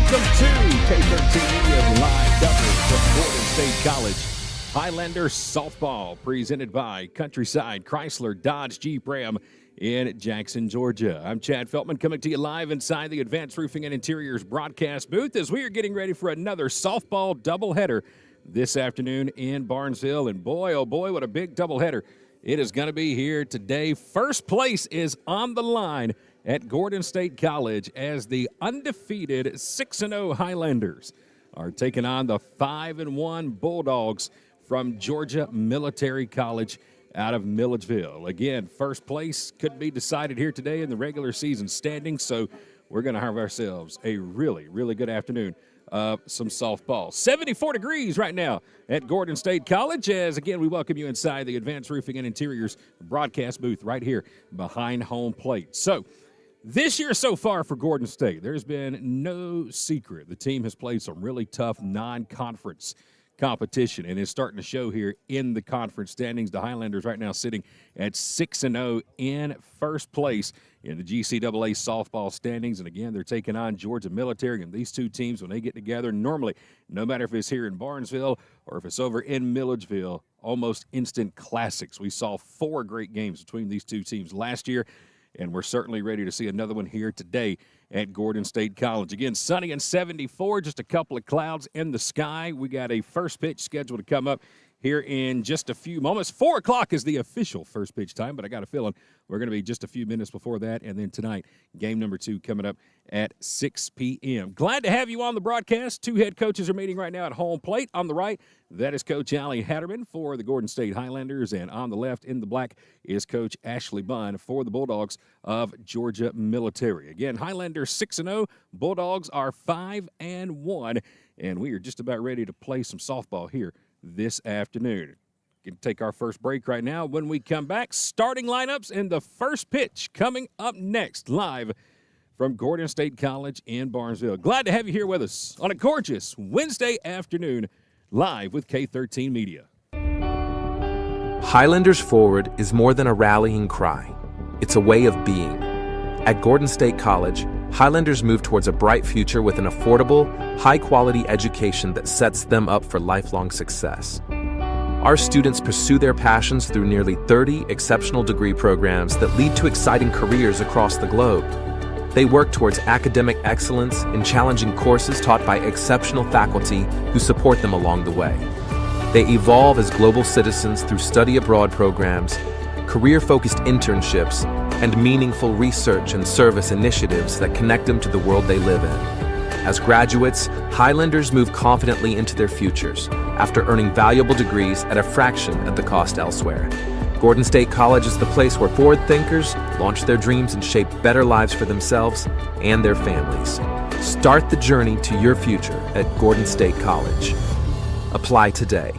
Welcome to K13 Media's live coverage from Gordon State College. Highlanders softball presented by Countryside Chrysler Dodge Jeep Ram in Jackson, Georgia. I'm Chad Feltman coming to you live inside the Advanced Roofing and Interiors broadcast booth as we are getting ready for another softball doubleheader this afternoon in Barnesville. And boy, oh boy, what a big doubleheader it is going to be here today. First place is on the line at Gordon State College as the undefeated 6-0 Highlanders are taking on the 5-1 Bulldogs from Georgia Military College out of Milledgeville. Again, first place could be decided here today in the regular season standings, so we're going to have ourselves a really, really good afternoon of some softball. 74 degrees right now at Gordon State College as, again, we welcome you inside the Advanced Roofing and Interiors broadcast booth right here behind home plate. So, this year so far for Gordon State, there's been no secret. The team has played some really tough non-conference competition and is starting to show here in the conference standings. The Highlanders right now sitting at 6-0 in first place in the GCAA softball standings. And again, they're taking on Georgia Military. And these two teams, when they get together, normally, no matter if it's here in Barnesville or if it's over in Milledgeville, almost instant classics. We saw 4 great games between these two teams last year, and we're certainly ready to see another one here today at Gordon State College. Again, sunny and 74, just a couple of clouds in the sky. We got a first pitch scheduled to come up here in just a few moments. 4 o'clock is the official first pitch time, but I got a feeling we're going to be just a few minutes before that. And then tonight, game number 2 coming up at 6 p.m. Glad to have you on the broadcast. 2 head coaches are meeting right now at home plate. On the right, that is Coach Allie Hatterman for the Gordon State Highlanders. And on the left, in the black, is Coach Ashley Bunn for the Bulldogs of Georgia Military. Again, Highlanders 6-0. Bulldogs are 5-1. And we are just about ready to play some softball here this afternoon. Going to take our first break right now. When we come back, starting lineups and the first pitch coming up next, live from Gordon State College in Barnesville. Glad to have you here with us on a gorgeous Wednesday afternoon, live with K13 Media. Highlanders Forward is more than a rallying cry. It's a way of being. At Gordon State College, Highlanders move towards a bright future with an affordable, high-quality education that sets them up for lifelong success. Our students pursue their passions through nearly 30 exceptional degree programs that lead to exciting careers across the globe. They work towards academic excellence in challenging courses taught by exceptional faculty who support them along the way. They evolve as global citizens through study abroad programs, career-focused internships, and meaningful research and service initiatives that connect them to the world they live in. As graduates, Highlanders move confidently into their futures after earning valuable degrees at a fraction of the cost elsewhere. Gordon State College is the place where forward thinkers launch their dreams and shape better lives for themselves and their families. Start the journey to your future at Gordon State College. Apply today.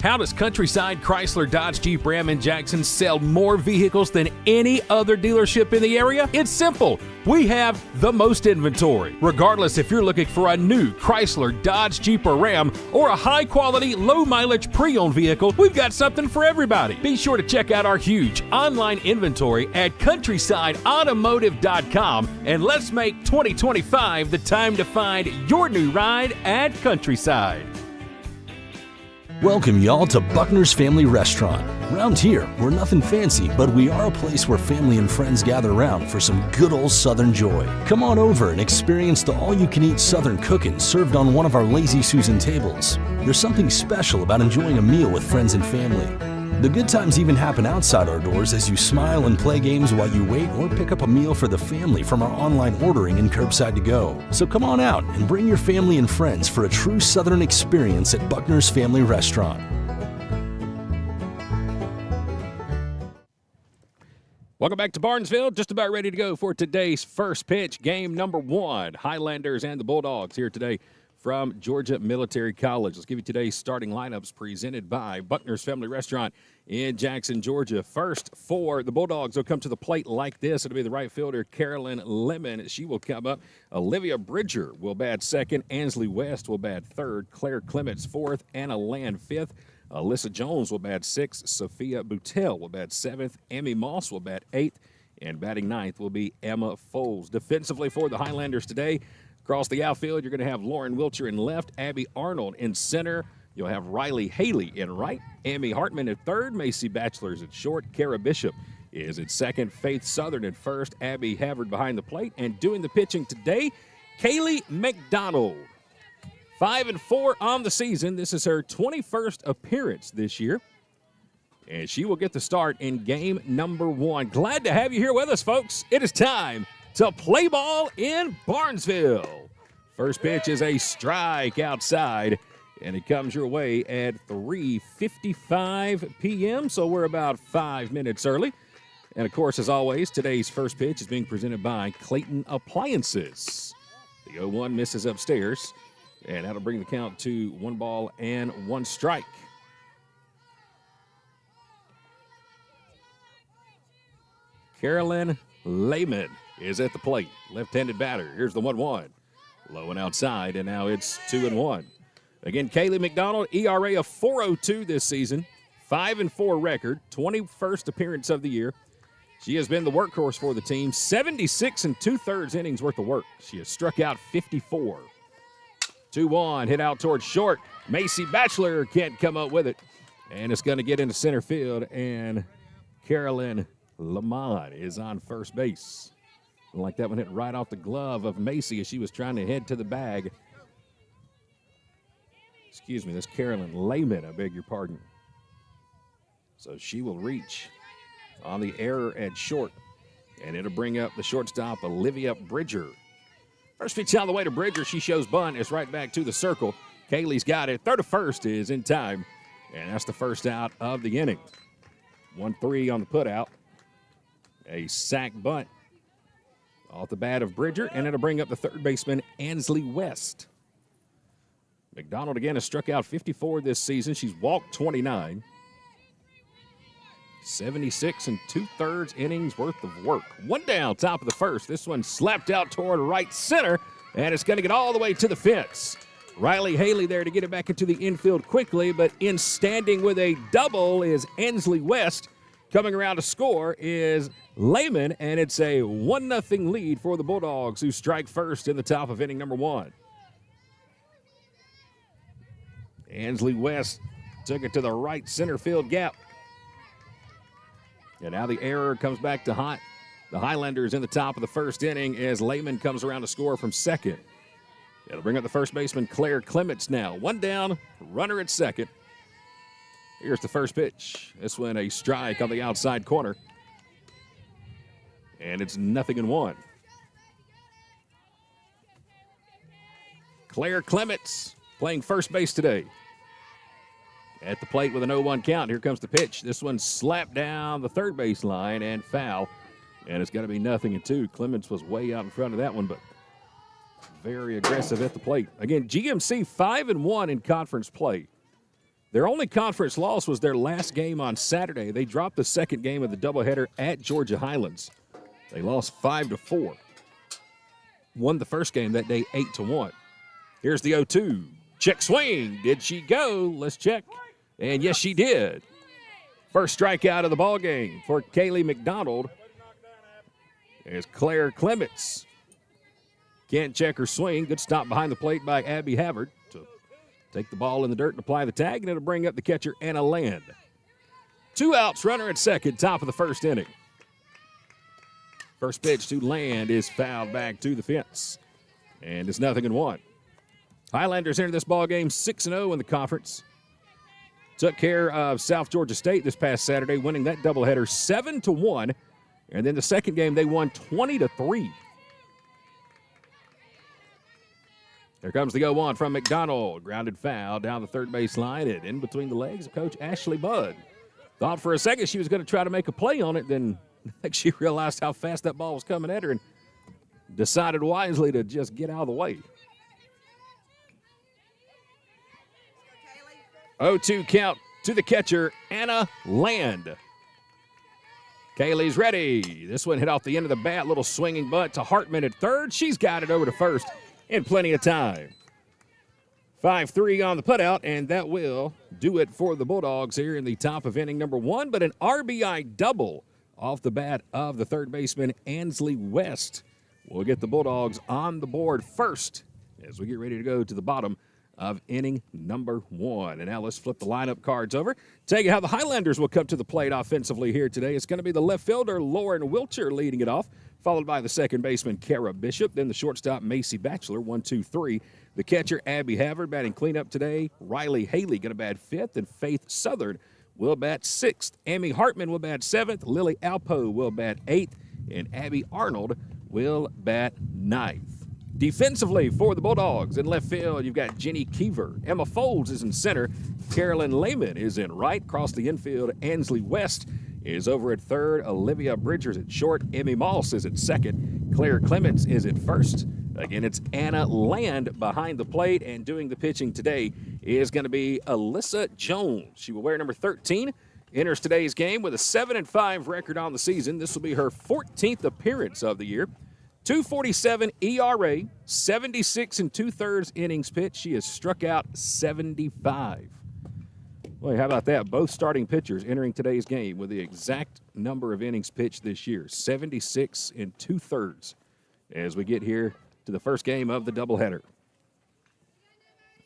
How does Countryside Chrysler Dodge Jeep Ram in Jackson sell more vehicles than any other dealership in the area? It's simple. We have the most inventory. Regardless if you're looking for a new Chrysler, Dodge, Jeep, or Ram, or a high-quality, low-mileage pre-owned vehicle, we've got something for everybody. Be sure to check out our huge online inventory at countrysideautomotive.com, and let's make 2025 the time to find your new ride at Countryside. Welcome y'all to Buckner's Family Restaurant. Around here, we're nothing fancy, but we are a place where family and friends gather around for some good old Southern joy. Come on over and experience the all-you-can-eat Southern cooking served on one of our Lazy Susan tables. There's something special about enjoying a meal with friends and family. The good times even happen outside our doors as you smile and play games while you wait or pick up a meal for the family from our online ordering and curbside to go. So come on out and bring your family and friends for a true Southern experience at Buckner's Family Restaurant. Welcome back to Barnesville. Just about ready to go for today's first pitch, game number 1. Highlanders and the Bulldogs here today from Georgia Military College. Let's give you today's starting lineups presented by Buckner's Family Restaurant in Jackson, Georgia. First for the Bulldogs, they'll come to the plate like this. It'll be the right fielder, Carolyn Lemon. She will come up. Olivia Bridger will bat second. Ansley West will bat third. Claire Clements fourth. Anna Land fifth. Alyssa Jones will bat 6th. Sophia Boutel will bat 7th. Emmy Moss will bat 8th. And batting 9th will be Emma Foles. Defensively for the Highlanders today, across the outfield, you're going to have Lauren Wilcher in left, Abby Arnold in center. You'll have Riley Haley in right, Amy Hartman at third, Macy Batchelors at short, Kara Bishop is at second, Faith Southern at first, Abby Havard behind the plate. And doing the pitching today, Kaylee McDonald. 5-4 on the season. This is her 21st appearance this year. And she will get the start in game number 1. Glad to have you here with us, folks. It is time to play ball in Barnesville. First pitch is a strike outside, and it comes your way at 3:55 p.m., so we're about 5 minutes early. And, of course, as always, today's first pitch is being presented by Clayton Appliances. The 0-1 misses upstairs, and that'll bring the count to 1 ball and 1 strike. Carolyn Lehman is at the plate. Left-handed batter. Here's the 1-1. Low and outside, and now it's 2-1. Again, Kaylee McDonald, ERA of 4.02 this season. 5-4 record, 21st appearance of the year. She has been the workhorse for the team. 76 2/3 innings worth of work. She has struck out 54. 2-1, hit out towards short. Macy Batchelor can't come up with it. And it's going to get into center field, and Carolyn Lamont is on first base. Like that one hit right off the glove of Macy as she was trying to head to the bag. Excuse me, that's Carolyn Lehman, I beg your pardon. So she will reach on the error at short, and it'll bring up the shortstop, Olivia Bridger. First pitch out of the way to Bridger. She shows bunt. It's right back to the circle. Kaylee's got it. Third to first is in time, and that's the first out of the inning. 1-3 on the putout. A sac bunt off the bat of Bridger, and it'll bring up the third baseman, Ansley West. McDonald again has struck out 54 this season. She's walked 29. 76 2/3 innings worth of work. 1 down, top of the first. This one slapped out toward right center, and it's going to get all the way to the fence. Riley Haley there to get it back into the infield quickly, but in standing with a double is Ansley West. Coming around to score is Lehman, and it's a 1-0 lead for the Bulldogs, who strike first in the top of inning number 1. Ansley West took it to the right center field gap. And now the error comes back to the Highlanders in the top of the first inning as Lehman comes around to score from second. It'll bring up the first baseman, Claire Clements now. 1 down, runner at second. Here's the first pitch. This one a strike on the outside corner. And it's 0-1. Claire Clements playing first base today. At the plate with an 0-1 count. Here comes the pitch. This one slapped down the third base line and foul. And it's going to be 0-2. Clements was way out in front of that one, but very aggressive at the plate. Again, GMC 5-1 in conference play. Their only conference loss was their last game on Saturday. They dropped the second game of the doubleheader at Georgia Highlands. They lost 5-4. Won the first game that day 8-1. Here's the 0-2. Check swing. Did she go? Let's check. And yes, she did. First strikeout of the ball game for Kaylee McDonald is Claire Clements. Can't check her swing. Good stop behind the plate by Abby Havard to take the ball in the dirt and apply the tag, and it'll bring up the catcher, Anna Land. 2 outs, runner at second, top of the first inning. First pitch to Land is fouled back to the fence, and it's 0-1. Highlanders entered this ball game 6-0 in the conference. Took care of South Georgia State this past Saturday, winning that doubleheader 7-1. And then the second game, they won 20-3. Here comes the 0-1 from McDonald. Grounded foul down the third base line and in between the legs of Coach Ashley Budd. Thought for a second she was going to try to make a play on it, then I think she realized how fast that ball was coming at her and decided wisely to just get out of the way. 0-2 count to the catcher, Anna Land. Kaylee's ready. This one hit off the end of the bat. Little swinging bunt to Hartman at third. She's got it over to first in plenty of time. 5-3 on the putout, and that will do it for the Bulldogs here in the top of inning number 1. But an RBI double off the bat of the third baseman, Ansley West, will get the Bulldogs on the board first as we get ready to go to the bottom of inning number 1. And now let's flip the lineup cards over. Tell you how the Highlanders will come to the plate offensively here today. It's going to be the left fielder, Lauren Wiltshire, leading it off, followed by the second baseman, Kara Bishop, then the shortstop, Macy Batchelor, 1, 2, 3. The catcher, Abby Havard, batting cleanup today. Riley Haley going to bat 5th, and Faith Southern will bat 6th. Amy Hartman will bat 7th. Lily Alpo will bat 8th, and Abby Arnold will bat 9th. Defensively for the Bulldogs in left field, you've got Jenny Keever. Emma Folds is in center. Carolyn Lehman is in right. Across the infield, Ansley West is over at third. Olivia Bridgers at short. Emmy Moss is at second. Claire Clements is at first. Again, it's Anna Land behind the plate, and doing the pitching today is going to be Alyssa Jones. She will wear number 13. Enters today's game with a 7-5 record on the season. This will be her 14th appearance of the year. 2.47 ERA, 76 2/3 innings pitched. She has struck out 75. Well, how about that? Both starting pitchers entering today's game with the exact number of innings pitched this year, 76 2/3, as we get here to the first game of the doubleheader.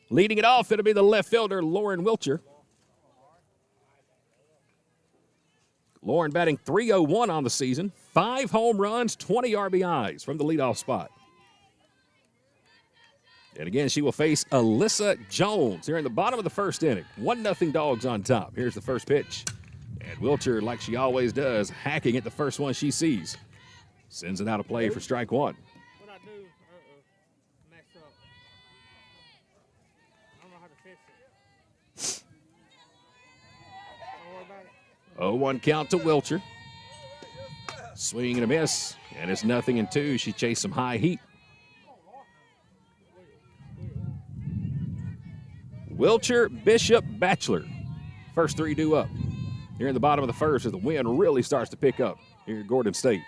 Leading it off, it'll be the left fielder, Lauren Wiltshire. Lauren batting .301 on the season, 5 home runs, 20 RBIs from the leadoff spot. And again, she will face Alyssa Jones here in the bottom of the first inning. 1-0 Dogs on top. Here's the first pitch. And Wiltshire, like she always does, hacking at the first one she sees. Sends it out of play for strike 1. What I do, mess up. I don't know how to fix it. Don't worry about it. 0-1 count to Wiltshire. Swing and a miss, and it's 0-2. She chased some high heat. Wiltshire, Bishop, Batchelor. First 3 due up. Here in the bottom of the first as the wind really starts to pick up here at Gordon State.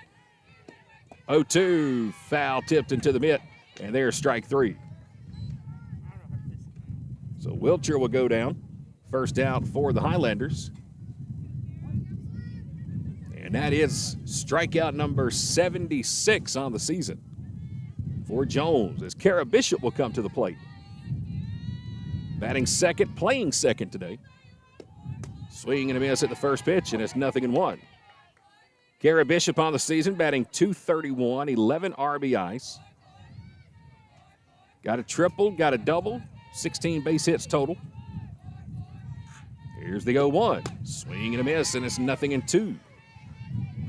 0-2, foul tipped into the mitt, and there's strike 3. So Wiltshire will go down. First out for the Highlanders. And that is strikeout number 76 on the season for Jones, as Kara Bishop will come to the plate. Batting second, playing second today. Swing and a miss at the first pitch, and it's 0-1. Kara Bishop on the season, batting .231, 11 RBIs. Got a triple, got a double, 16 base hits total. Here's the 0-1. Swing and a miss, and it's 0-2.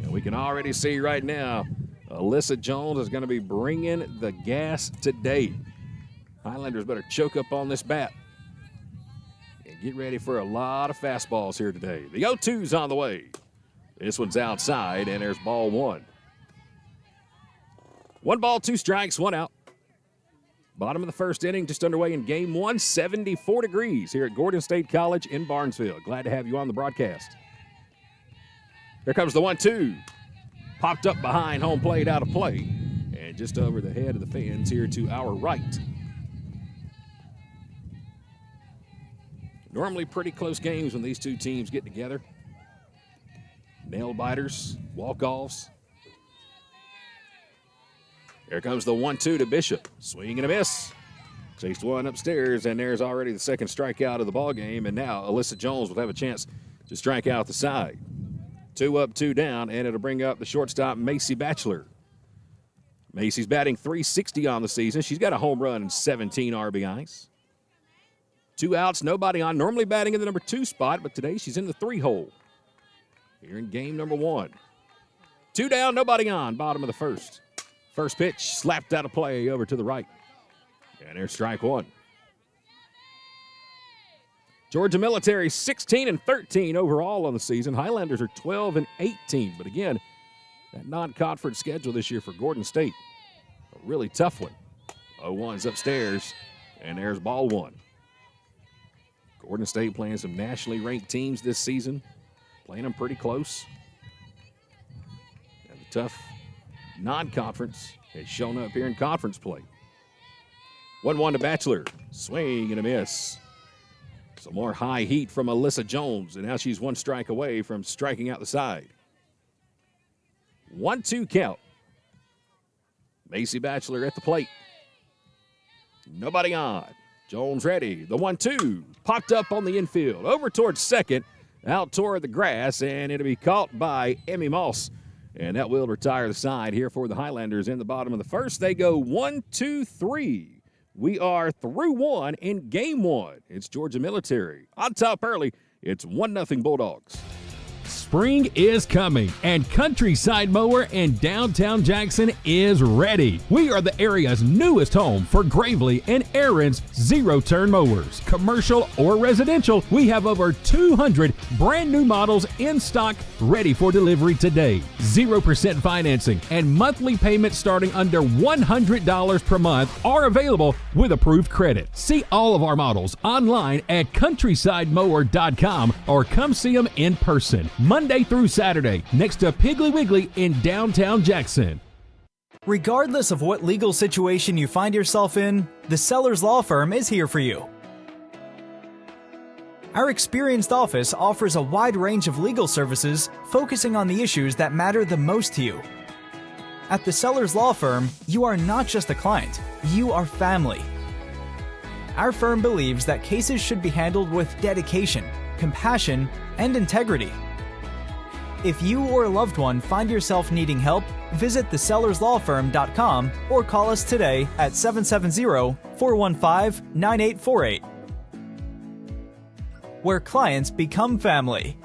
And we can already see right now, Alyssa Jones is going to be bringing the gas today. Highlanders better choke up on this bat and get ready for a lot of fastballs here today. The 0-2's on the way. This one's outside, and there's ball 1. 1 ball, 2 strikes, 1 out. Bottom of the first inning, just underway in game 1, 74 degrees here at Gordon State College in Barnesville. Glad to have you on the broadcast. Here comes the 1-2. Popped up behind home plate, out of play. And just over the head of the fans here to our right. Normally pretty close games when these two teams get together. Nail biters, walk-offs. Here comes the 1-2 to Bishop. Swing and a miss. Chased one upstairs, and there's already the second strikeout of the ball game. And now Alyssa Jones will have a chance to strike out the side. 2 up, 2 down, and it'll bring up the shortstop, Macy Batchelor. Macy's batting .360 on the season. She's got a home run and 17 RBIs. 2 outs, nobody on. Normally batting in the number 2 spot, but today she's in the 3 hole. Here in game number 1. 2 down, nobody on. Bottom of the first. First pitch slapped out of play over to the right. And there's strike 1. Georgia Military 16-13 overall on the season. Highlanders are 12-18. But again, that non-conference schedule this year for Gordon State, a really tough one. 0-1's upstairs, and there's ball 1. Gordon State playing some nationally ranked teams this season, playing them pretty close. And the tough non-conference has shown up here in conference play. 1-1 to Bachelor. Swing and a miss. Some more high heat from Alyssa Jones, and now she's one strike away from striking out the side. 1-2 count. Macy Bachelor at the plate. Nobody on. Jones ready. The 1-2. Popped up on the infield. Over towards second. Out toward the grass, and it'll be caught by Emmy Moss. And that will retire the side here for the Highlanders in the bottom of the first. They go 1-2-3. We are through one in game one. It's Georgia Military. On top early, it's 1-0 Bulldogs. Spring is coming, and Countryside Mower in downtown Jackson is ready. We are the area's newest home for Gravely and Aaron's zero-turn mowers. Commercial or residential, we have over 200 brand new models in stock ready for delivery today. 0% financing and monthly payments starting under $100 per month are available with approved credit. See all of our models online at countrysidemower.com or come see them in person. Monday through Saturday, next to Piggly Wiggly in downtown Jackson. Regardless of what legal situation you find yourself in, the Sellers Law Firm is here for you. Our experienced office offers a wide range of legal services focusing on the issues that matter the most to you. At the Sellers Law Firm, you are not just a client, you are family. Our firm believes that cases should be handled with dedication, compassion, and integrity. If you or a loved one find yourself needing help, visit thesellerslawfirm.com or call us today at 770-415-9848. Where clients become family.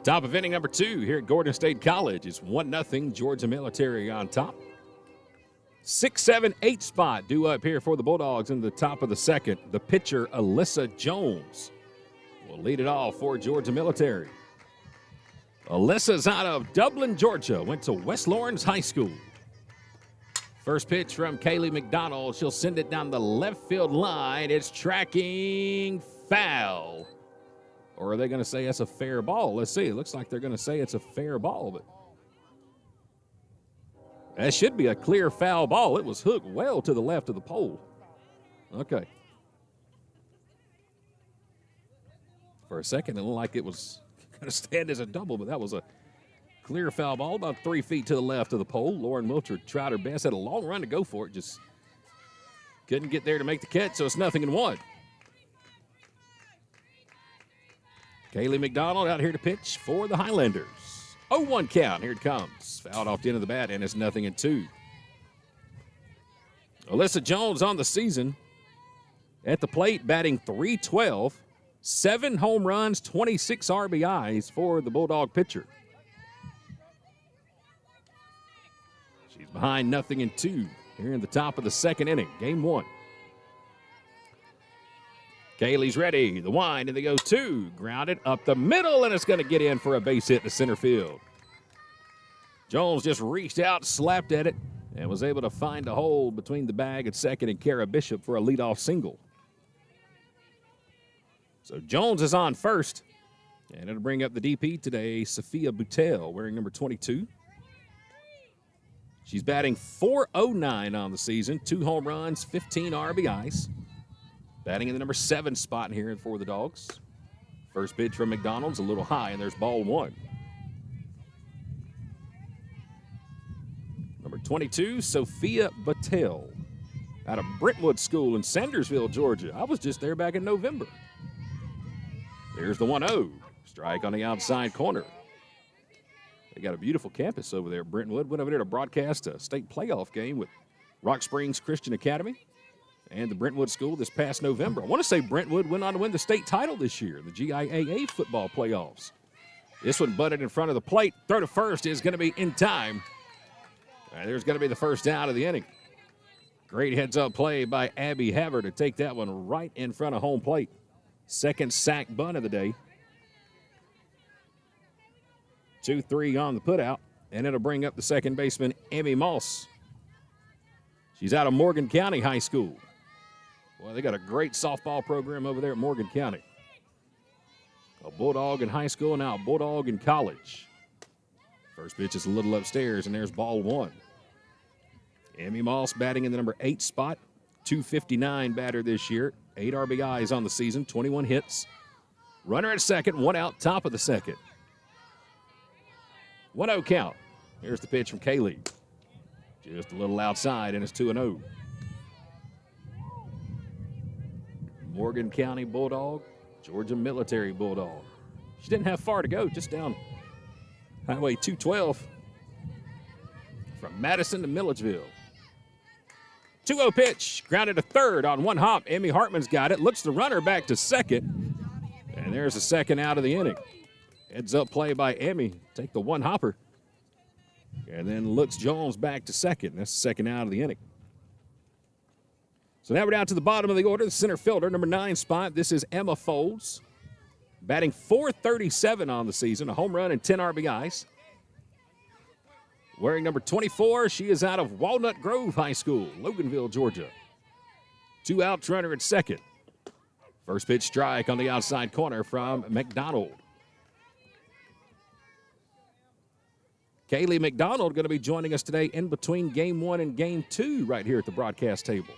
Top of inning number 2 here at Gordon State College. It's 1-0 Georgia Military on top. 6, 7, 8 spot due up here for the Bulldogs in the top of the second. The pitcher, Alyssa Jones, will lead it off for Georgia Military. Alyssa's out of Dublin, Georgia. Went to West Lawrence High School. First pitch from Kaylee McDonald. She'll send it down the left field line. It's tracking foul. Or are they going to say it's a fair ball? Let's see. It looks like they're going to say it's a fair ball, but that should be a clear foul ball. It was hooked well to the left of the pole. Okay. For a second, it looked like it was going to stand as a double, but that was a clear foul ball about 3 feet to the left of the pole. Lauren Wilcher tried her best, had a long run to go for it, just couldn't get there to make the catch, so it's 0-1. Kaylee McDonald out here to pitch for the Highlanders. 0-1 count. Here it comes. Fouled off the end of the bat, and it's 0-2. Alyssa Jones on the season at the plate, batting .312, 7 home runs, 26 RBIs for the Bulldog pitcher. She's behind 0-2 here in the top of the second inning, game 1. Kaylee's ready. The wind, and they go 2. Grounded up the middle, and it's going to get in for a base hit to center field. Jones just reached out, slapped at it, and was able to find a hole between the bag at second and Kara Bishop for a leadoff single. So Jones is on first, and it'll bring up the DP today, Sophia Boutel, wearing number 22. She's batting .409 on the season, 2 home runs, 15 RBIs. Batting in the number 7 spot here for the Dogs. First pitch from McDonald's a little high, and there's ball 1. Number 22, Sophia Battelle, out of Brentwood School in Sandersville, Georgia. I was just there back in November. There's the 1-0. Strike on the outside corner. They got a beautiful campus over there at Brentwood. Went over there to broadcast a state playoff game with Rock Springs Christian Academy and the Brentwood School this past November. I want to say Brentwood went on to win the state title this year, the GIAA football playoffs. This one butted in front of the plate. Throw to first is going to be in time. There's going to be the first out of the inning. Great heads-up play by Abby Haver to take that one right in front of home plate. Second sack bunt of the day. 2-3 on the putout, and it'll bring up the second baseman, Emmy Moss. She's out of Morgan County High School. Well, they got a great softball program over there at Morgan County. A Bulldog in high school, now a Bulldog in college. First pitch is a little upstairs, and there's ball 1. Emmy Moss batting in the number 8 spot. 259 batter this year. 8 RBIs on the season, 21 hits. Runner at second, 1 out, top of the second. 1-0 count. Here's the pitch from Kaylee. Just a little outside, and it's 2-0. Morgan County Bulldog, Georgia Military Bulldog. She didn't have far to go, just down Highway 212 from Madison to Milledgeville. 2-0 pitch, grounded to third on one hop. Emmy Hartman's got it, looks the runner back to second, and there's a second out of the inning. Heads up play by Emmy, take the one hopper, and then looks Jones back to second. That's the second out of the inning. So now we're down to the bottom of the order, the center fielder, number 9 spot. This is Emma Folds, batting .437 on the season, a home run and 10 RBIs. Wearing number 24, she is out of Walnut Grove High School, Loganville, Georgia. 2 outs, runner at second. First pitch strike on the outside corner from McDonald. Kaylee McDonald going to be joining us today in between Game 1 and Game 2 right here at the broadcast table.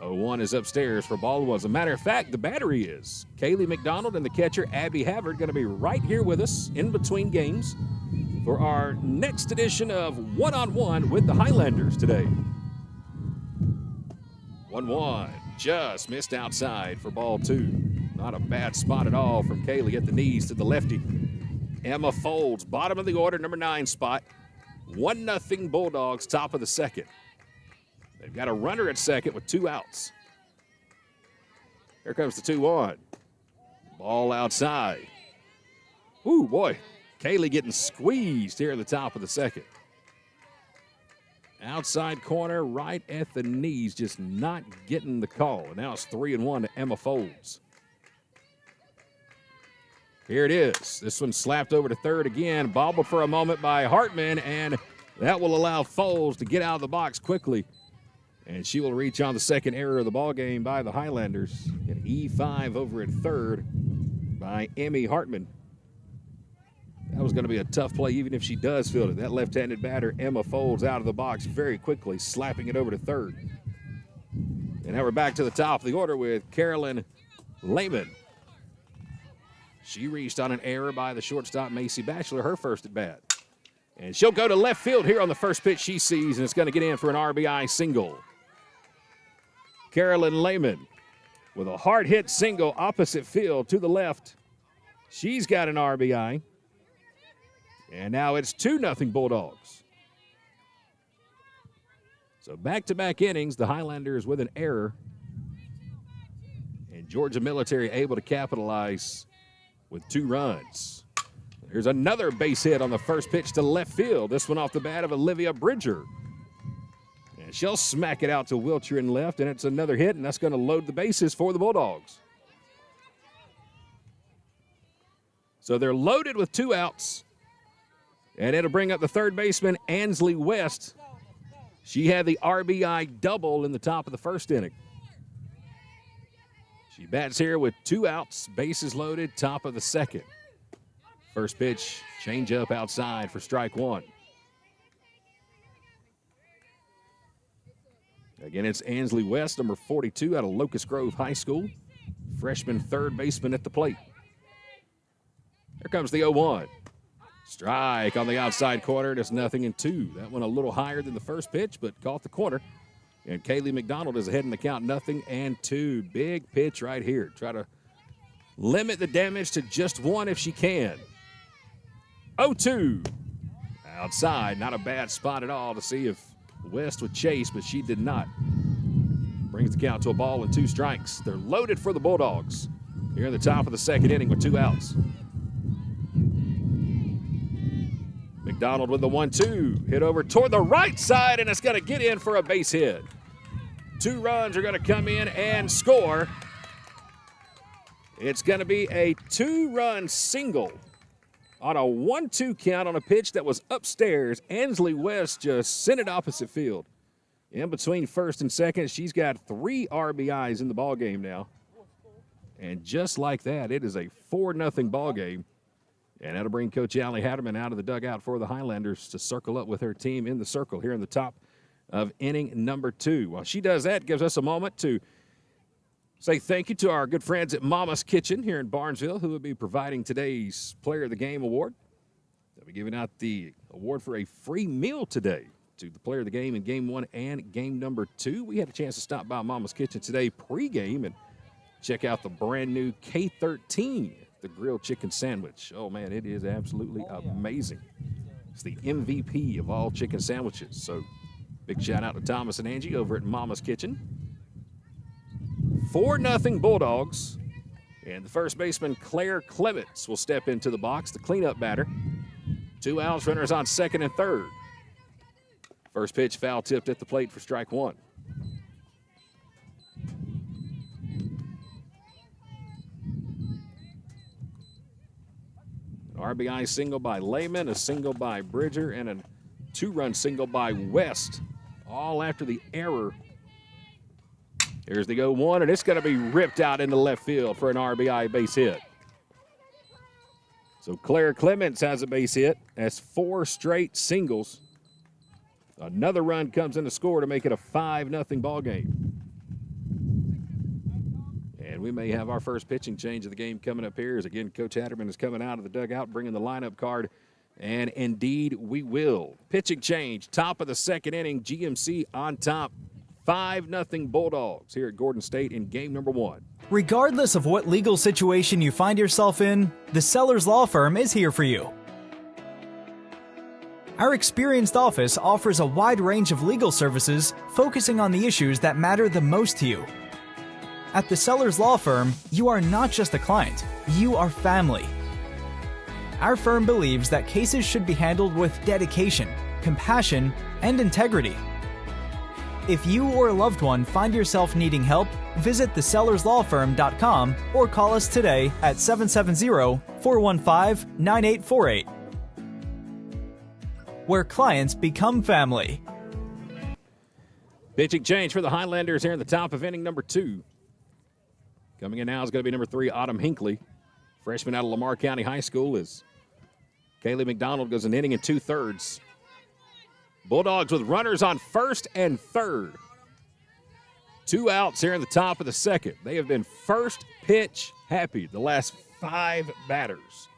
0-1 is upstairs for ball 1. As a matter of fact, the battery is. Kaylee McDonald and the catcher, Abby Havard, going to be right here with us in between games for our next edition of One-on-One with the Highlanders today. 1-1, just missed outside for ball 2. Not a bad spot at all from Kaylee at the knees to the lefty. Emma Folds, bottom of the order, number 9 spot. 1-0 Bulldogs, top of the second. They've got a runner at second with 2 outs. Here comes the 2-1. Ball outside. Ooh, boy. Kaylee getting squeezed here at the top of the second. Outside corner, right at the knees, just not getting the call. And now it's 3-1 to Emma Folds. Here it is. This one slapped over to third again. Bobbled for a moment by Hartman, and that will allow Folds to get out of the box quickly. And she will reach on the second error of the ball game by the Highlanders. An E5 over at third by Emmy Hartman. That was going to be a tough play even if she does field it. That left-handed batter, Emma Folds, out of the box very quickly, slapping it over to third. And now we're back to the top of the order with Carolyn Lehman. She reached on an error by the shortstop, Macy Batchelor, her first at bat. And she'll go to left field here on the first pitch she sees, and it's going to get in for an RBI single. Carolyn Lehman with a hard hit single opposite field to the left. She's got an RBI. And now it's 2-0 Bulldogs. So back-to-back innings, the Highlanders with an error. And Georgia Military able to capitalize with 2 runs. There's another base hit on the first pitch to left field. This one off the bat of Olivia Bridger. And she'll smack it out to Wiltshire in left, and it's another hit, and that's going to load the bases for the Bulldogs. So they're loaded with 2 outs. And it'll bring up the third baseman, Ansley West. She had the RBI double in the top of the first inning. She bats here with 2 outs, bases loaded, top of the second. First pitch, change up outside for strike 1. Again, it's Ansley West, number 42 out of Locust Grove High School. Freshman third baseman at the plate. Here comes the 0-1. Strike on the outside corner. It's 0-2. That one a little higher than the first pitch, but caught the corner. And Kaylee McDonald is ahead in the count, 0-2. Big pitch right here. Try to limit the damage to just 1 if she can. 0-2. Outside, not a bad spot at all to see if West would chase, but she did not. Brings the count to a ball and 2 strikes. They're loaded for the Bulldogs here in the top of the second inning with 2 outs. McDonald with the 1-2. Hit over toward the right side, and it's going to get in for a base hit. 2 runs are going to come in and score. It's going to be a 2-run single on a 1-2 count on a pitch that was upstairs. Ansley West just sent it opposite field. In between first and second, she's got 3 RBIs in the ballgame now. And just like that, it is a 4-0 ballgame. And that'll bring Coach Allie Hatterman out of the dugout for the Highlanders to circle up with her team in the circle here in the top of inning number 2. While she does that, gives us a moment to say thank you to our good friends at Mama's Kitchen here in Barnesville, who will be providing today's Player of the Game award. They'll be giving out the award for a free meal today to the Player of the Game in Game 1 and Game number 2. We had a chance to stop by Mama's Kitchen today pregame and check out the brand new K13, the grilled chicken sandwich. Oh, man, it is absolutely amazing. It's the MVP of all chicken sandwiches. So big shout out to Thomas and Angie over at Mama's Kitchen. 4-0 Bulldogs. And the first baseman, Claire Clements, will step into the box, the cleanup batter. 2 outs, runners on second and third. First pitch foul tipped at the plate for strike 1. An RBI single by Lehman, a single by Bridger, and a 2-run single by West, all after the error. Here's the 0-1, and it's going to be ripped out into left field for an RBI base hit. So Claire Clements has a base hit. That's 4 straight singles. Another run comes in to score to make it a 5-0 ball game. And we may have our first pitching change of the game coming up here as, again, Coach Hatterman is coming out of the dugout, bringing the lineup card, and indeed we will. Pitching change, top of the second inning, GMC on top, 5-0 Bulldogs here at Gordon State in game number 1. Regardless of what legal situation you find yourself in, the Sellers Law Firm is here for you. Our experienced office offers a wide range of legal services focusing on the issues that matter the most to you. At the Sellers Law Firm, you are not just a client, you are family. Our firm believes that cases should be handled with dedication, compassion, and integrity. If you or a loved one find yourself needing help, visit thesellerslawfirm.com or call us today at 770-415-9848. Where clients become family. Pitching change for the Highlanders here in the top of inning number 2. Coming in now is going to be number 3, Autumn Hinckley. Freshman out of Lamar County High School as Kaylee McDonald goes an inning and 2/3. Bulldogs with runners on first and third. 2 outs here in the top of the second. They have been first pitch happy the last 5 batters.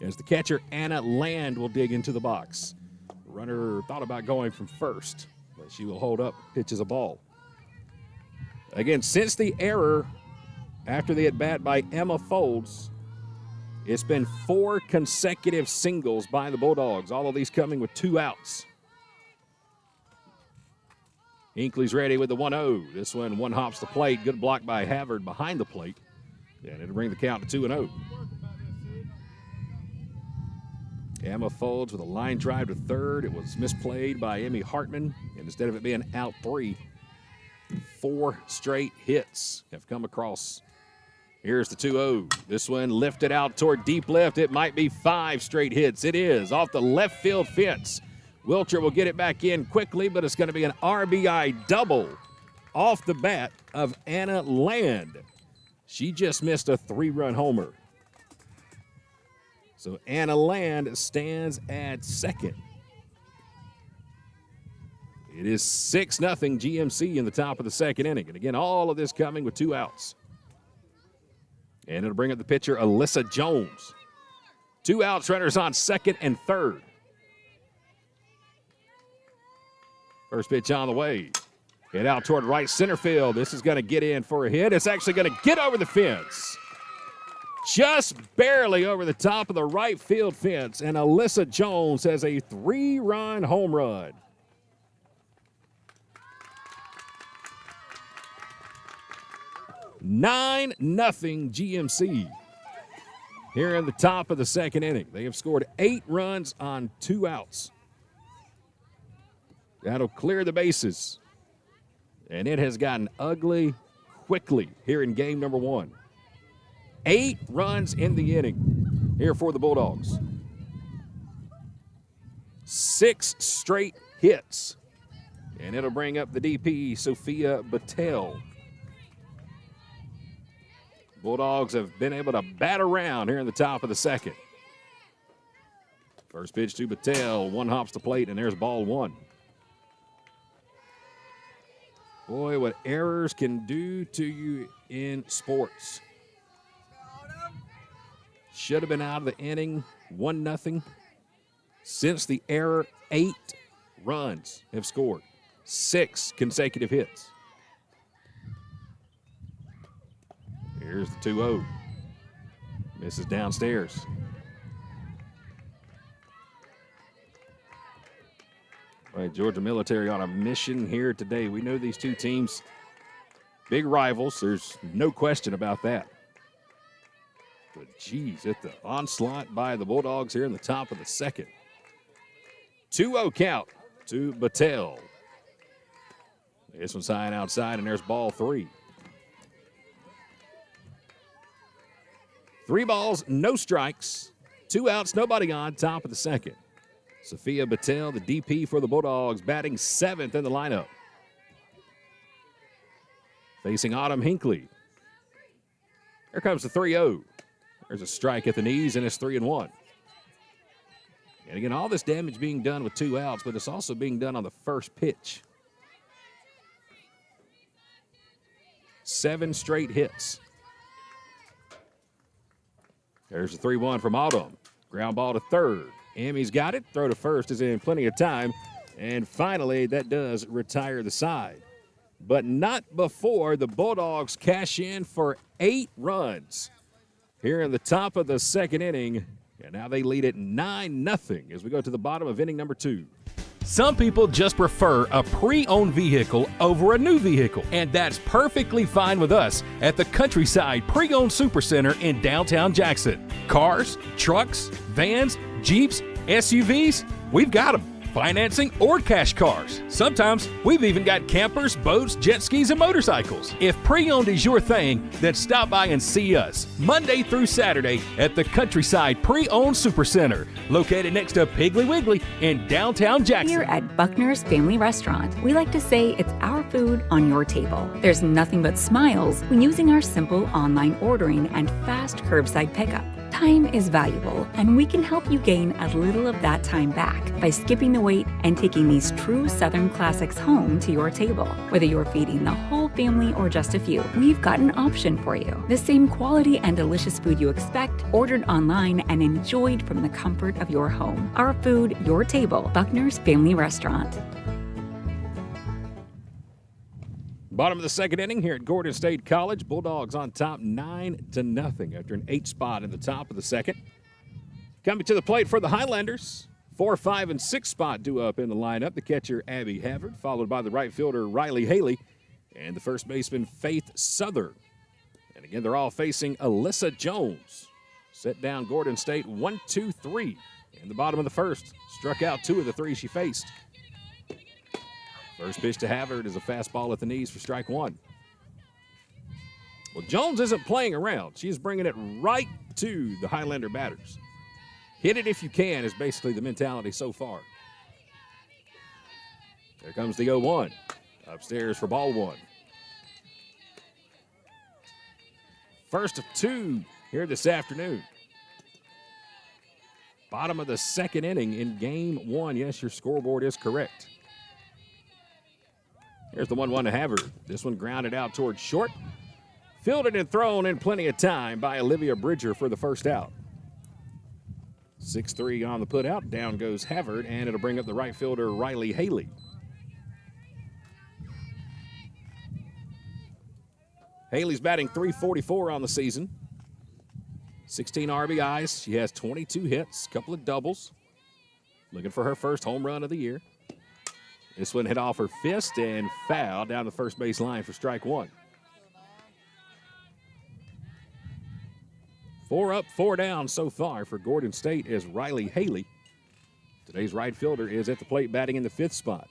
As the catcher, Anna Land, will dig into the box. The runner thought about going from first, but she will hold up, pitches a ball. Again, since the error after the at-bat by Emma Folds, it's been 4 consecutive singles by the Bulldogs, all of these coming with 2 outs. Hinkley's ready with the 1-0. This one hops the plate. Good block by Havard behind the plate. And it'll bring the count to 2-0. Emma Folds with a line drive to third. It was misplayed by Emmy Hartman. And instead of it being out 3, 4 straight hits have come across. Here's the 2-0. This one lifted out toward deep left. It might be 5 straight hits. It is off the left field fence. Wilcher will get it back in quickly, but it's going to be an RBI double off the bat of Anna Land. She just missed a 3-run homer. So Anna Land stands at second. It is 6-0 GMC in the top of the second inning. And again, all of this coming with 2 outs. And it'll bring up the pitcher, Alyssa Jones. 2 outs, runners on second and third. First pitch on the way. Hit out toward right center field. This is going to get in for a hit. It's actually going to get over the fence. Just barely over the top of the right field fence. And Alyssa Jones has a 3-run home run. Nine nothing GMC here in the top of the second inning. They have scored 8 runs on 2 outs. That'll clear the bases. And it has gotten ugly quickly here in game number 1. 8 runs in the inning here for the Bulldogs. 6 straight hits. And it'll bring up the DP, Sophia Battelle. Bulldogs have been able to bat around here in the top of the second. First pitch to Battelle. One hops the plate, and there's ball one. Boy, what errors can do to you in sports. Should have been out of the inning, 1-0. Since the error, 8 runs have scored, 6 consecutive hits. Here's the 2-0. Misses downstairs. All right, Georgia Military on a mission here today. We know these two teams, big rivals. There's no question about that. But, geez, at the onslaught by the Bulldogs here in the top of the second. 2-0 count to Battelle. This one's high and outside, and there's ball 3. 3 balls, no strikes, 2 outs, nobody on, top of the second. Sophia Battelle, the DP for the Bulldogs, batting 7th in the lineup. Facing Autumn Hinckley. Here comes the 3-0. There's a strike at the knees, and it's 3-1. And again, all this damage being done with 2 outs, but it's also being done on the first pitch. 7 straight hits. There's the 3-1 from Autumn. Ground ball to third. Emmy's got it. Throw to first is in plenty of time. And finally, that does retire the side. But not before the Bulldogs cash in for 8 runs here in the top of the second inning. And now they lead it 9-0 as we go to the bottom of inning number 2. Some people just prefer a pre-owned vehicle over a new vehicle, and that's perfectly fine with us at the Countryside Pre-Owned Supercenter in downtown Jackson. Cars, trucks, vans, Jeeps, SUVs, we've got them. Financing or cash cars. Sometimes we've even got campers, boats, jet skis, and motorcycles. If pre-owned is your thing, then stop by and see us Monday through Saturday at the Countryside Pre-Owned Supercenter, located next to Piggly Wiggly in downtown Jackson. Here at Buckner's Family Restaurant, we like to say it's our food on your table. There's nothing but smiles when using our simple online ordering and fast curbside pickup. Time is valuable, and we can help you gain a little of that time back by skipping the wait and taking these true Southern classics home to your table. Whether you're feeding the whole family or just a few, we've got an option for you. The same quality and delicious food you expect, ordered online and enjoyed from the comfort of your home. Our food, your table. Buckner's Family Restaurant. Bottom of the second inning here at Gordon State College. Bulldogs on top 9-0 after an 8 spot in the top of the second. Coming to the plate for the Highlanders. 4, 5, and 6 spot due up in the lineup. The catcher, Abby Havard, followed by the right fielder, Riley Haley, and the first baseman, Faith Southern. And again, they're all facing Alyssa Jones. Set down Gordon State 1-2-3 in the bottom of the first. Struck out 2 of the 3 she faced. First pitch to Havard is a fastball at the knees for strike 1. Well, Jones isn't playing around. She's bringing it right to the Highlander batters. Hit it if you can is basically the mentality so far. There comes the 0-1. Upstairs for ball 1. First of 2 here this afternoon. Bottom of the second inning in game 1. Yes, your scoreboard is correct. Here's the 1-1 to Havard. This one grounded out towards short. Fielded and thrown in plenty of time by Olivia Bridger for the first out. 6-3 on the put out. Down goes Havard, and it'll bring up the right fielder, Riley Haley. Haley's batting .344 on the season. 16 RBIs. She has 22 hits, a couple of doubles. Looking for her first home run of the year. This one hit off her fist and foul down the first base line for strike 1. 4 up, 4 down so far for Gordon State as Riley Haley. Today's right fielder is at the plate batting in the 5th spot.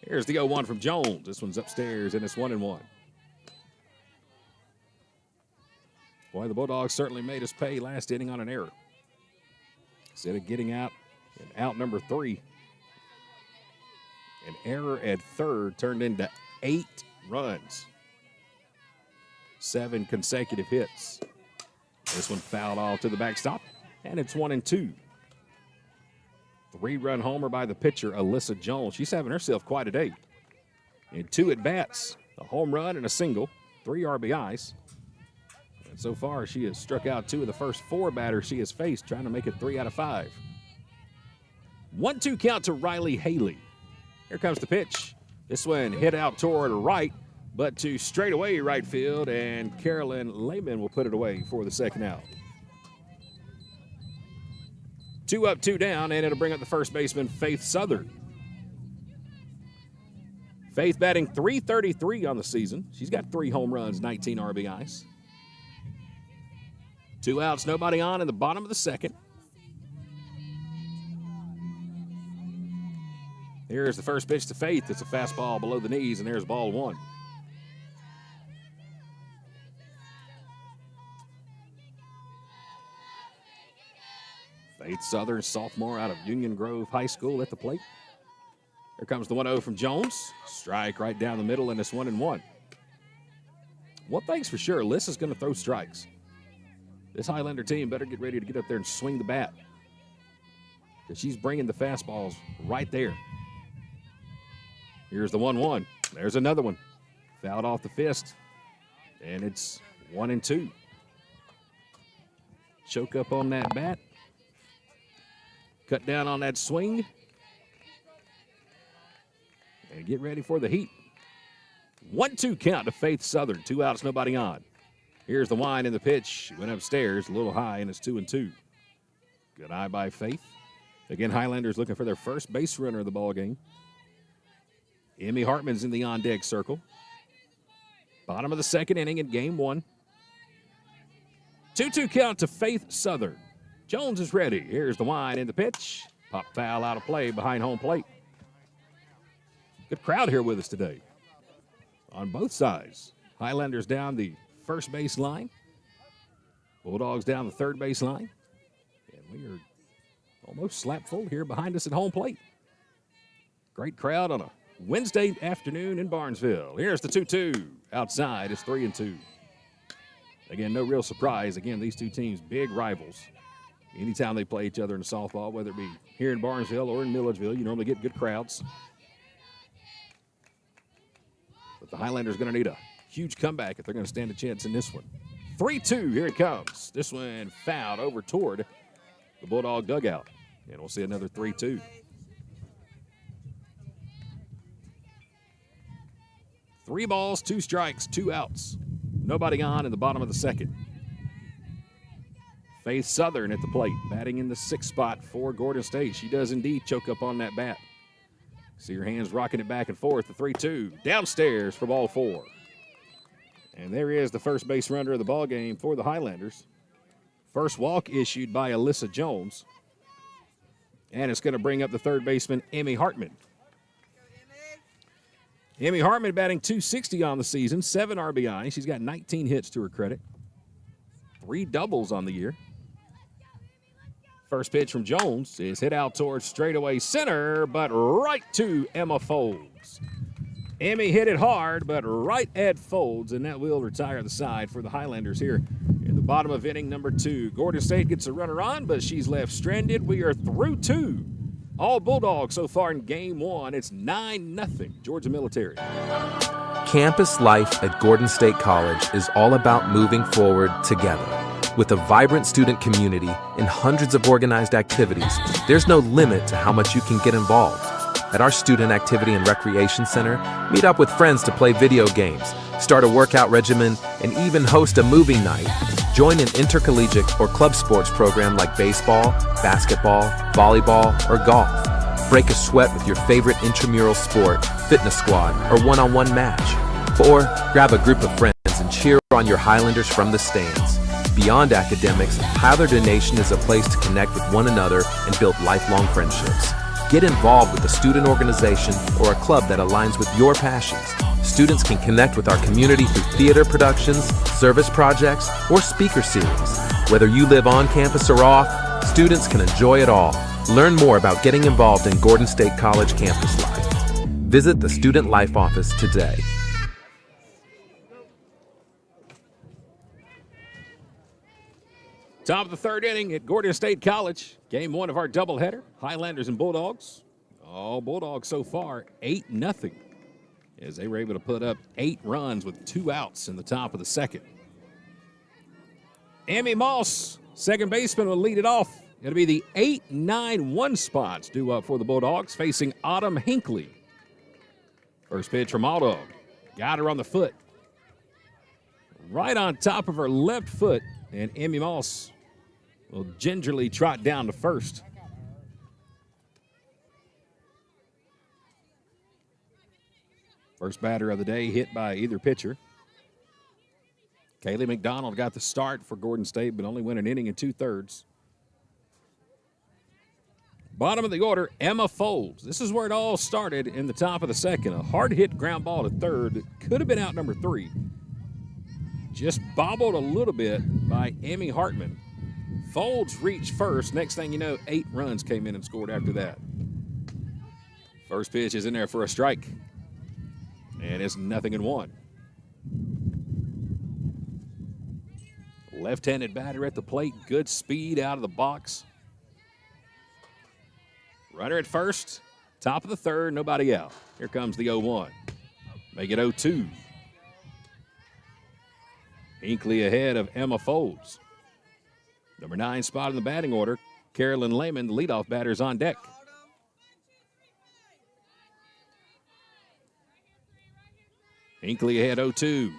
Here's the 0-1 from Jones. This one's upstairs, and it's 1-1. Boy, the Bulldogs certainly made us pay last inning on an error. Instead of getting out in out number 3 An error at third turned into 8 runs. 7 consecutive hits. This one fouled off to the backstop, and it's 1-2. 3-run homer by the pitcher, Alyssa Jones. She's having herself quite a day. In 2 at-bats, a home run and a single, 3 RBIs. And so far, she has struck out 2 of the first 4 batters she has faced, trying to make it 3 out of 5. 1-2 count to Riley Haley. Here comes the pitch. This one hit out toward right, but to straightaway right field, and Carolyn Lehman will put it away for the second out. 2 up, 2 down, and it'll bring up the first baseman, Faith Southern. Faith batting .333 on the season. She's got 3 home runs, 19 RBIs. 2 outs, nobody on in the bottom of the second. Here's the first pitch to Faith. It's a fastball below the knees, and there's ball 1. Faith Southern, sophomore out of Union Grove High School at the plate. Here comes the 1-0 from Jones. Strike right down the middle, and it's 1-1. One thing's for sure, Liz is going to throw strikes. This Highlander team better get ready to get up there and swing the bat, because she's bringing the fastballs right there. Here's the 1-1. There's another one. Fouled off the fist, and it's 1-2. Choke up on that bat. Cut down on that swing. And get ready for the heat. 1-2 count to Faith Southern. 2 outs, nobody on. Here's the wind and the pitch. Went upstairs, a little high, and it's 2-2. Good eye by Faith. Again, Highlanders looking for their first base runner of the ball game. Emmy Hartman's in the on-deck circle. Bottom of the second inning in game 1. 2-2 count to Faith Southern. Jones is ready. Here's the wind and the pitch. Pop foul out of play behind home plate. Good crowd here with us today on both sides. Highlanders down the first base line. Bulldogs down the third base line. And we are almost slap full here behind us at home plate. Great crowd on a Wednesday afternoon in Barnesville. Here's the 2-2. Outside is 3-2. Again, no real surprise. Again, these two teams, big rivals. Anytime they play each other in softball, whether it be here in Barnesville or in Milledgeville, you normally get good crowds. But the Highlanders are going to need a huge comeback if they're going to stand a chance in this one. 3-2, here it comes. This one fouled over toward the Bulldog dugout. And we'll see another 3-2. Three balls, 2 strikes, 2 outs. Nobody on in the bottom of the second. Faith Southern at the plate, batting in the 6th spot for Gordon State. She does indeed choke up on that bat. See her hands rocking it back and forth. The 3-2 downstairs for ball 4. And there is the first base runner of the ball game for the Highlanders. First walk issued by Alyssa Jones. And it's going to bring up the third baseman, Emmy Hartman. Emmy Hartman batting .260 on the season, 7 RBI. She's got 19 hits to her credit. 3 doubles on the year. First pitch from Jones is hit out towards straightaway center, but right to Emma Folds. Emmy hit it hard, but right at Folds, and that will retire the side for the Highlanders here in the bottom of inning number 2. Gordon State gets a runner on, but she's left stranded. We are through 2. All Bulldogs so far in game 1. It's 9-0 Georgia Military. Campus life at Gordon State College is all about moving forward together. With a vibrant student community and hundreds of organized activities, there's no limit to how much you can get involved. At our Student Activity and Recreation Center, meet up with friends to play video games, start a workout regimen, and even host a movie night. Join an intercollegiate or club sports program like baseball, basketball, volleyball, or golf. Break a sweat with your favorite intramural sport, fitness squad, or one-on-one match. Or grab a group of friends and cheer on your Highlanders from the stands. Beyond academics, Highlander Nation is a place to connect with one another and build lifelong friendships. Get involved with a student organization or a club that aligns with your passions. Students can connect with our community through theater productions, service projects, or speaker series. Whether you live on campus or off, students can enjoy it all. Learn more about getting involved in Gordon State College campus life. Visit the Student Life Office today. Top of the third inning at Gordon State College. Game one of our doubleheader. Highlanders and Bulldogs. All Bulldogs so far 8-0 as they were able to put up 8 runs with 2 outs in the top of the second. Emmy Moss, second baseman, will lead it off. It'll be the 8-9-1 spots due up for the Bulldogs facing Autumn Hinckley. First pitch from Aldo. Got her on the foot. Right on top of her left foot, and Emmy Moss will gingerly trot down to first. First batter of the day hit by either pitcher. Kaylee McDonald got the start for Gordon State, but only went an inning and 2/3. Bottom of the order, Emma Folds. This is where it all started in the top of the second. A hard-hit ground ball to third. Could have been out number 3. Just bobbled a little bit by Emmy Hartman. Folds reached first. Next thing you know, 8 runs came in and scored after that. First pitch is in there for a strike. And it's 0-1. Left-handed batter at the plate. Good speed out of the box. Runner at first. Top of the third. Nobody out. Here comes the 0-1. Make it 0-2. Hinkley ahead of Emma Folds. Number 9 spot in the batting order. Carolyn Lehman, the leadoff batter, is on deck. Hinkley ahead 0-2. Here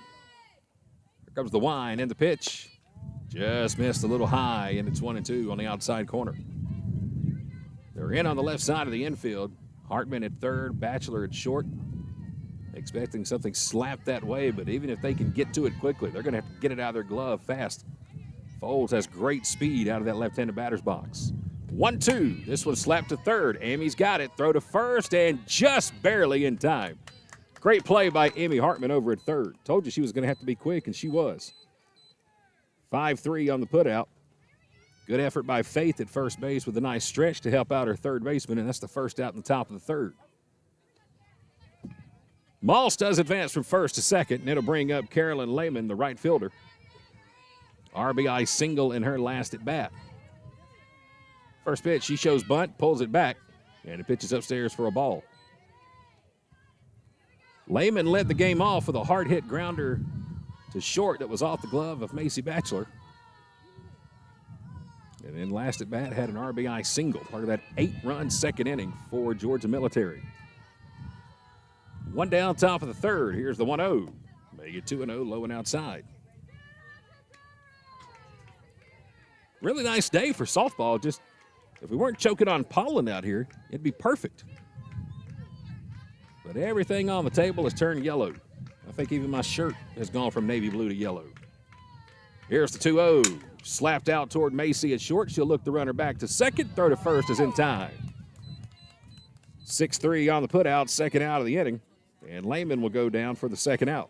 comes the wind and the pitch. Just missed a little high, and it's 1-2 on the outside corner. They're in on the left side of the infield. Hartman at third, Batchelor at short. Expecting something slapped that way, but even if they can get to it quickly, they're going to have to get it out of their glove fast. Folds has great speed out of that left-handed batter's box. 1-2. This one slapped to third. Amy's got it. Throw to first, and just barely in time. Great play by Emmy Hartman over at third. Told you she was going to have to be quick, and she was. 5-3 on the putout. Good effort by Faith at first base with a nice stretch to help out her third baseman, and that's the first out in the top of the third. Moss does advance from first to second, and it'll bring up Carolyn Lehman, the right fielder. RBI single in her last at bat. First pitch, she shows bunt, pulls it back, and it pitches upstairs for a ball. Lehman led the game off with a hard-hit grounder to short that was off the glove of Macy Batchelor. And then last at bat had an RBI single, part of that 8-run second inning for Georgia Military. One down, top of the third. Here's the 1-0. Make it 2-0, low and outside. Really nice day for softball. Just if we weren't choking on pollen out here, it'd be perfect. But everything on the table has turned yellow. I think even my shirt has gone from navy blue to yellow. Here's the 2-0. Slapped out toward Macy at short. She'll look the runner back to second. Throw to first is in time. 6-3 on the putout, second out of the inning. And Lehman will go down for the second out.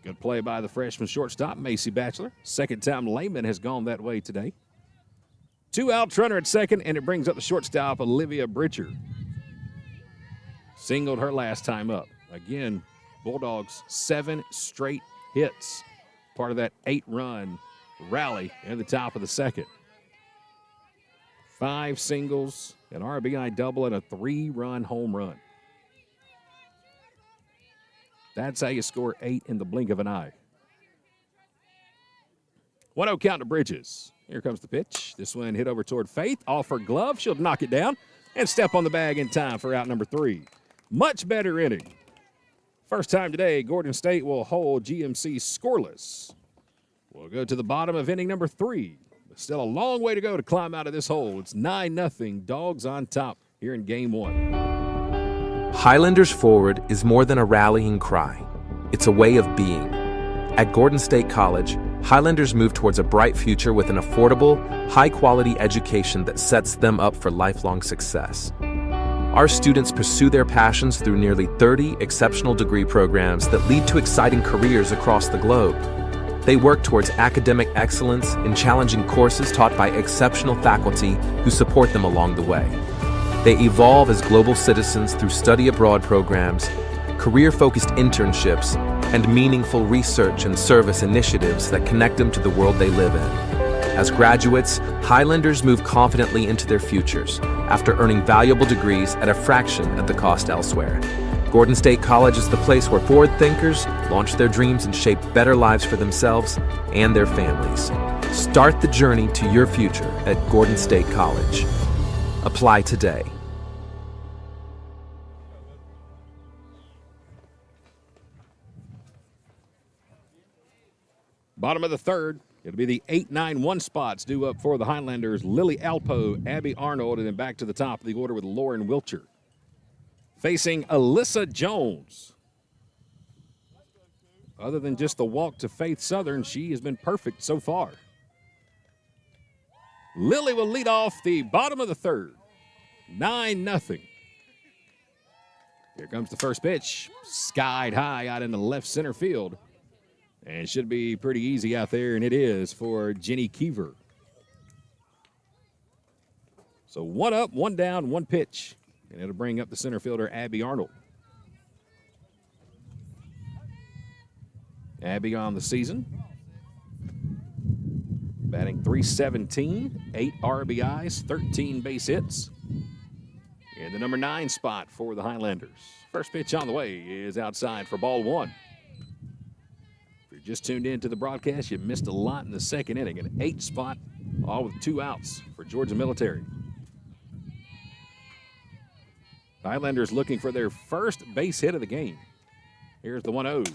Good play by the freshman shortstop, Macy Batchelor. Second time Lehman has gone that way today. 2 outs, runner at second, and it brings up the shortstop, Olivia Britcher. Singled her last time up. Again, Bulldogs 7 straight hits. Part of that 8-run rally in the top of the second. 5 singles, an RBI double, and a 3-run home run. That's how you score 8 in the blink of an eye. 1-0 count to Bridges. Here comes the pitch. This one hit over toward Faith. Off her glove. She'll knock it down and step on the bag in time for out number 3. Much better inning. First time today, Gordon State will hold GMC scoreless. We'll go to the bottom of inning number 3. But still a long way to go to climb out of this hole. It's 9-0. Dogs on top here in game 1. Highlanders forward is more than a rallying cry. It's a way of being. At Gordon State College, Highlanders move towards a bright future with an affordable, high-quality education that sets them up for lifelong success. Our students pursue their passions through nearly 30 exceptional degree programs that lead to exciting careers across the globe. They work towards academic excellence in challenging courses taught by exceptional faculty who support them along the way. They evolve as global citizens through study abroad programs, career-focused internships, and meaningful research and service initiatives that connect them to the world they live in. As graduates, Highlanders move confidently into their futures after earning valuable degrees at a fraction of the cost elsewhere. Gordon State College is the place where forward thinkers launch their dreams and shape better lives for themselves and their families. Start the journey to your future at Gordon State College. Apply today. Bottom of the third. It'll be the 8-9-1 spots due up for the Highlanders. Lily Alpo, Abby Arnold, and then back to the top of the order with Lauren Wiltshire. Facing Alyssa Jones. Other than just the walk to Faith Southern, she has been perfect so far. Lily will lead off the bottom of the third. 9-0. Here comes the first pitch. Skied high out in the left center field. And it should be pretty easy out there, and it is for Jenny Keever. So 1 up, 1 down, 1 pitch. And it'll bring up the center fielder, Abby Arnold. Abby on the season. Batting .317, 8 RBIs, 13 base hits. In the number 9 spot for the Highlanders. First pitch on the way is outside for ball 1. If you're just tuned in to the broadcast, you missed a lot in the second inning. An 8 spot, all with 2 outs for Georgia Military. Highlanders looking for their first base hit of the game. Here's the 1-0.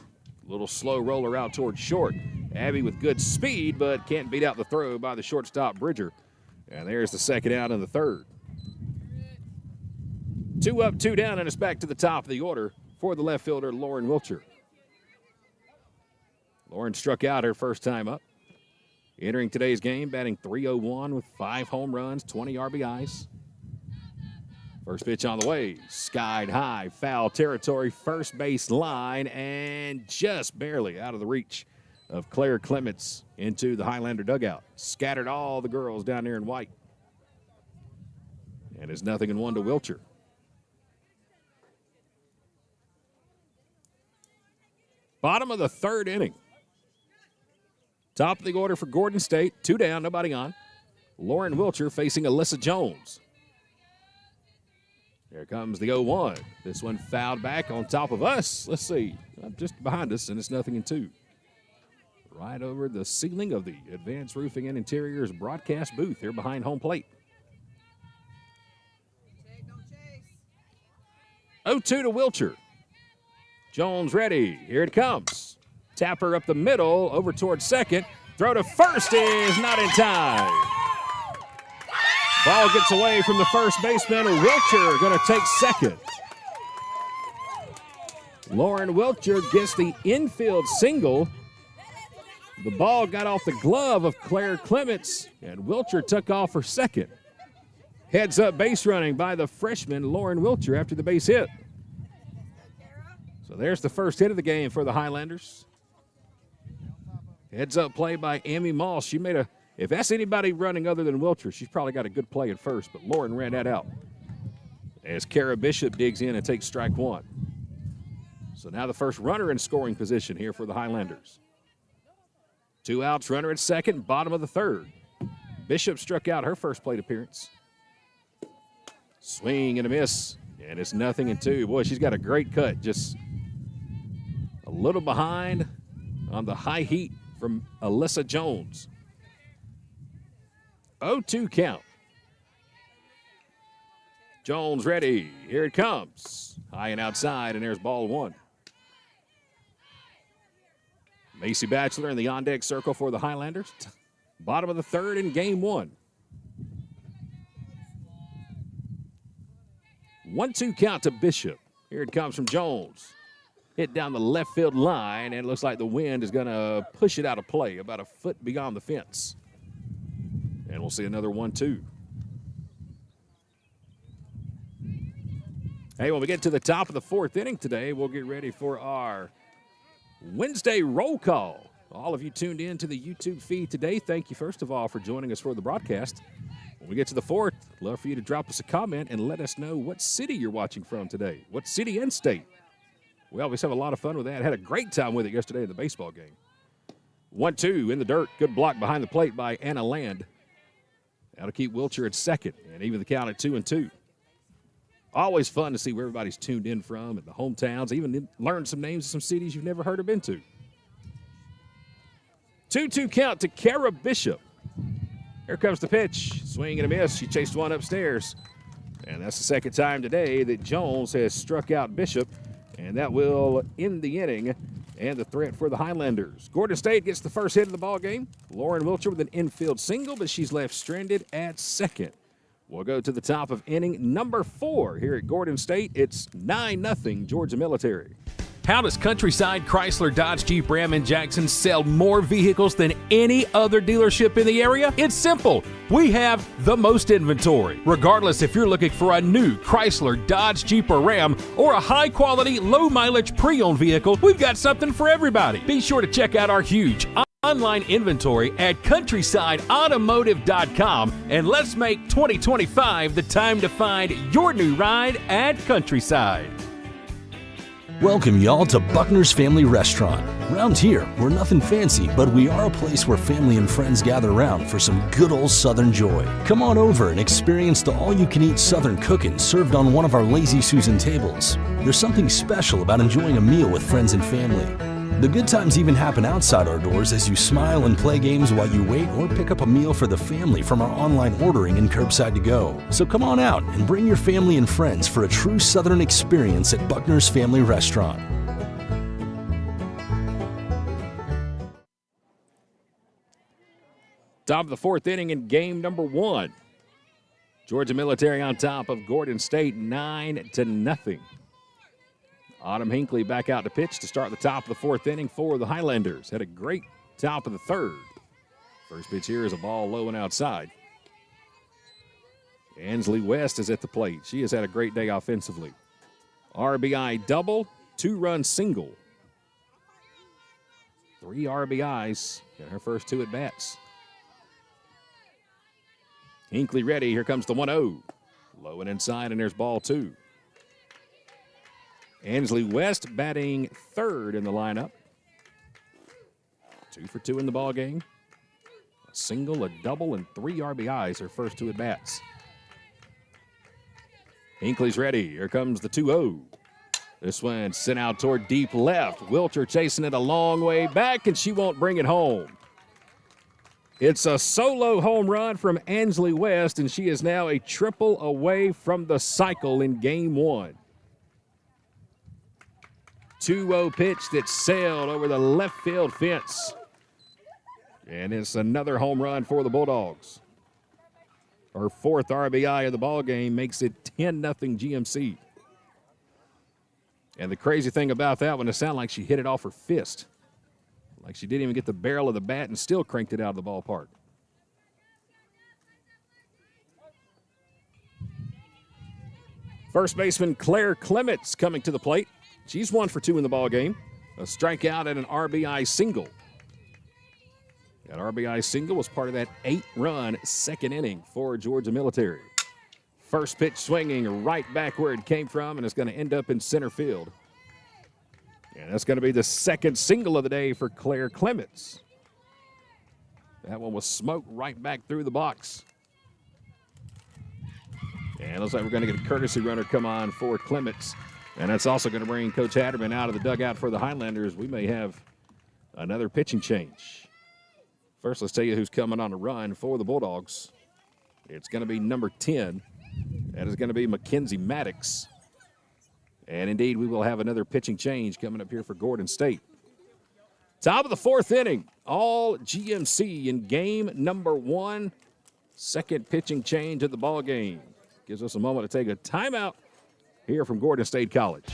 Little slow roller out towards short. Abby with good speed, but can't beat out the throw by the shortstop Bridger. And there's the second out in the third. 2 up, 2 down, and it's back to the top of the order for the left fielder, Lauren Wiltshire. Lauren struck out her first time up. Entering today's game, batting .301 with 5 home runs, 20 RBIs. First pitch on the way, skied high, foul territory, first base line, and just barely out of the reach of Claire Clements into the Highlander dugout. Scattered all the girls down there in white. And it's 0-1 to Wiltshire. Bottom of the third inning. Top of the order for Gordon State, 2 down, nobody on. Lauren Wiltshire facing Alyssa Jones. Here comes the 0-1. This one fouled back on top of us. Let's see. Just behind us, and it's 0-2. Right over the ceiling of the Advanced Roofing and Interiors broadcast booth here behind home plate. 0-2 to Wiltshire. Jones ready. Here it comes. Tapper up the middle, over towards second. Throw to first is not in time. Ball gets away from the first baseman, and Wiltshire going to take second. Lauren Wiltshire gets the infield single. The ball got off the glove of Claire Clements, and Wiltshire took off for second. Heads up base running by the freshman Lauren Wiltshire after the base hit. So there's the first hit of the game for the Highlanders. Heads up play by Amy Moss. She made if that's anybody running other than Wiltshire, she's probably got a good play at first, but Lauren ran that out. As Kara Bishop digs in and takes strike 1. So now the first runner in scoring position here for the Highlanders. 2 outs, runner at second, bottom of the third. Bishop struck out her first plate appearance. Swing and a miss, and it's 0-2. Boy, she's got a great cut, just a little behind on the high heat from Alyssa Jones. 0-2 count. Jones ready. Here it comes. High and outside, and there's ball 1. Macy Batchelor in the on-deck circle for the Highlanders. Bottom of the third in game 1. 1-2 count to Bishop. Here it comes from Jones. Hit down the left field line, and it looks like the wind is going to push it out of play about a foot beyond the fence. And we'll see another 1-2. Hey, when we get to the top of the fourth inning today, we'll get ready for our Wednesday roll call. All of you tuned in to the YouTube feed today, thank you, first of all, for joining us for the broadcast. When we get to the fourth, love for you to drop us a comment and let us know what city you're watching from today. What city and state. We always have a lot of fun with that. Had a great time with it yesterday in the baseball game. 1-2 in the dirt. Good block behind the plate by Anna Land. That'll keep Wilcher at second and even the count at 2-2. Always fun to see where everybody's tuned in from and the hometowns. Even learn some names of some cities you've never heard or been to. 2-2 count to Kara Bishop. Here comes the pitch. Swing and a miss. She chased one upstairs. And that's the second time today that Jones has struck out Bishop. And that will end the inning and the threat for the Highlanders. Gordon State gets the first hit of the ball game. Lauren Wilcher with an infield single, but she's left stranded at second. We'll go to the top of inning number 4 here at Gordon State. It's 9-0 Georgia Military. How does Countryside Chrysler Dodge Jeep Ram in Jackson sell more vehicles than any other dealership in the area? It's simple. We have the most inventory. Regardless if you're looking for a new Chrysler, Dodge, Jeep, or Ram, or a high-quality, low-mileage pre-owned vehicle, we've got something for everybody. Be sure to check out our huge online inventory at countrysideautomotive.com, and let's make 2025 the time to find your new ride at Countryside. Welcome y'all to Buckner's Family Restaurant. Around here, we're nothing fancy, but we are a place where family and friends gather around for some good old Southern joy. Come on over and experience the all-you-can-eat Southern cooking served on one of our Lazy Susan tables. There's something special about enjoying a meal with friends and family. The good times even happen outside our doors as you smile and play games while you wait or pick up a meal for the family from our online ordering and curbside to go. So come on out and bring your family and friends for a true Southern experience at Buckner's Family Restaurant. Top of the fourth inning in game number 1. Georgia Military on top of Gordon State 9-0. Autumn Hinckley back out to pitch to start the top of the fourth inning for the Highlanders. Had a great top of the third. First pitch here is a ball low and outside. Ansley West is at the plate. She has had a great day offensively. RBI double, 2-run single. 3 RBIs in her first 2 at-bats. Hinckley ready. Here comes the 1-0. Low and inside, and there's ball 2. Ansley West batting third in the lineup. 2 for 2 in the ball game. A single, a double, and 3 RBIs her first 2 at-bats. Hinckley's ready. Here comes the 2-0. This one sent out toward deep left. Wilcher chasing it a long way back, and she won't bring it home. It's a solo home run from Ansley West, and she is now a triple away from the cycle in game 1. 2-0 pitch that sailed over the left field fence. And it's another home run for the Bulldogs. Her 4th RBI of the ball game makes it 10-0 GMC. And the crazy thing about that one, it sounded like she hit it off her fist. Like she didn't even get the barrel of the bat and still cranked it out of the ballpark. First baseman Claire Clements coming to the plate. She's 1 for 2 in the ball game. A strikeout and an RBI single. That RBI single was part of that 8-run second inning for Georgia Military. First pitch swinging right back where it came from, and it's going to end up in center field. And that's going to be the second single of the day for Claire Clements. That one was smoked right back through the box. And it looks like we're going to get a courtesy runner come on for Clements. And that's also going to bring Coach Hatterman out of the dugout for the Highlanders. We may have another pitching change. First, let's tell you who's coming on the run for the Bulldogs. It's going to be number 10. That is going to be Mackenzie Maddox. And indeed, we will have another pitching change coming up here for Gordon State. Top of the fourth inning, all GMC in game number 1. Second pitching change of the ball game. Gives us a moment to take a timeout here from Gordon State College.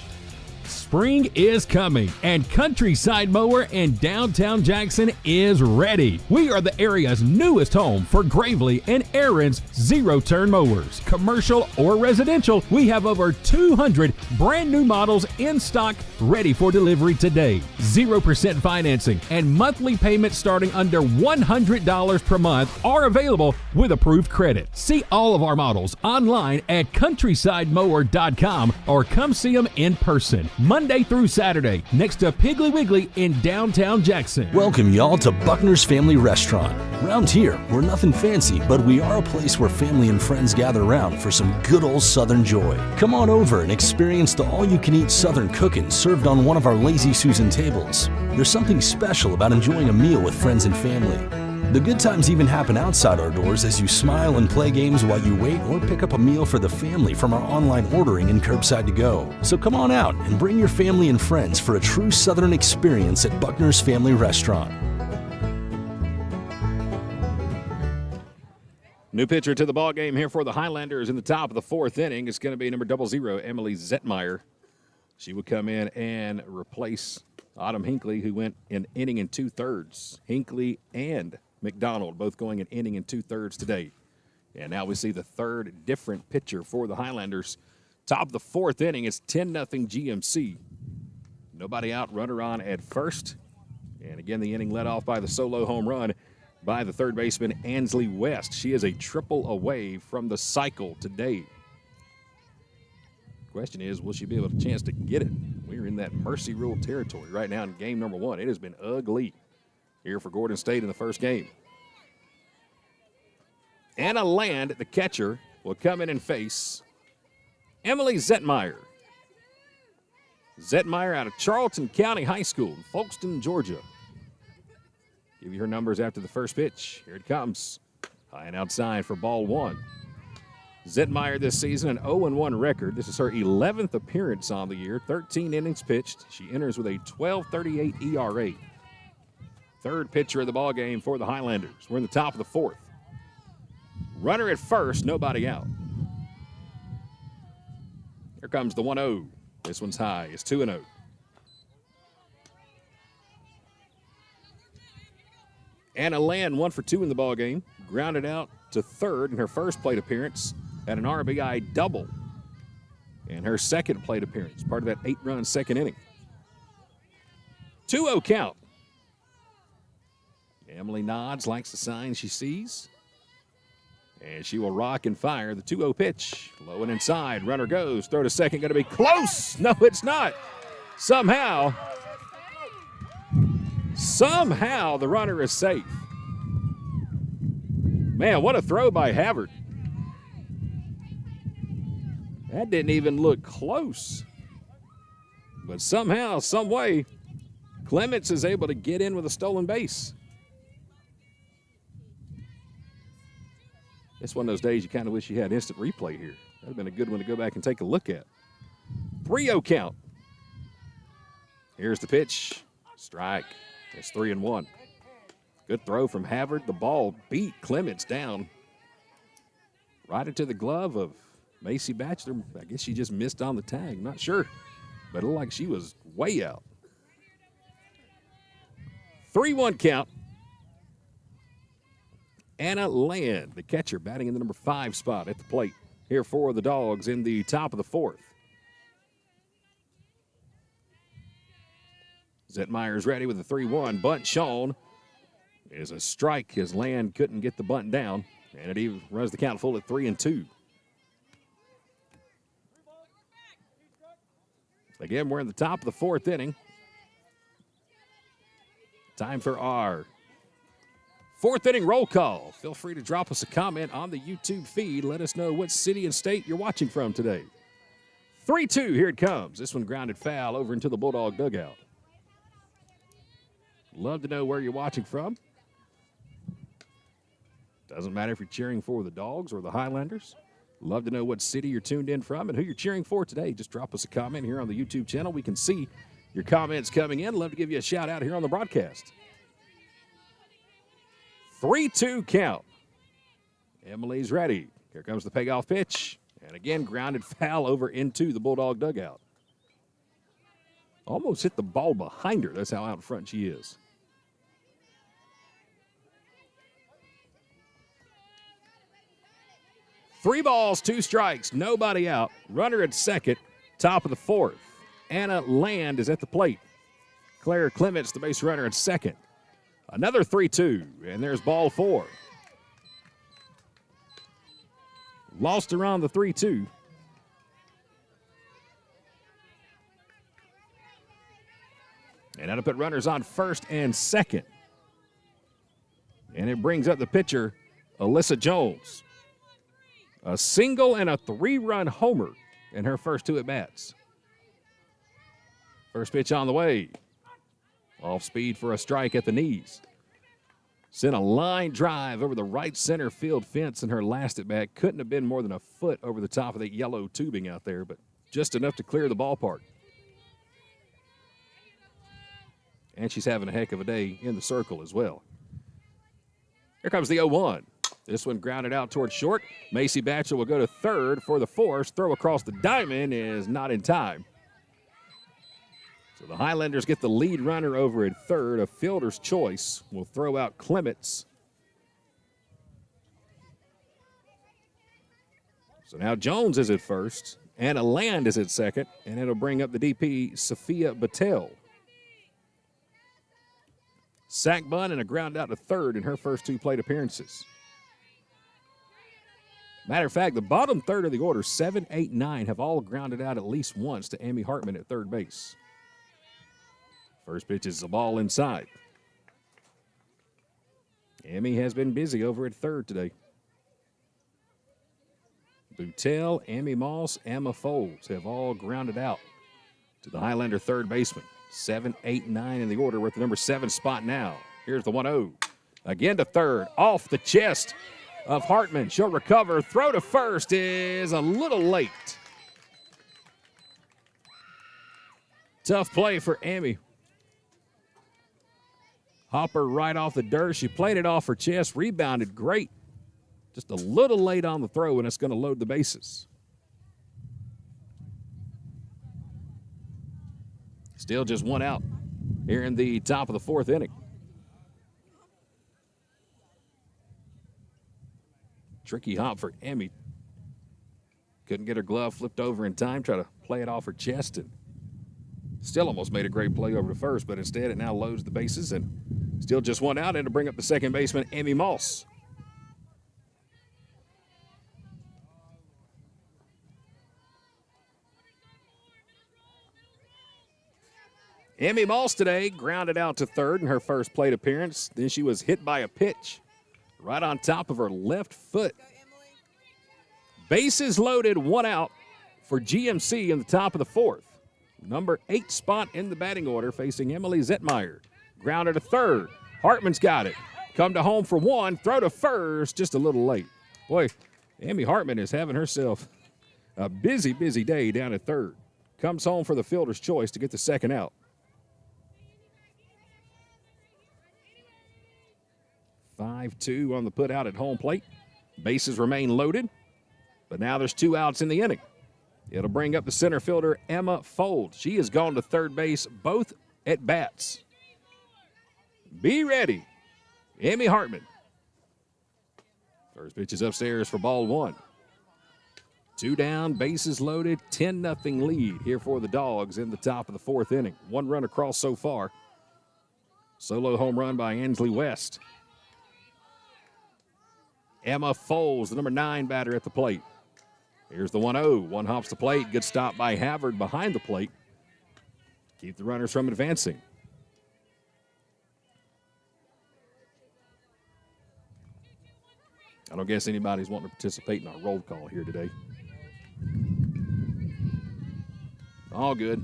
Spring is coming, and Countryside Mower in downtown Jackson is ready. We are the area's newest home for Gravely and Aaron's zero-turn mowers. Commercial or residential, we have over 200 brand new models in stock ready for delivery today. 0% financing and monthly payments starting under $100 per month are available with approved credit. See all of our models online at countrysidemower.com or come see them in person Monday through Saturday next to Piggly Wiggly in downtown Jackson. Welcome y'all to Buckner's Family Restaurant. Round here, we're nothing fancy, but we are a place where family and friends gather around for some good old Southern joy. Come on over and experience the all-you-can-eat Southern cooking served on one of our Lazy Susan tables. There's something special about enjoying a meal with friends and family. The good times even happen outside our doors as you smile and play games while you wait or pick up a meal for the family from our online ordering and curbside to go. So come on out and bring your family and friends for a true Southern experience at Buckner's Family Restaurant. New pitcher to the ball game here for the Highlanders in the top of the fourth inning. It's going to be number 00, Emily Zetmeyer. She will come in and replace Autumn Hinckley, who went an inning and 2/3. Hinckley and McDonald both going an inning and 2/3 today. And now we see the third different pitcher for the Highlanders. Top of the fourth inning, it's 10-0 GMC. Nobody out, runner on at first. And again, the inning led off by the solo home run by the third baseman, Ansley West. She is a triple away from the cycle today. Question is, will she be able to chance to get it? We're in that mercy rule territory right now in game number 1. It has been ugly here for Gordon State in the first game. Anna Land, the catcher, will come in and face Emily Zetmeyer. Zetmeyer out of Charlton County High School in Folkston, Georgia. Give you her numbers after the first pitch. Here it comes. High and outside for ball 1. Zetmeyer this season, an 0-1 record. This is her 11th appearance on the year, 13 innings pitched. She enters with a 12.38 ERA. Third pitcher of the ball game for the Highlanders. We're in the top of the fourth. Runner at first, nobody out. Here comes the 1-0. This one's high. It's 2-0. Anna Land 1 for 2 in the ball game. Grounded out to third in her first plate appearance. Had an RBI double in her second plate appearance, part of that 8-run second inning. 2-0 count. Emily nods, likes the sign she sees. And she will rock and fire the 2-0 pitch. Low and inside, runner goes, throw to second, going to be close. No, it's not. Somehow the runner is safe. Man, what a throw by Havard. That didn't even look close. But somehow, some way, Clements is able to get in with a stolen base. It's one of those days you kind of wish you had instant replay here. That would have been a good one to go back and take a look at. 3-0 count. Here's the pitch. Strike. It's 3-1. Good throw from Havard. The ball beat Clements down. Right into the glove of Macy Batchelor. I guess she just missed on the tag. Not sure. But it looked like she was way out. 3-1 count. Anna Land, the catcher, batting in the number 5 spot at the plate. Here for the Dogs in the top of the fourth. Zetmeyer's ready with a 3-1. Bunt shown is a strike. His Land couldn't get the bunt down, and it even runs the count full at 3-2. Again, we're in the top of the fourth inning. Time for our fourth inning roll call. Feel free to drop us a comment on the YouTube feed. Let us know what city and state you're watching from today. 3-2, here it comes. This one grounded foul over into the Bulldog dugout. Love to know where you're watching from. Doesn't matter if you're cheering for the Dogs or the Highlanders. Love to know what city you're tuned in from and who you're cheering for today. Just drop us a comment here on the YouTube channel. We can see your comments coming in. Love to give you a shout out here on the broadcast. 3-2 count. Emily's ready. Here comes the payoff pitch. And again, grounded foul over into the Bulldog dugout. Almost hit the ball behind her. That's how out front she is. Three balls, two strikes, nobody out. Runner at second, top of the fourth. Anna Land is at the plate. Claire Clements, the base runner, at second. Another 3-2, and there's ball four. Lost around the 3-2. And that'll put runners on first and second. And it brings up the pitcher, Alyssa Jones. A single and a 3-run homer in her first two at-bats. First pitch on the way. Off speed for a strike at the knees. Sent a line drive over the right center field fence in her last at-bat. Couldn't have been more than a foot over the top of that yellow tubing out there, but just enough to clear the ballpark. And she's having a heck of a day in the circle as well. Here comes the 0-1. This one grounded out towards short. Macy Batchel will go to third for the force. Throw across the diamond is not in time. So the Highlanders get the lead runner over at third. A fielder's choice will throw out Clements. So now Jones is at first. Anna Land is at second. And it'll bring up the DP, Sophia Battelle. Sack bunt and a ground out to third in her first two plate appearances. Matter of fact, the bottom third of the order, 7, 8, 9, have all grounded out at least once to Amy Hartman at third base. First pitch is the ball inside. Amy has been busy over at third today. Battelle, Amy Moss, Emma Folds have all grounded out to the Highlander third baseman. 7, 8, 9 in the order. We're at the number 7 spot now. Here's the 1-0. Again to third. Off the chest of Hartman. She'll recover. Throw to first is a little late. Tough play for Amy. Hopper right off the dirt. She played it off her chest. Rebounded great. Just a little late on the throw, and it's going to load the bases. Still just one out here in the top of the fourth inning. Tricky hop for Emmy. Couldn't get her glove flipped over in time, try to play it off her chest, and still almost made a great play over to first, but instead it now loads the bases, and still just one out, and to bring up the second baseman, Emmy Moss. Emmy Moss today grounded out to third in her first plate appearance. Then she was hit by a pitch right on top of her left foot. Bases loaded, one out for GMC in the top of the fourth. Number 8 spot in the batting order facing Emily Zetmeyer. Grounded to third. Hartman's got it. Come to home for one. Throw to first, just a little late. Boy, Emmy Hartman is having herself a busy, busy day down at third. Comes home for the fielder's choice to get the second out. 5-2 on the put out at home plate. Bases remain loaded, but now there's 2 outs in the inning. It'll bring up the center fielder, Emma Fold. She has gone to third base both at bats. Be ready, Emmy Hartman. First pitch is upstairs for ball 1. 2 down, bases loaded, 10-0 lead here for the Dogs in the top of the fourth inning. 1 run across so far. Solo home run by Ansley West. Emma Foles, the number 9 batter at the plate. Here's the 1-0. One hops the plate. Good stop by Havard behind the plate. Keep the runners from advancing. I don't guess anybody's wanting to participate in our roll call here today. All good.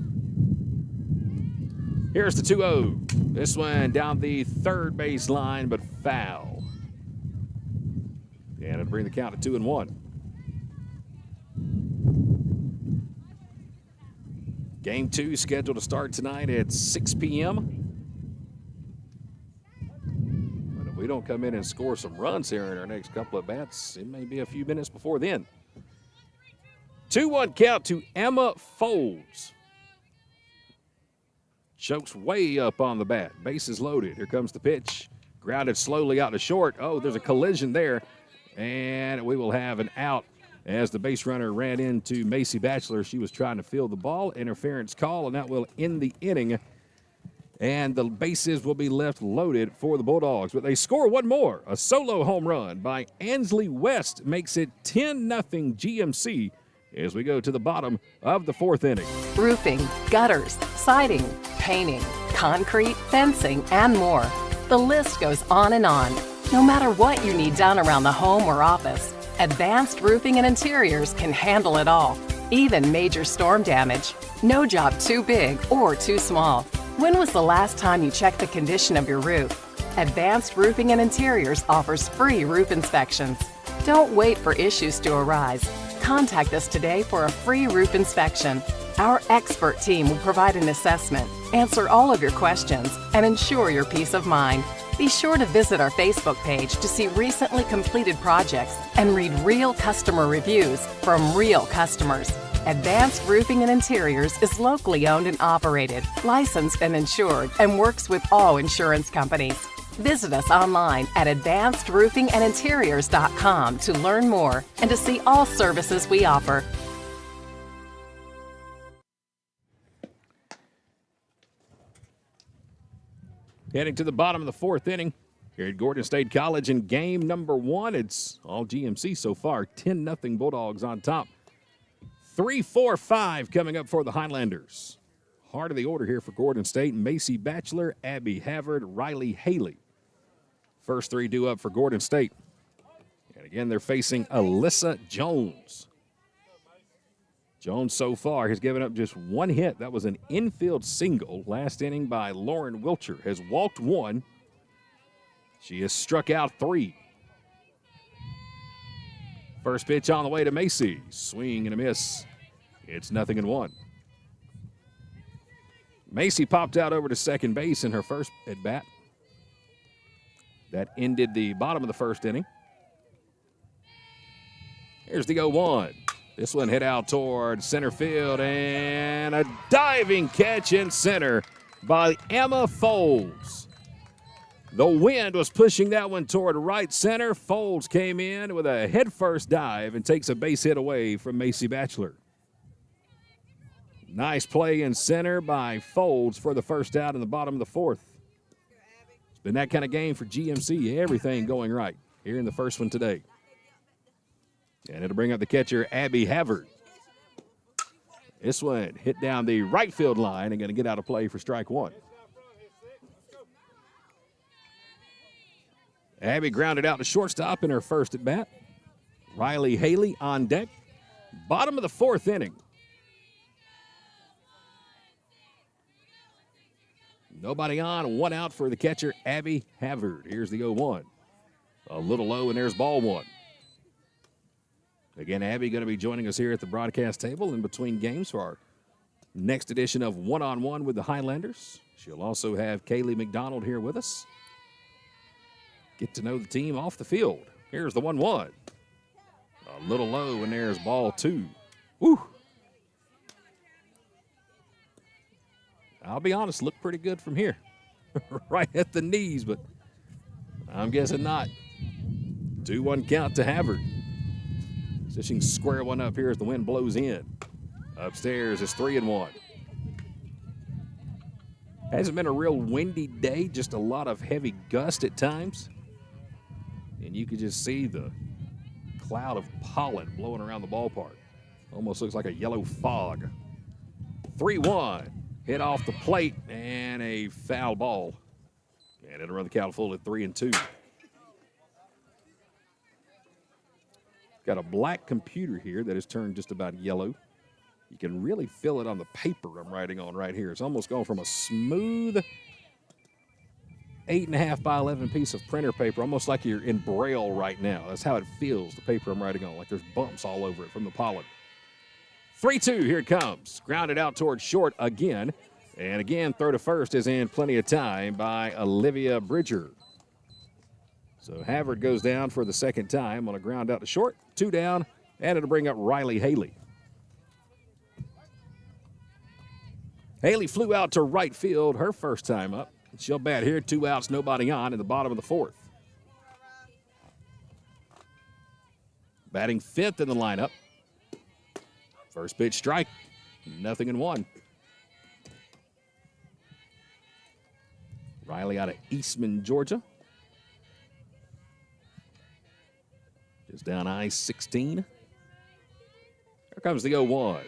Here's the 2-0. This one down the third base line, but foul. And it'll bring the count to 2-1. Game 2 scheduled to start tonight at 6 p.m. But if we don't come in and score some runs here in our next couple of bats, it may be a few minutes before then. 2-1 count to Emma Folds. chokes way up on the bat. Base is loaded. Here comes the pitch. Grounded slowly out to short. Oh, there's a collision there. And we will have an out as the base runner ran into Macy Batchelor. She was trying to field the ball. Interference call, and that will end the inning. And the bases will be left loaded for the Bulldogs. But they score one more. A solo home run by Ansley West makes it 10-0 GMC as we go to the bottom of the fourth inning. Roofing, gutters, siding, painting, concrete, fencing, and more. The list goes on and on. No matter what you need done around the home or office, Advanced Roofing and Interiors can handle it all, even major storm damage. No job too big or too small. When was the last time you checked the condition of your roof? Advanced Roofing and Interiors offers free roof inspections. Don't wait for issues to arise. Contact us today for a free roof inspection. Our expert team will provide an assessment, answer all of your questions, and ensure your peace of mind. Be sure to visit our Facebook page to see recently completed projects and read real customer reviews from real customers. Advanced Roofing and Interiors is locally owned and operated, licensed and insured, and works with all insurance companies. Visit us online at advancedroofingandinteriors.com to learn more and to see all services we offer. Heading to the bottom of the fourth inning here at Gordon State College in game number one. It's all GMC so far. 10-0 Bulldogs on top. 3-4-5 coming up for the Highlanders. Heart of the order here for Gordon State. Macy Batchelor, Abby Havard, Riley Haley. First three due up for Gordon State. And again, they're facing Alyssa Jones. Jones so far has given up just one hit. That was an infield single last inning by Lauren Wilcher. Has walked one. She has struck out three. First pitch on the way to Macy. Swing and a miss. It's 0-1. Macy popped out over to second base in her first at bat. That ended the bottom of the first inning. Here's the 0-1. This one hit out toward center field, and a diving catch in center by Emma Folds. The wind was pushing that one toward right center. Folds came in with a headfirst dive and takes a base hit away from Macy Batchelor. Nice play in center by Folds for the first out in the bottom of the fourth. It's been that kind of game for GMC. Everything going right here in the first one today. And it'll bring up the catcher, Abby Havard. This one hit down the right field line and going to get out of play for strike one. Abby grounded out to shortstop in her first at bat. Riley Haley on deck. Bottom of the fourth inning. Nobody on, one out for the catcher, Abby Havard. Here's the 0-1. A little low, and there's ball one. Again, Abby going to be joining us here at the broadcast table in between games for our next edition of One-on-One with the Highlanders. She'll also have Kaylee McDonald here with us. Get to know the team off the field. Here's the 1-1. A little low, and there's ball two. Woo! I'll be honest, looked pretty good from here. Right at the knees, but I'm guessing not. 2-1 count to Havard. So she can square one up here as the wind blows in. Upstairs is 3-1. Hasn't been a real windy day, just a lot of heavy gust at times. And you can just see the cloud of pollen blowing around the ballpark. Almost looks like a yellow fog. 3-1. Hit off the plate and a foul ball. And it'll run the count full at 3-2. Got a black computer here that has turned just about yellow. You can really feel it on the paper I'm writing on right here. It's almost gone from a smooth 8.5 by 11 piece of printer paper, almost like you're in Braille right now. That's how it feels, the paper I'm writing on, like there's bumps all over it from the pollen. 3-2, here it comes. Grounded out towards short again. And again, throw to first is in plenty of time by Olivia Bridger. So Havard goes down for the second time on a ground out to short. 2 down, and it'll bring up Riley Haley. Haley flew out to right field her first time up. She'll bat here, 2 outs, nobody on in the bottom of the 4th. Batting 5th in the lineup. First pitch strike, 0-1. Riley out of Eastman, Georgia. Just down I-16. Here comes the 0-1.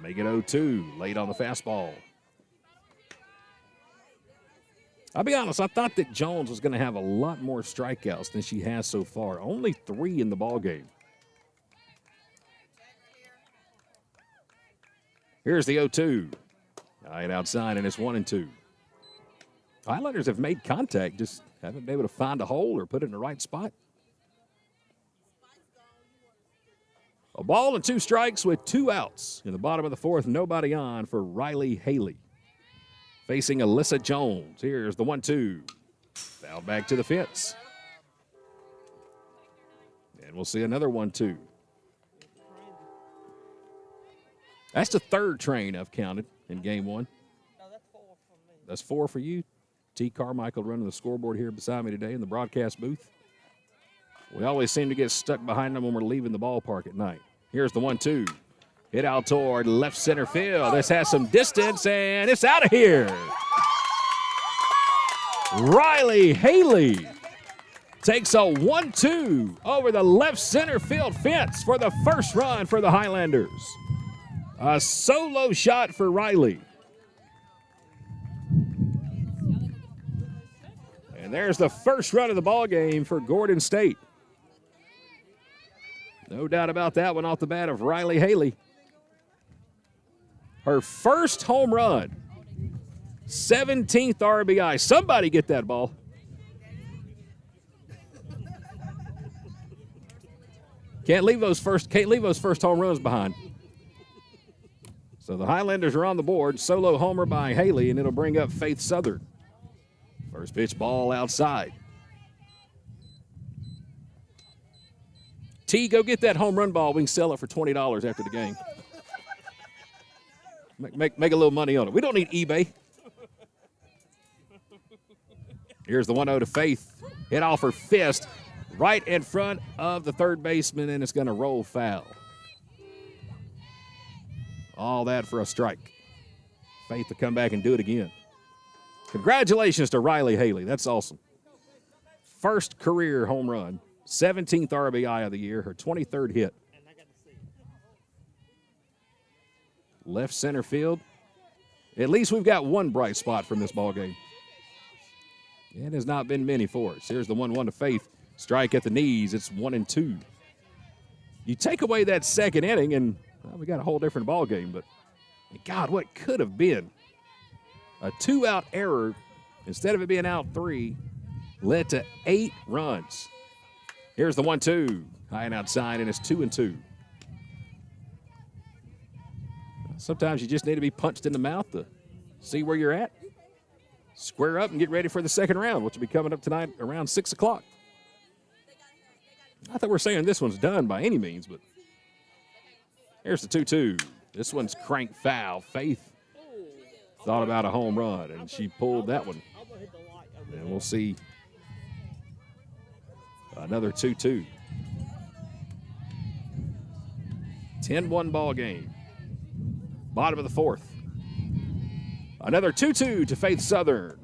Make it 0-2, late on the fastball. I'll be honest, I thought that Jones was going to have a lot more strikeouts than she has so far. Only 3 in the ballgame. Here's the 0-2. Right outside, and it's 1-2. Highlanders have made contact, just haven't been able to find a hole or put it in the right spot. A ball and 2 strikes with 2 outs. In the bottom of the 4th, nobody on for Riley Haley. Facing Alyssa Jones. Here's the 1-2. Foul back to the fence. And we'll see another 1-2. That's the 3rd train I've counted in game 1. No, that's 4 for me. That's 4 for you. T. Carmichael running the scoreboard here beside me today in the broadcast booth. We always seem to get stuck behind them when we're leaving the ballpark at night. Here's the 1-2. Hit out toward left center field. This has some distance, and it's out of here. Riley Haley takes a 1-2 over the left center field fence for the first run for the Highlanders. A solo shot for Riley. And there's the first run of the ball game for Gordon State. No doubt about that one off the bat of Riley Haley. Her first home run, 17th RBI. Somebody get that ball. Can't leave those first home runs behind. So the Highlanders are on the board. Solo homer by Haley, and it'll bring up Faith Southern. First pitch ball outside. T, go get that home run ball. We can sell it for $20 after the game. Make a little money on it. We don't need eBay. Here's the 1-0 to Faith. Hit off her fist right in front of the third baseman, and it's going to roll foul. All that for a strike. Faith to come back and do it again. Congratulations to Riley Haley. That's awesome. First career home run, 17th RBI of the year, her 23rd hit. Left center field. At least we've got one bright spot from this ball game. It has not been many for us. Here's the 1-1 to Faith. Strike at the knees. It's 1-2. You take away that second inning, and well, we got a whole different ball game. But God, what could have been a 2-out error instead of it being out 3 led to 8 runs. Here's the 1-2. High and outside, and it's 2-2. Sometimes you just need to be punched in the mouth to see where you're at. Square up and get ready for the second round, which will be coming up tonight around 6 o'clock. Not that we're saying this one's done by any means, but here's the 2-2. This one's cranked foul. Faith thought about a home run, and she pulled that one. And we'll see another 2-2. 10-1 ball game. Bottom of the 4th. Another 2-2 to Faith Southern.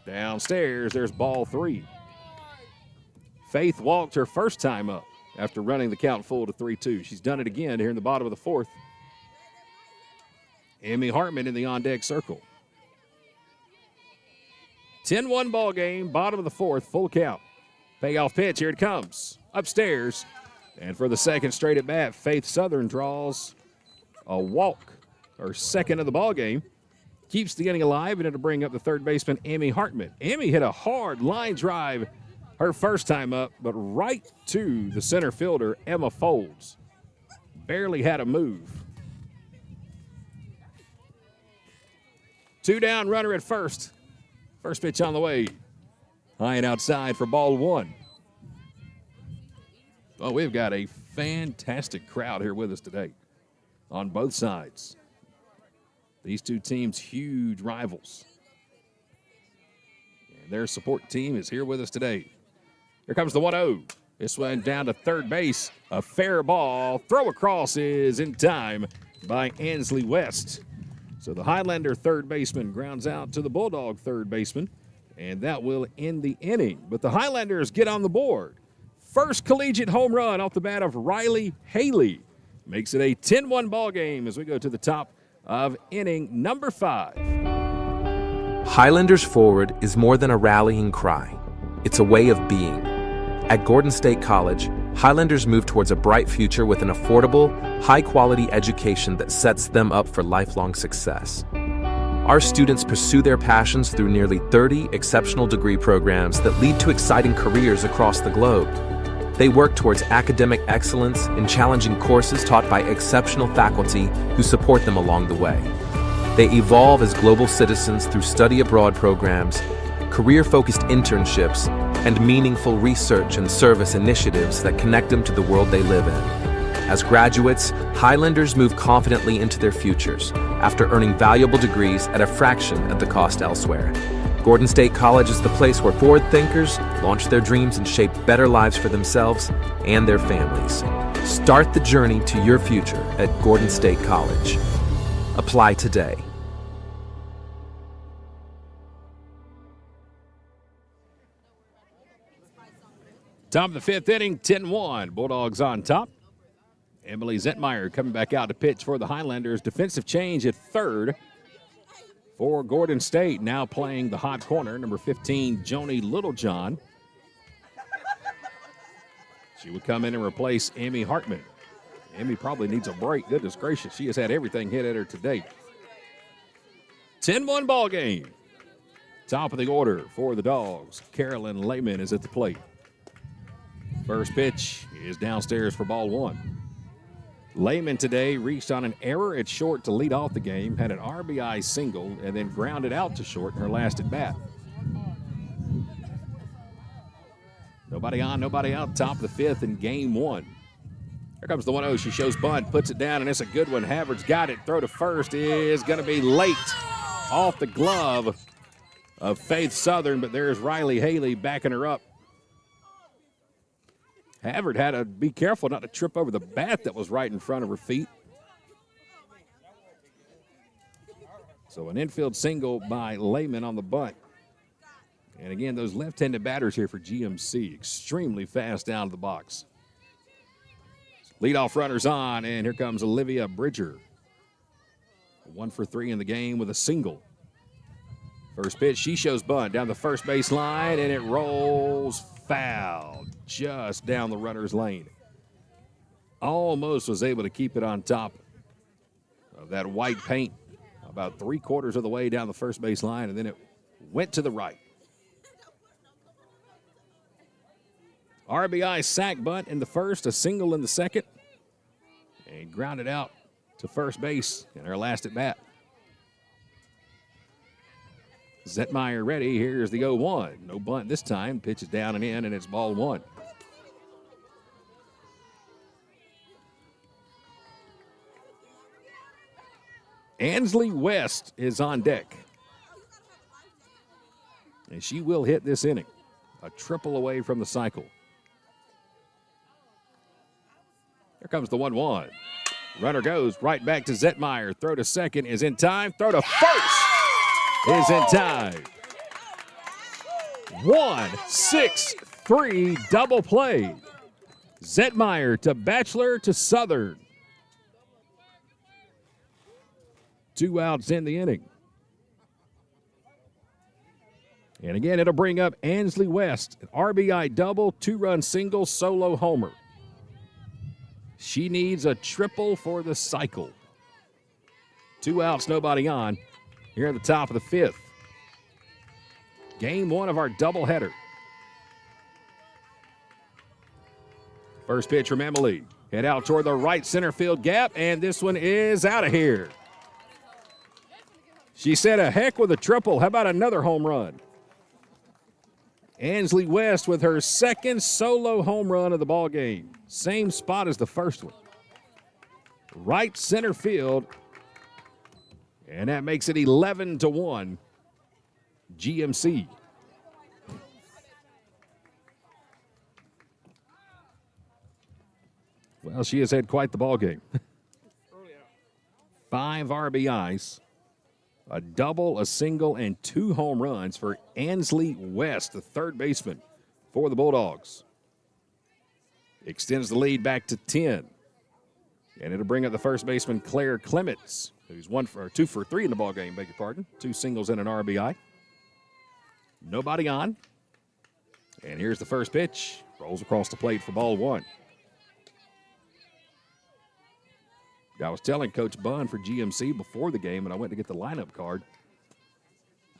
Downstairs, there's ball 3. Faith walked her first time up after running the count full to 3-2. She's done it again here in the bottom of the 4th. Amy Hartman in the on-deck circle. 10-1 ball game, bottom of the 4th, full count. Payoff pitch, here it comes. Upstairs. And for the second straight at bat, Faith Southern draws a walk. Her second of the ball game, keeps the inning alive, and it'll bring up the third baseman, Amy Hartman. Amy hit a hard line drive her first time up, but right to the center fielder, Emma Folds. Barely had a move. 2 down, runner at first. First pitch on the way. High and outside for ball 1. Well, we've got a fantastic crowd here with us today on both sides. These two teams, huge rivals. And their support team is here with us today. Here comes the 1-0. This one down to third base. A fair ball. Throw across is in time by Ansley West. So the Highlander third baseman grounds out to the Bulldog third baseman, and that will end the inning. But the Highlanders get on the board. First collegiate home run off the bat of Riley Haley. Makes it a 10-1 ball game as we go to the top of inning number 5. Highlanders forward is more than a rallying cry. It's a way of being. At Gordon State College, Highlanders move towards a bright future with an affordable, high-quality education that sets them up for lifelong success. Our students pursue their passions through nearly 30 exceptional degree programs that lead to exciting careers across the globe. They work towards academic excellence in challenging courses taught by exceptional faculty who support them along the way. They evolve as global citizens through study abroad programs, career-focused internships, and meaningful research and service initiatives that connect them to the world they live in. As graduates, Highlanders move confidently into their futures after earning valuable degrees at a fraction of the cost elsewhere. Gordon State College is the place where forward thinkers launch their dreams and shape better lives for themselves and their families. Start the journey to your future at Gordon State College. Apply today. Top of the 5th inning, 10-1. Bulldogs on top. Emily Zentmeyer coming back out to pitch for the Highlanders. Defensive change at third for Gordon State. Now playing the hot corner, number 15, Joni Littlejohn. She would come in and replace Amy Hartman. Amy probably needs a break. Goodness gracious, she has had everything hit at her today. 10-1 ball game. Top of the order for the Dogs. Carolyn Lehman is at the plate. First pitch is downstairs for ball 1. Lehman today reached on an error at short to lead off the game, had an RBI single, and then grounded out to short in her last at bat. Nobody on, nobody out, top of the 5th in game 1. Here comes the 1-0. She shows bunt, puts it down, and it's a good one. Havard's got it. Throw to first is going to be late off the glove of Faith Southern, but there's Riley Haley backing her up. Havard had to be careful not to trip over the bat that was right in front of her feet. So an infield single by Lehman on the bunt. And again, those left-handed batters here for GMC, extremely fast down to the box. Leadoff runners on, and here comes Olivia Bridger. 1 for 3 in the game with a single. First pitch, she shows bunt down the first base line, and it rolls foul just down the runner's lane. Almost was able to keep it on top of that white paint about 3/4 of the way down the first base line, and then it went to the right. RBI sack bunt in the first, a single in the second, and grounded out to first base in her last at bat. Zetmeyer ready. Here's the 0-1. No bunt this time. Pitch is down and in, and it's ball 1. Ansley West is on deck. And she will hit this inning. A triple away from the cycle. Here comes the 1-1. Runner goes right back to Zetmeyer. Throw to second is in time. Throw to first is in time. 1-6-3 double play. Zetmeyer to Batchelor to Southern. 2 outs in the inning. And again, it'll bring up Ansley West. An RBI double, 2-run single, solo homer. She needs a triple for the cycle. 2 outs, nobody on. Here at the top of the 5th. Game 1 of our doubleheader. First pitch from Emily. Head out toward the right center field gap, and this one is out of here. She said a heck with a triple. How about another home run? Ansley West with her second solo home run of the ball game. Same spot as the first one. Right center field. And that makes it 11-1 GMC. Well, she has had quite the ball game. 5 RBIs, a double, a single, and 2 home runs for Ansley West, the third baseman for the Bulldogs. Extends the lead back to 10. And it'll bring up the first baseman, Claire Clements, who's 2 for 3 in the ball game, beg your pardon. 2 singles and an RBI. Nobody on. And here's the first pitch. Rolls across the plate for ball 1. I was telling Coach Bunn for GMC before the game, and I went to get the lineup card.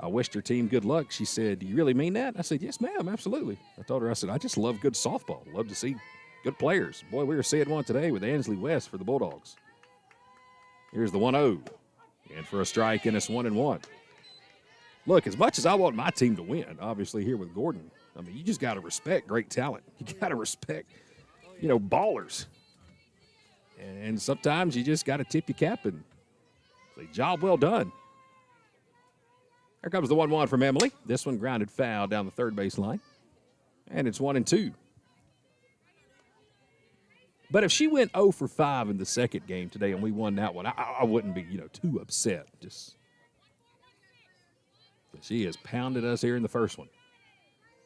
I wished her team good luck. She said, "Do you really mean that?" I said, "Yes, ma'am, absolutely." I told her, I said, "I just love good softball. Love to see good players." Boy, we were seeing one today with Ansley West for the Bulldogs. Here's the 1-0. And for a strike, and it's 1-1. Look, as much as I want my team to win, obviously here with Gordon, I mean, you just got to respect great talent. You got to respect, ballers. And sometimes you just got to tip your cap and say, job well done. Here comes the 1-1 from Emily. This one grounded foul down the third base line. And it's 1-2. But if she went 0 for 5 in the second game today and we won that one, I wouldn't be, too upset. But she has pounded us here in the first one.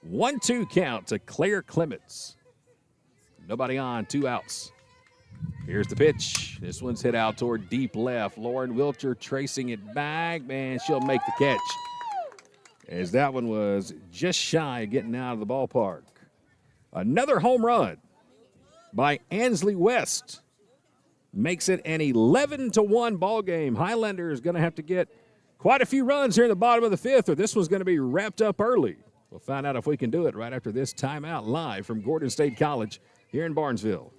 1-2 count to Claire Clements. Nobody on, 2 outs. Here's the pitch. This one's hit out toward deep left. Lauren Wilcher tracing it back. Man, she'll make the catch. As that one was just shy of getting out of the ballpark. Another home run by Ansley West makes it an 11-1 ball game. Highlanders going to have to get quite a few runs here in the bottom of the 5th, or this one's going to be wrapped up early. We'll find out if we can do it right after this timeout live from Gordon State College here in Barnesville.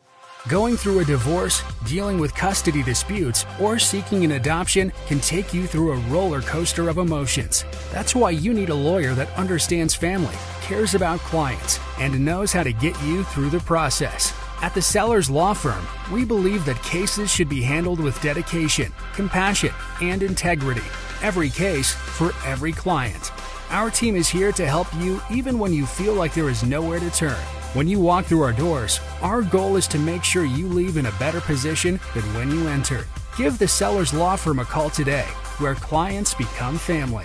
Going through a divorce, dealing with custody disputes, or seeking an adoption can take you through a roller coaster of emotions. That's why you need a lawyer that understands family, cares about clients, and knows how to get you through the process. At the Sellers Law Firm, we believe that cases should be handled with dedication, compassion, and integrity. Every case for every client. Our team is here to help you even when you feel like there is nowhere to turn. When you walk through our doors, our goal is to make sure you leave in a better position than when you entered. Give the Sellers Law Firm a call today, where clients become family.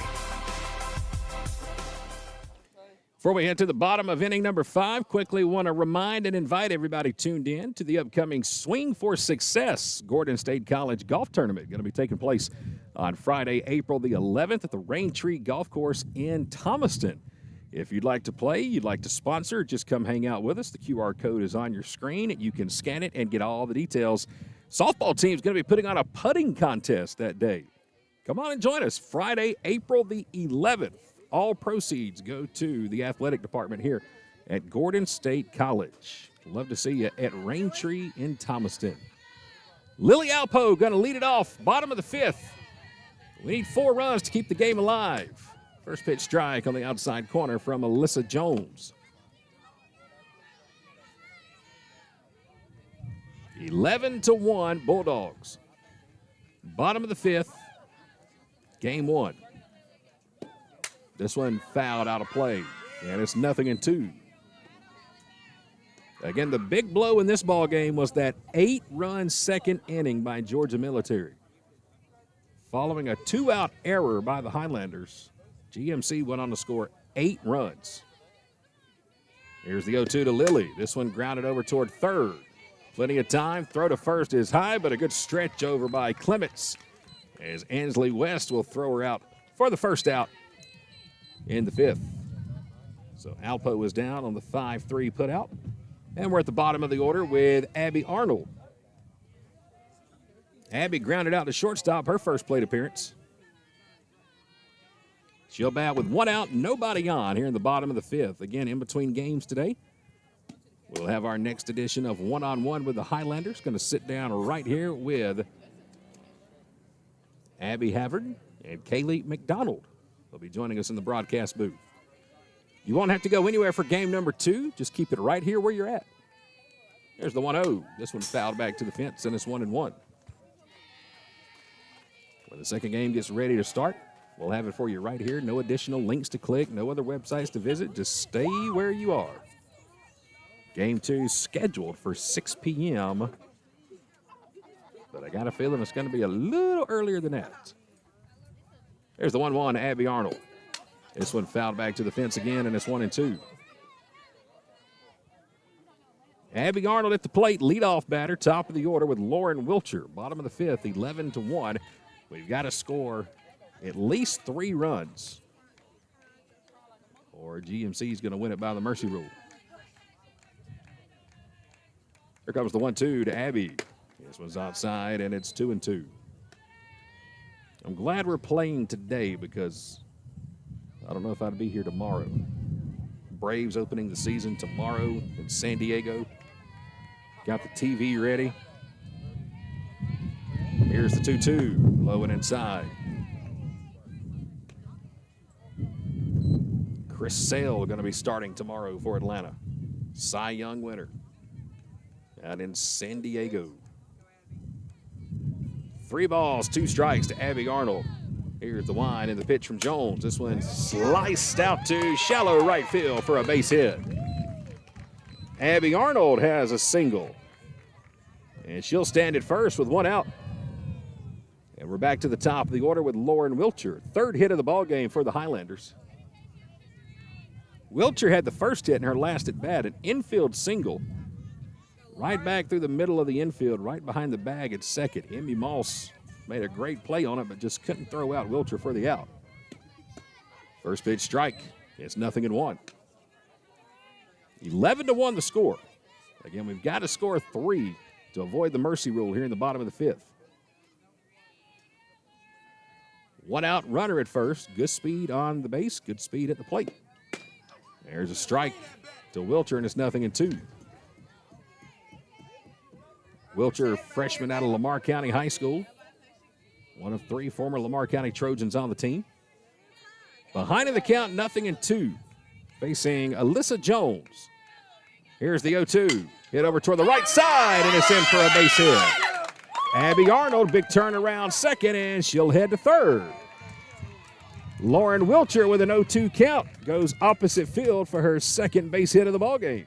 Before we head to the bottom of inning number 5, quickly want to remind and invite everybody tuned in to the upcoming Swing for Success Gordon State College Golf Tournament. Going to be taking place on Friday, April the 11th at the Raintree Golf Course in Thomaston. If you'd like to play, you'd like to sponsor, just come hang out with us. The QR code is on your screen. You can scan it and get all the details. Softball team is going to be putting on a putting contest that day. Come on and join us Friday, April the 11th. All proceeds go to the athletic department here at Gordon State College. Love to see you at Raintree in Thomaston. Lily Alpo going to lead it off, bottom of the 5th. We need 4 runs to keep the game alive. First pitch strike on the outside corner from Alyssa Jones. 11-1 Bulldogs. Bottom of the 5th, game 1. This one fouled out of play, and it's 0-2. Again, the big blow in this ball game was that 8-run second inning by Georgia Military. Following a 2-out error by the Highlanders, GMC went on to score 8 runs. Here's the 0-2 to Lily. This one grounded over toward third. Plenty of time. Throw to first is high, but a good stretch over by Clements as Ansley West will throw her out for the first out in the 5th. So Alpo is down on the 5-3 putout. And we're at the bottom of the order with Abby Arnold. Abby grounded out to shortstop, her first plate appearance. She'll bat with 1 out, nobody on here in the bottom of the 5th. Again, in between games today, we'll have our next edition of One-on-One with the Highlanders. Going to sit down right here with Abby Havard and Kaylee McDonald. They'll be joining us in the broadcast booth. You won't have to go anywhere for game number 2. Just keep it right here where you're at. There's the 1-0. This one fouled back to the fence, and it's 1-1. When the second game gets ready to start, we'll have it for you right here. No additional links to click, no other websites to visit. Just stay where you are. Game 2 scheduled for 6 p.m., but I got a feeling it's going to be a little earlier than that. There's the 1-1, Abby Arnold. This one fouled back to the fence again, and it's 1-2. Abby Arnold at the plate, leadoff batter, top of the order with Lauren Wilcher. Bottom of the fifth, 11-1. We've got to score at least 3 runs, or GMC is going to win it by the mercy rule. Here comes the 1-2 to Abby. This one's outside, and it's 2-2. I'm glad we're playing today because I don't know if I'd be here tomorrow. Braves opening the season tomorrow in San Diego. Got the TV ready. Here's the 2-2, low and inside. Chris Sale going to be starting tomorrow for Atlanta. Cy Young winner out in San Diego. 3 balls, 2 strikes to Abby Arnold. Here's the wind and the pitch from Jones. This one sliced out to shallow right field for a base hit. Abby Arnold has a single, and she'll stand at first with 1 out. And we're back to the top of the order with Lauren Wilcher. 3rd hit of the ballgame for the Highlanders. Wilcher had the first hit in her last at bat, an infield single. Right back through the middle of the infield, right behind the bag at second. Emmy Moss made a great play on it, but just couldn't throw out Wilcher for the out. First pitch strike. It's 0-1. 11-1 the score. Again, we've got to score 3 to avoid the mercy rule here in the bottom of the 5th. 1 out, runner at first. Good speed on the base, good speed at the plate. There's a strike to Wilcher, and it's 0-2. Wilcher, freshman out of Lamar County High School. One of 3 former Lamar County Trojans on the team. Behind in the count, 0-2. Facing Alyssa Jones. Here's the 0-2. Hit over toward the right side, and it's in for a base hit. Abby Arnold, big turnaround second, and she'll head to third. Lauren Wilcher with an 0-2 count goes opposite field for her second base hit of the ballgame.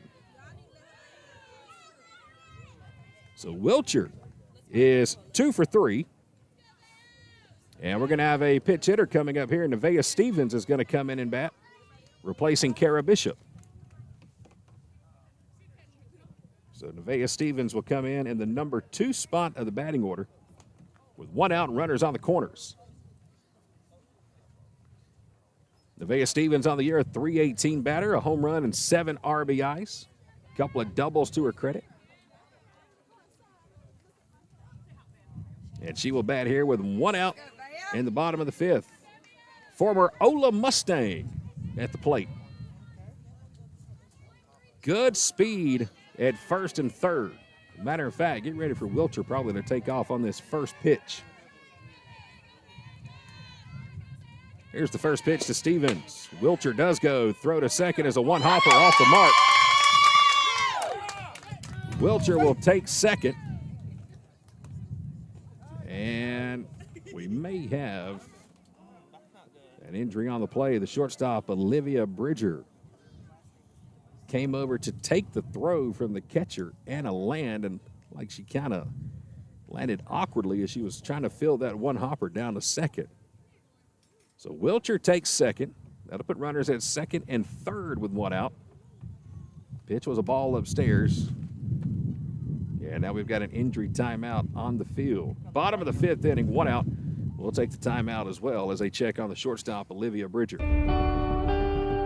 So Wilcher is 2 for 3. And we're going to have a pitch hitter coming up here. Nevaeh Stevens is going to come in and bat, replacing Kara Bishop. So Nevaeh Stevens will come in the number 2 spot of the batting order with 1 out and runners on the corners. Nevaeh Stevens on the year, a .318 batter, a home run and 7 RBIs. A couple of doubles to her credit. And she will bat here with 1 out in the bottom of the 5th. Former Ola Mustang at the plate. Good speed at first and third. Matter of fact, get ready for Wilcher probably to take off on this first pitch. Here's the first pitch to Stevens. Wilcher does go. Throw to second as a 1-hopper off the mark. Wilcher will take second. And we may have an injury on the play. The shortstop, Olivia Bridger, came over to take the throw from the catcher, Anna Land, and like she kind of landed awkwardly as she was trying to fill that 1-hopper down to second. So Wilcher takes second. That'll put runners at second and third with 1 out. Pitch was a ball upstairs. Yeah, now we've got an injury timeout on the field. Bottom of the 5th inning, 1 out. We'll take the timeout as well as they check on the shortstop, Olivia Bridger.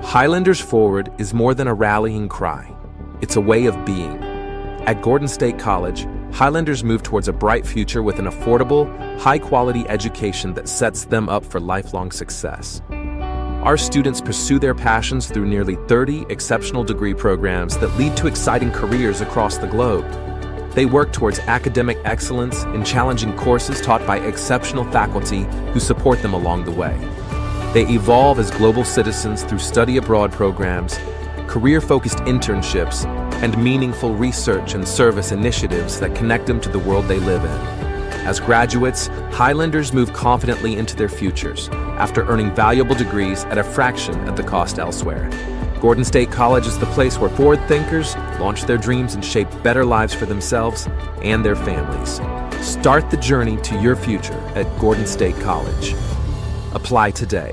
Highlanders Forward is more than a rallying cry. It's a way of being. At Gordon State College, Highlanders move towards a bright future with an affordable, high-quality education that sets them up for lifelong success. Our students pursue their passions through nearly 30 exceptional degree programs that lead to exciting careers across the globe. They work towards academic excellence in challenging courses taught by exceptional faculty who support them along the way. They evolve as global citizens through study abroad programs, career-focused internships, and meaningful research and service initiatives that connect them to the world they live in. As graduates, Highlanders move confidently into their futures after earning valuable degrees at a fraction of the cost elsewhere. Gordon State College is the place where forward thinkers launch their dreams and shape better lives for themselves and their families. Start the journey to your future at Gordon State College. Apply today.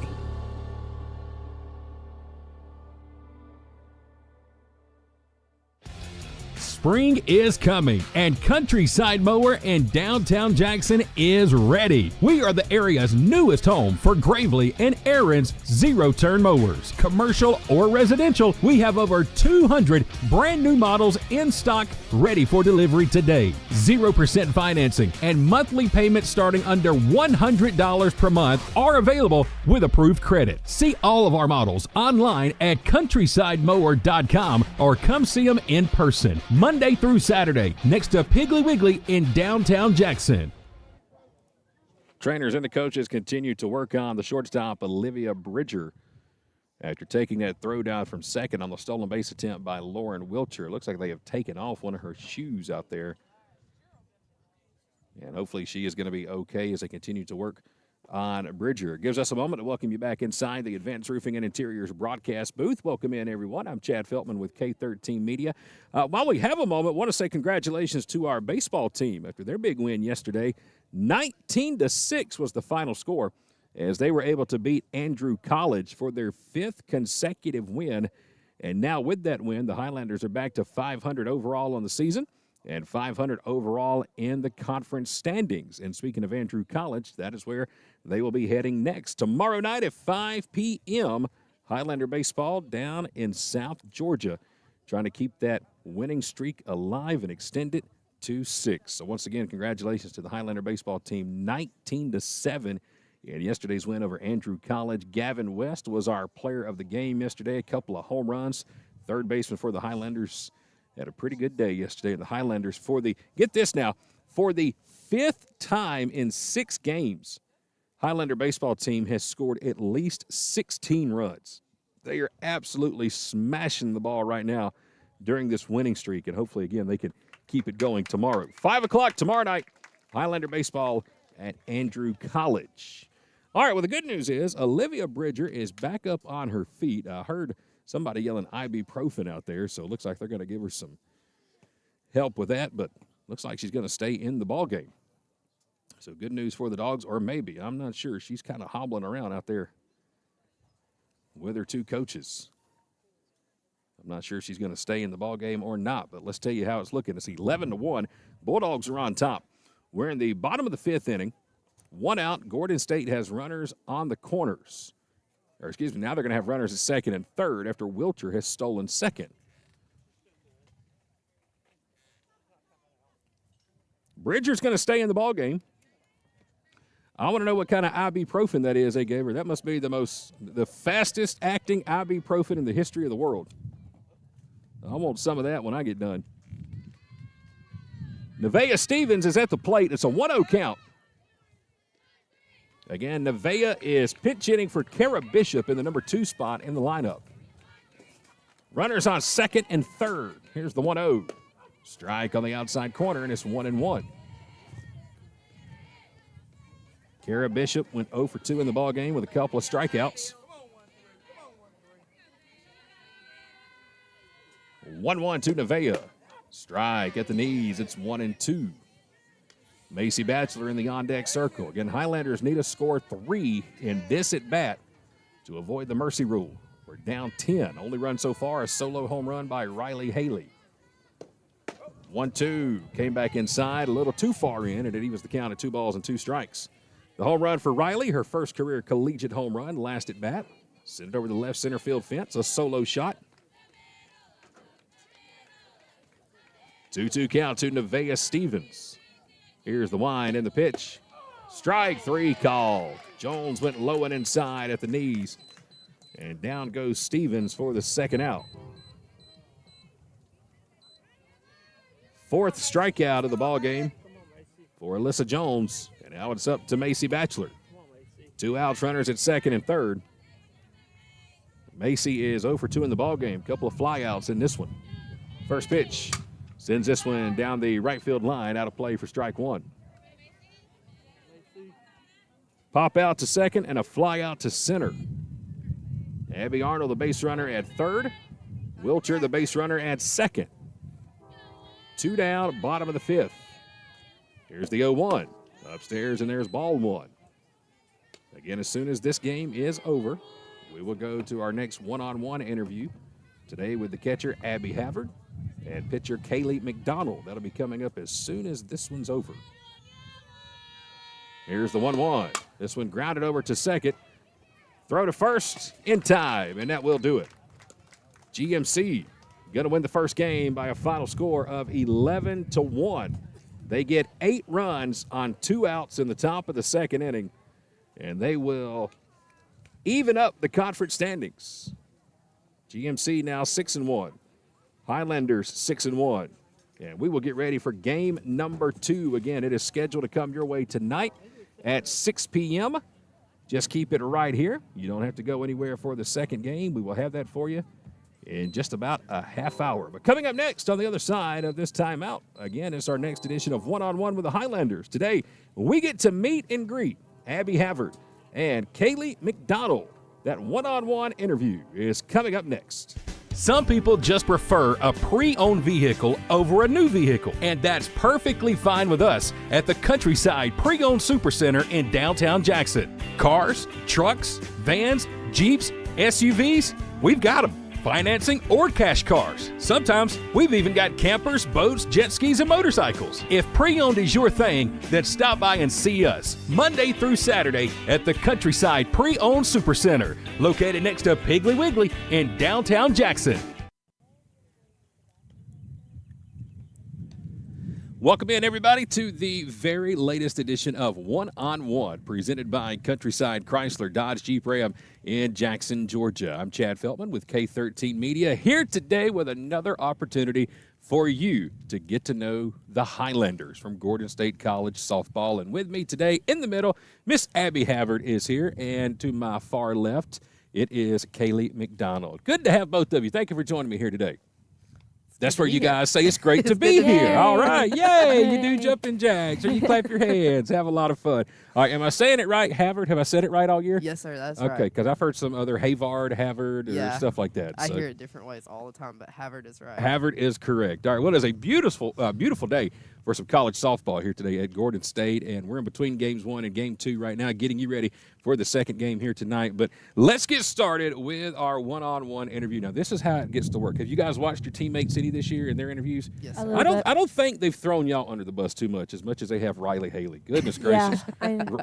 Spring is coming, and Countryside Mower in downtown Jackson is ready. We are the area's newest home for Gravely and Aaron's zero-turn mowers. Commercial or residential, we have over 200 brand new models in stock ready for delivery today. 0% financing and monthly payments starting under $100 per month are available with approved credit. See all of our models online at countrysidemower.com or come see them in person. Monday through Saturday, next to Piggly Wiggly in downtown Jackson. Trainers and the coaches continue to work on the shortstop, Olivia Bridger, after taking that throw down from second on the stolen base attempt by Lauren Wiltshire. It looks like they have taken off one of her shoes out there. And hopefully she is going to be okay as they continue to work on Bridger. It gives us a moment to welcome you back inside the Advanced Roofing and Interiors broadcast booth. Welcome in, everyone. I'm Chad Feltman with K13 Media. While we have a moment, I want to say congratulations to our baseball team after their big win yesterday. 19-6 was the final score as they were able to beat Andrew College for their 5th consecutive win. And now with that win, the Highlanders are back to 500 overall on the season and 500 overall in the conference standings. And speaking of Andrew College, that is where they will be heading next. Tomorrow night at 5 p.m., Highlander baseball down in South Georgia, trying to keep that winning streak alive and extend it to 6. So once again, congratulations to the Highlander baseball team, 19-7 in yesterday's win over Andrew College. Gavin West was our player of the game yesterday, a couple of home runs. Third baseman for the Highlanders had a pretty good day yesterday. The Highlanders for the 5th time in 6 games, Highlander baseball team has scored at least 16 runs. They are absolutely smashing the ball right now during this winning streak, and hopefully, again, they can keep it going tomorrow. 5 o'clock tomorrow night, Highlander baseball at Andrew College. All right, well, the good news is Olivia Bridger is back up on her feet. I heard somebody yelling ibuprofen out there, so it looks like they're going to give her some help with that, but looks like she's going to stay in the ball game. So good news for the Dogs, or maybe, I'm not sure. She's kind of hobbling around out there with her 2 coaches. I'm not sure if she's going to stay in the ball game or not, but let's tell you how it's looking. It's 11-1. Bulldogs are on top. We're in the bottom of the 5th inning. 1 out. Gordon State has runners on the corners. Now they're going to have runners at second and third after Wiltshire has stolen second. Bridger's going to stay in the ball game. I want to know what kind of ibuprofen that is they gave her. That must be the fastest acting ibuprofen in the history of the world. I want some of that when I get done. Nevaeh Stevens is at the plate. It's a 1-0 count. Again, Nevaeh is pinch hitting for Kara Bishop in the number 2 spot in the lineup. Runners on second and third. Here's the 1-0. Strike on the outside corner, and it's 1-1. Kara Bishop went 0 for 2 in the ballgame with a couple of strikeouts. 1-1 to Nevaeh. Strike at the knees. It's 1-2. Macy Batchelor in the on-deck circle. Again, Highlanders need a score 3 in this at-bat to avoid the mercy rule. We're down 10. Only run so far, a solo home run by Riley Haley. 1-2. Came back inside, a little too far in, and it evens the count at 2 balls and 2 strikes. The home run for Riley, her first career collegiate home run, last at-bat. Sent it over the left center field fence, a solo shot. 2-2 count to Nevaeh Stevens. Here's the wind and the pitch. Strike 3 called. Jones went low and inside at the knees. And down goes Stevens for the second out. 4th strikeout of the ball game for Alyssa Jones. And now it's up to Macy Batchelor. 2 outs, runners at second and third. Macy is 0 for 2 in the ball game. Couple of flyouts in this one. First pitch. Sends this one down the right field line, out of play for strike 1. Pop out to second and a fly out to center. Abby Arnold, the base runner, at third. Wilcher, the base runner, at second. 2 down, bottom of the 5th. Here's the 0-1. Upstairs, and there's ball 1. Again, as soon as this game is over, we will go to our next one-on-one interview today with the catcher, Abby Havard, and pitcher, Kaylee McDonald. That'll be coming up as soon as this one's over. Here's the 1-1. This one grounded over to second. Throw to first in time, and that will do it. GMC going to win the first game by a final score of 11-1. They get 8 runs on 2 outs in the top of the second inning, and they will even up the conference standings. GMC now 6-1. Highlanders 6-1. And we will get ready for game number 2. Again, it is scheduled to come your way tonight at 6 p.m. Just keep it right here. You don't have to go anywhere for the second game. We will have that for you in just about a half hour. But coming up next on the other side of this timeout, again, it's our next edition of One-on-One with the Highlanders. Today, we get to meet and greet Abby Havard and Kaylee McDonald. That one-on-one interview is coming up next. Some people just prefer a pre-owned vehicle over a new vehicle, and that's perfectly fine with us at the Countryside Pre-Owned Supercenter in downtown Jackson. Cars, trucks, vans, Jeeps, SUVs, we've got them. Financing or cash cars. Sometimes we've even got campers, boats, jet skis, and motorcycles. If pre-owned is your thing, then stop by and see us Monday through Saturday at the Countryside Pre-Owned Supercenter, located next to Piggly Wiggly in downtown Jackson. Welcome in, everybody, to the very latest edition of One-on-One, presented by Countryside Chrysler Dodge Jeep Ram in Jackson, Georgia. I'm Chad Feltman with K13 Media, here today with another opportunity for you to get to know the Highlanders from Gordon State College softball. And with me today in the middle, Miss Abby Havard is here, and to my far left, it is Kaylee McDonald. Good to have both of you. Thank you for joining me here today. That's where you guys say it's great to be here. All right. Yay. You do jumping jacks, or you clap your hands. Have a lot of fun. All right. Am I saying it right, Havard? Have I said it right all year? Yes, sir. That's right. right. Okay, because I've heard some other Havard, Havard, or stuff like that. I hear it different ways all the time, but Havard is right. Havard is correct. All right. Well, it is a beautiful, beautiful day for some college softball here today at Gordon State, and we're in between games 1 and game 2 right now, getting you ready for the second game here tonight. But let's get started with our one-on-one interview. Now, this is how it gets to work. Have you guys watched your teammates any this year in their interviews? Yes. I don't think they've thrown y'all under the bus too much as they have Riley Haley. Goodness gracious.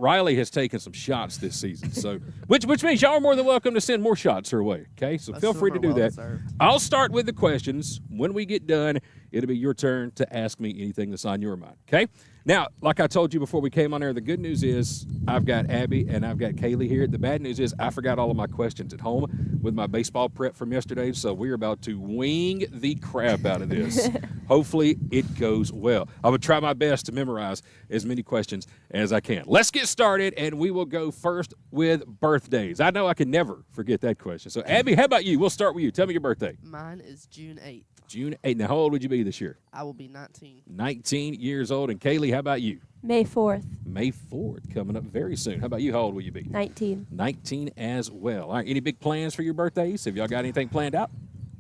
Riley has taken some shots this season. So which means y'all are more than welcome to send more shots her way. Okay? So feel free to do that. I'll start with the questions. When we get done, it'll be your turn to ask me anything that's on your mind. Okay? Now, like I told you before we came on air, the good news is I've got Abby and I've got Kaylee here. The bad news is I forgot all of my questions at home with my baseball prep from yesterday, so we're about to wing the crap out of this. Hopefully it goes well. I would try my best to memorize as many questions as I can. Let's get started, and we will go first with birthdays. I know I can never forget that question. So, Abby, how about you? We'll start with you. Tell me your birthday. Mine is June 8th. June 8th. Now, how old would you be this year? I will be 19. 19 years old. And Kaylee, how about you? May 4th. May 4th, coming up very soon. How about you? How old will you be? 19. 19 as well. All right, any big plans for your birthdays? Have y'all got anything planned out?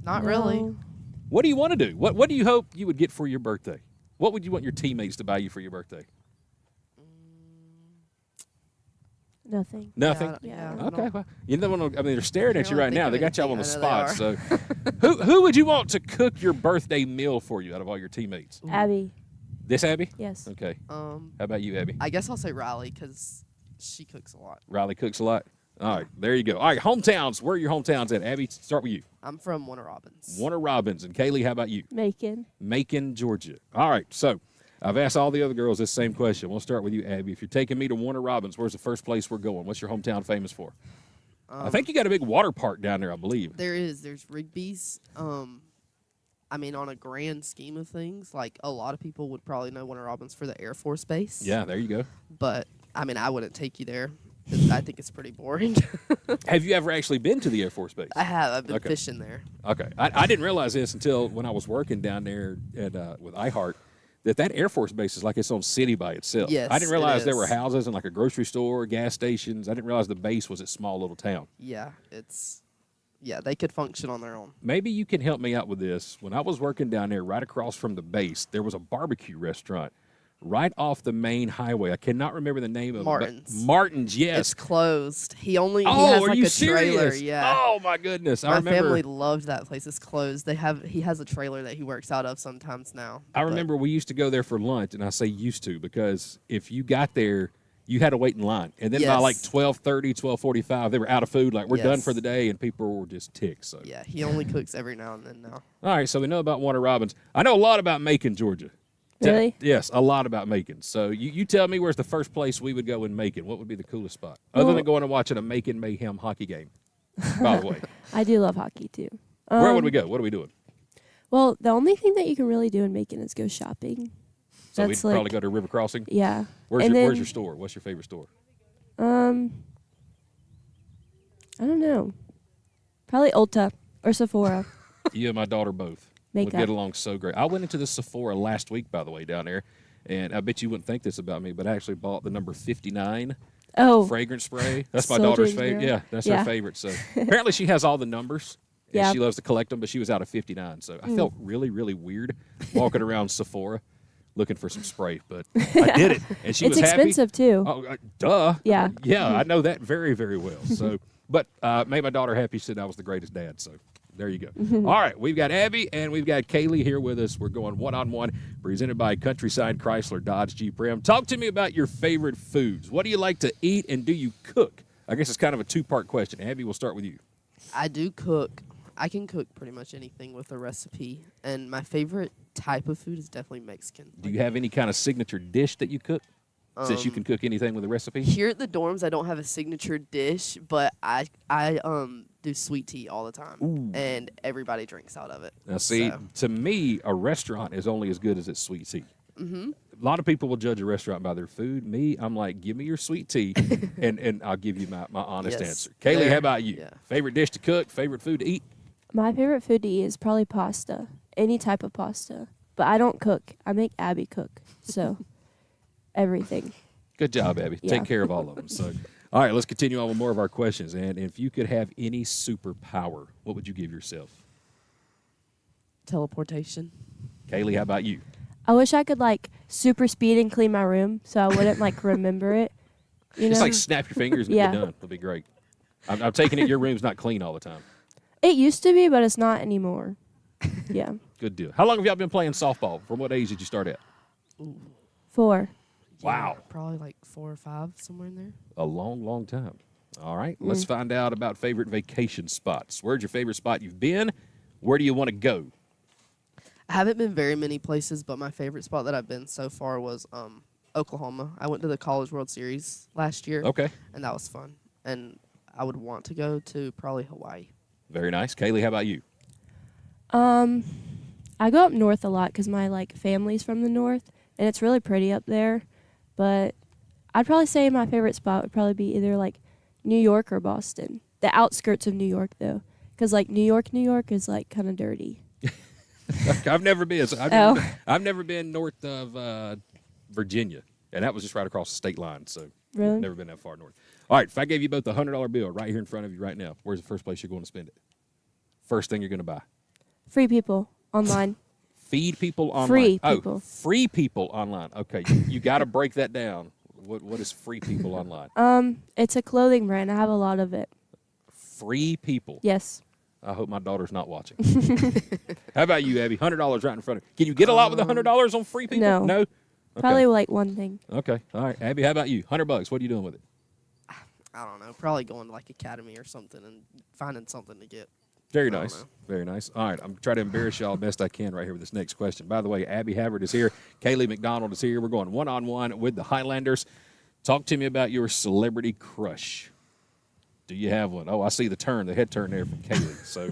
Not really. What do you want to do? What do you hope you would get for your birthday? What would you want your teammates to buy you for your birthday? Nothing. Nothing? Yeah. Okay. Well, you know, I mean, they're staring at you right now. They got y'all on the spot. So, They who would you want to cook your birthday meal for you out of all your teammates? Abby. This Abby? Yes. Okay. How about you, Abby? I guess I'll say Riley because she cooks a lot. Riley cooks a lot? All right, there you go. All right, hometowns. Where are your hometowns at? Abby, start with you. I'm from Warner Robins. Warner Robins. And Kaylee, how about you? Macon. Macon, Georgia. All right, so I've asked all the other girls this same question. We'll start with you, Abby. If you're taking me to Warner Robins, where's the first place we're going? What's your hometown famous for? I think you got a big water park down there, I believe. There is. There's Rigby's. I mean, on a grand scheme of things, like a lot of people would probably know Warner Robins for the Air Force Base. Yeah, there you go. But, I mean, I wouldn't take you there. I think it's pretty boring. Have you ever actually been to the Air Force Base? I have. I've been fishing there. Okay. I didn't realize this until when I was working down there at with iHeart, that Air Force base is like its own city by itself. Yes, I didn't it realize there were is. houses and like a grocery store, gas stations. I didn't realize the base was a small little town. Yeah, they could function on their own. Maybe you can help me out with this. When I was working down there, right across from the base, there was a barbecue restaurant right off the main highway. I cannot remember the name of Martin's. it. Martin's, yes. It's closed. He has are like you a trailer. serious? Yeah. Oh my goodness! I My remember. family loved that place. It's closed. He has a trailer that he works out of sometimes now. I remember we used to go there for lunch, and I say used to because if you got there, you had to wait in line. And then by like 12:30, 12:45, they were out of food. Like, we're done for the day, and people were just ticked. So Yeah, he only cooks every now and then now. All right, so we know about Warner Robins. I know a lot about Macon, Georgia. Really? Yes, a lot about Macon. So you tell me where's the first place we would go in Macon. What would be the coolest spot? Other than going and watching a Macon Mayhem hockey game, by the way. I do love hockey too. Where would we go? What are we doing? Well, the only thing that you can really do in Macon is go shopping. So That's we'd like, probably go to River Crossing? Yeah. Where's your store? What's your favorite store? I don't know. Probably Ulta or Sephora. You and my daughter both would Makeup. get along so great. I went into the Sephora last week, by the way, down there, and I bet you wouldn't think this about me, but I actually bought the number 59 fragrance spray. That's my daughter's favorite. Yeah, that's her favorite. So apparently she has all the numbers, and she loves to collect them, but she was out of 59. So I felt really, really weird walking around Sephora looking for some spray, but I did it, and she was happy. It's expensive too. Oh, duh. Yeah. Yeah, I know that very, very well. So, but made my daughter happy. She said I was the greatest dad. So there you go. All right, we've got Abby and we've got Kaylee here with us. We're going one-on-one, presented by Countryside Chrysler Dodge Jeep Ram. Talk to me about your favorite foods. What do you like to eat, and do you cook? I guess it's kind of a two-part question. Abby, we'll start with you. I do cook. I can cook pretty much anything with a recipe, and my favorite type of food is definitely Mexican. Do you have any kind of signature dish that you cook? Since you can cook anything with a recipe? Here at the dorms, I don't have a signature dish, but I do sweet tea all the time, and everybody drinks out of it. Now, see, to me, a restaurant is only as good as its sweet tea. Mm-hmm. A lot of people will judge a restaurant by their food. Me, I'm like, give me your sweet tea, and I'll give you my honest answer. Kaylee, how about you? Yeah. Favorite dish to cook? Favorite food to eat? My favorite food to eat is probably pasta. Any type of pasta. But I don't cook. I make Abby cook. So everything. Good job, Abby. Yeah. Take care of all of them. So, all right, let's continue on with more of our questions. And if you could have any superpower, what would you give yourself? Teleportation. Kaylee, how about you? I wish I could like super speed and clean my room so I wouldn't like remember it. You Just know? like snap your fingers and Yeah. get done. It'll be great. I'm taking it your room's not clean all the time. It used to be, but it's not anymore. Yeah. Good deal. How long have y'all been playing softball? From what age did you start at? 4. Wow. Probably like 4 or 5, somewhere in there. A long, long time. All right, let's find out about favorite vacation spots. Where's your favorite spot you've been? Where do you want to go? I haven't been very many places, but my favorite spot that I've been so far was Oklahoma. I went to the College World Series last year. Okay. And that was fun. And I would want to go to probably Hawaii. Very nice. Kaylee, how about you? I go up north a lot because my like family's from the north, and it's really pretty up there. But I'd probably say my favorite spot would probably be either like New York or Boston. The outskirts of New York, though, because like New York is like kind of dirty. I've never been. So I've never been north of Virginia, and that was just right across the state line. So Really? I've never been that far north. All right, if I gave you both a $100 bill right here in front of you right now, where's the first place you're going to spend it? First thing you're going to buy? Free people online. Feed people online. Free people. Oh, free people online. Okay, you got to break that down. What is free people online? It's a clothing brand. I have a lot of it. Free people. Yes. I hope my daughter's not watching. How about you, Abby? $100 right in front of you. Can you get a lot with $100 on free people? No. No? Okay. Probably like one thing. Okay. All right. Abby, how about you? $100. What are you doing with it? I don't know. Probably going to like Academy or something and finding something to get. Very I don't nice. know. Very nice. All right. I'm trying to embarrass y'all best I can right here with this next question. By the way, Abby Havard is here. Kaylee McDonald is here. We're going one-on-one with the Highlanders. Talk to me about your celebrity crush. Do you have one? Oh, I see the head turn there from Kaylee. So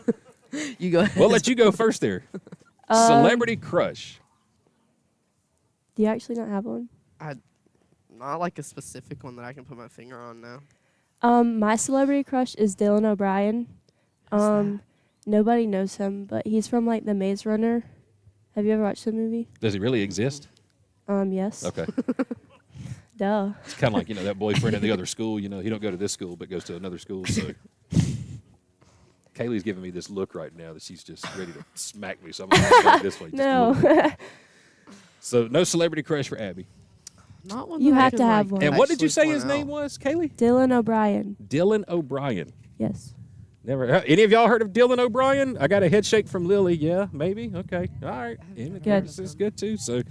You go ahead. we'll let you go first there. Celebrity crush. Do you actually not have one? Not like a specific one that I can put my finger on now. My celebrity crush is Dylan O'Brien. Nobody knows him, but he's from like The Maze Runner. Have you ever watched the movie? Does he really exist? Yes. Okay. Duh. It's kind of like, that boyfriend in the other school, he don't go to this school but goes to another school. So Kaylee's giving me this look right now that she's just ready to smack me. So I'm going to go this way. Just a little bit. No. So no celebrity crush for Abby. Not one You that I have can, to have like, one. And what did you actually say his point name out. was, Kaylee? Dylan O'Brien. Dylan O'Brien. Yes. Never. Any of y'all heard of Dylan O'Brien? I got a head shake from Lily. Yeah, maybe. Okay. All right. Good. This is good too. So,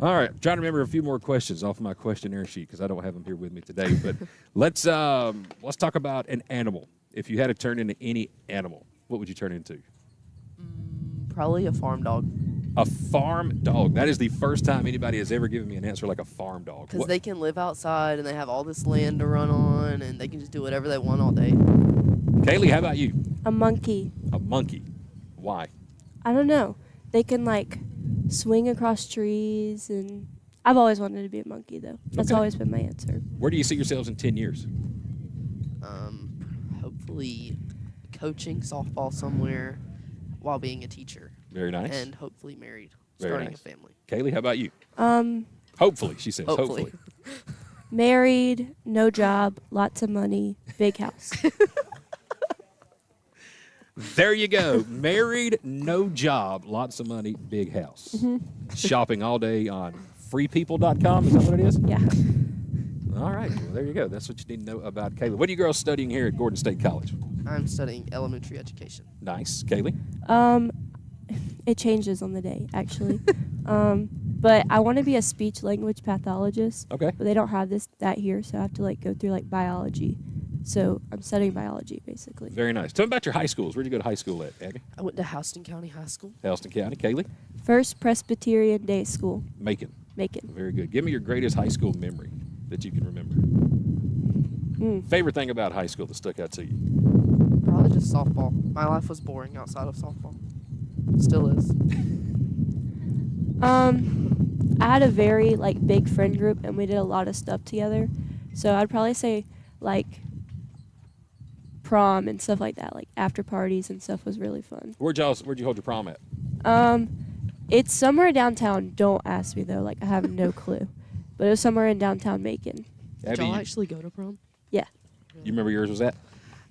all right. I'm trying to remember a few more questions off my questionnaire sheet because I don't have them here with me today. But let's talk about an animal. If you had to turn into any animal, what would you turn into? Probably a farm dog. A farm dog. That is the first time anybody has ever given me an answer like a farm dog. Because What- they can live outside and they have all this land to run on and they can just do whatever they want all day. Kaylee, how about you? A monkey. A monkey. Why? I don't know. They can like swing across trees, and I've always wanted to be a monkey though. That's Okay. always been my answer. Where do you see yourselves in 10 years? Hopefully coaching softball somewhere while being a teacher. Very nice. And hopefully married, Very starting nice. a family. Kaylee, how about you? Um, Hopefully, she says. Hopefully. married, no job, lots of money, big house. There you go. Married, no job, lots of money, big house. Shopping all day on freepeople.com. Is that what it is? Yeah. All right. Well, there you go. That's what you need to know about Kaylee. What are you girls studying here at Gordon State College? I'm studying elementary education. Nice. Kaylee? It changes on the day, actually. But I want to be a speech language pathologist. Okay. But they don't have that here, so I have to like go through like biology. So I'm studying biology basically. Very nice. Tell me about your high schools. Where'd you go to high school at, Abby? I went to Houston County High School. Houston County. Kaylee? First Presbyterian Day School, Macon. Macon. Very good. Give me your greatest high school memory that you can remember. Favorite thing about high school that stuck out to you? Probably just softball. My life was boring outside of softball. Still is. I had a very like big friend group, and we did a lot of stuff together. So I'd probably say like prom and stuff like that, like after parties and stuff was really fun. Where'd you hold your prom at? It's somewhere downtown. Don't ask me though, like I have no clue. But it was somewhere in downtown Macon. Did Abby, y'all you actually go to prom? Yeah. remember yours was at?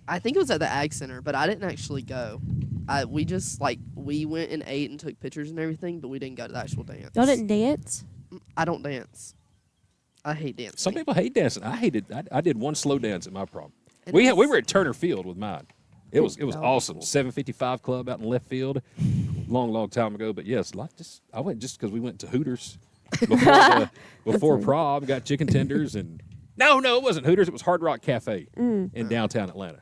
I think it was at the Ag Center, but I didn't actually go. We just we went and ate and took pictures and everything, but we didn't go to the actual dance. Y'all didn't dance? I don't dance. I hate dancing. Some people hate dancing. I hated. I did one slow dance at my prom. And We it's- were at Turner Field with mine. It was Oh, awesome. cool. 755 Club out in left field, long time ago. But yes, I went just because we went to Hooters before prom. Got chicken tenders and no, it wasn't Hooters. It was Hard Rock Cafe in downtown Atlanta.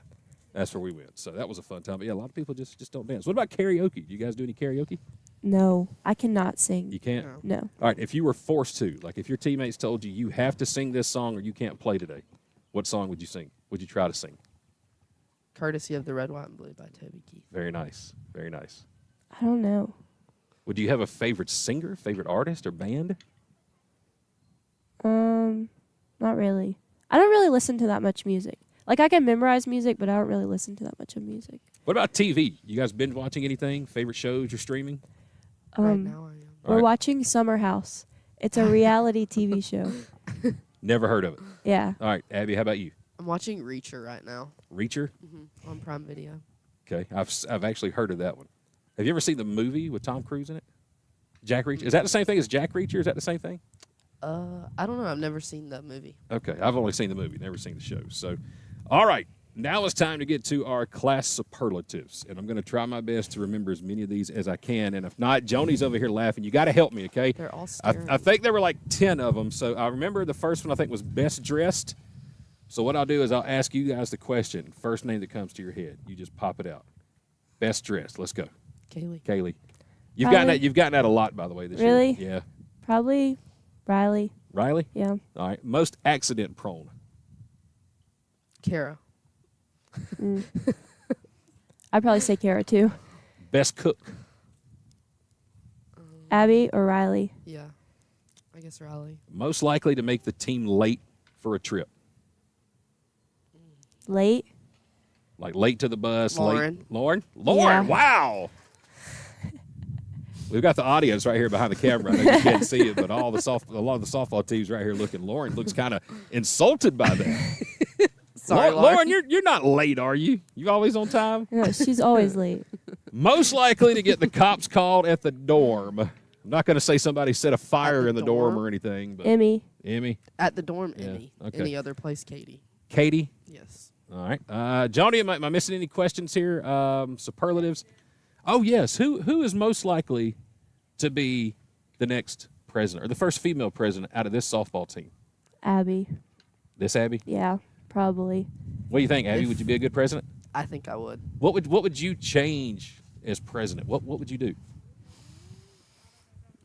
That's where we went. So that was a fun time. But yeah, a lot of people just don't dance. What about karaoke? Do you guys do any karaoke? No, I cannot sing. You can't. No. All right. If you were forced to, like if your teammates told you have to sing this song or you can't play today, what song would you sing? Would you try to sing? Courtesy of the Red, White, and Blue by Toby Keith. Very nice. Very nice. I don't know. Would you have a favorite singer, favorite artist, or band? Not really. I don't really listen to that much music. Like I can memorize music, but I don't really listen to that much of music. What about TV? You guys binge watching anything? Favorite shows you're streaming? Right now I am. We're right. watching Summer House. It's a reality TV show. Never heard of it. Yeah. All right, Abby, how about you? I'm watching Reacher right now Reacher? on Prime Video. Okay, I've actually heard of that one. Have you ever seen the movie with Tom Cruise in it? Jack Reacher? Is that the same thing as Jack Reacher? Is that the same thing? I don't know. I've never seen the movie. Okay, I've only seen the movie, never seen the show. So, all right, now it's time to get to our class superlatives, and I'm going to try my best to remember as many of these as I can. And if not, Joni's over here laughing. You got to help me, okay? They're all I staring. think there were like 10 of them. So I remember the first one I think was best dressed. So what I'll do is I'll ask you guys the question. First name that comes to your head, you just pop it out. Best dressed. Let's go, Kaylee. Kaylee. You've gotten Riley. that. You've gotten that a lot, by the way, this Really? year. Yeah. Probably Riley. Riley. Yeah. All right. Most accident prone. Kara. I'd probably say Kara too. Best cook. Abby or Riley. Yeah. I guess Riley. Most likely to make the team late for a trip. Late. Like late to the bus. Lauren. Late. Lauren? Lauren, Yeah. wow. We've got the audience right here behind the camera. I know you can't see it, but a lot of the softball teams right here looking. Lauren looks kind of insulted by that. Sorry, Lauren, you're not late, are you? You always on time? No, she's always late. Most likely to get the cops called at the dorm. I'm not going to say somebody set a fire in the dorm or anything. But Emmy. At the dorm, Yeah, Emmy. okay. Any other place, Katie. Katie? Yes. All right. Joni, am I missing any questions here? Superlatives? Oh, yes. Who is most likely to be the next president or the first female president out of this softball team? Abby. This Abby? Yeah, probably. What do you think, Abby? Would you be a good president? I think I would. What would you change as president? What would you do?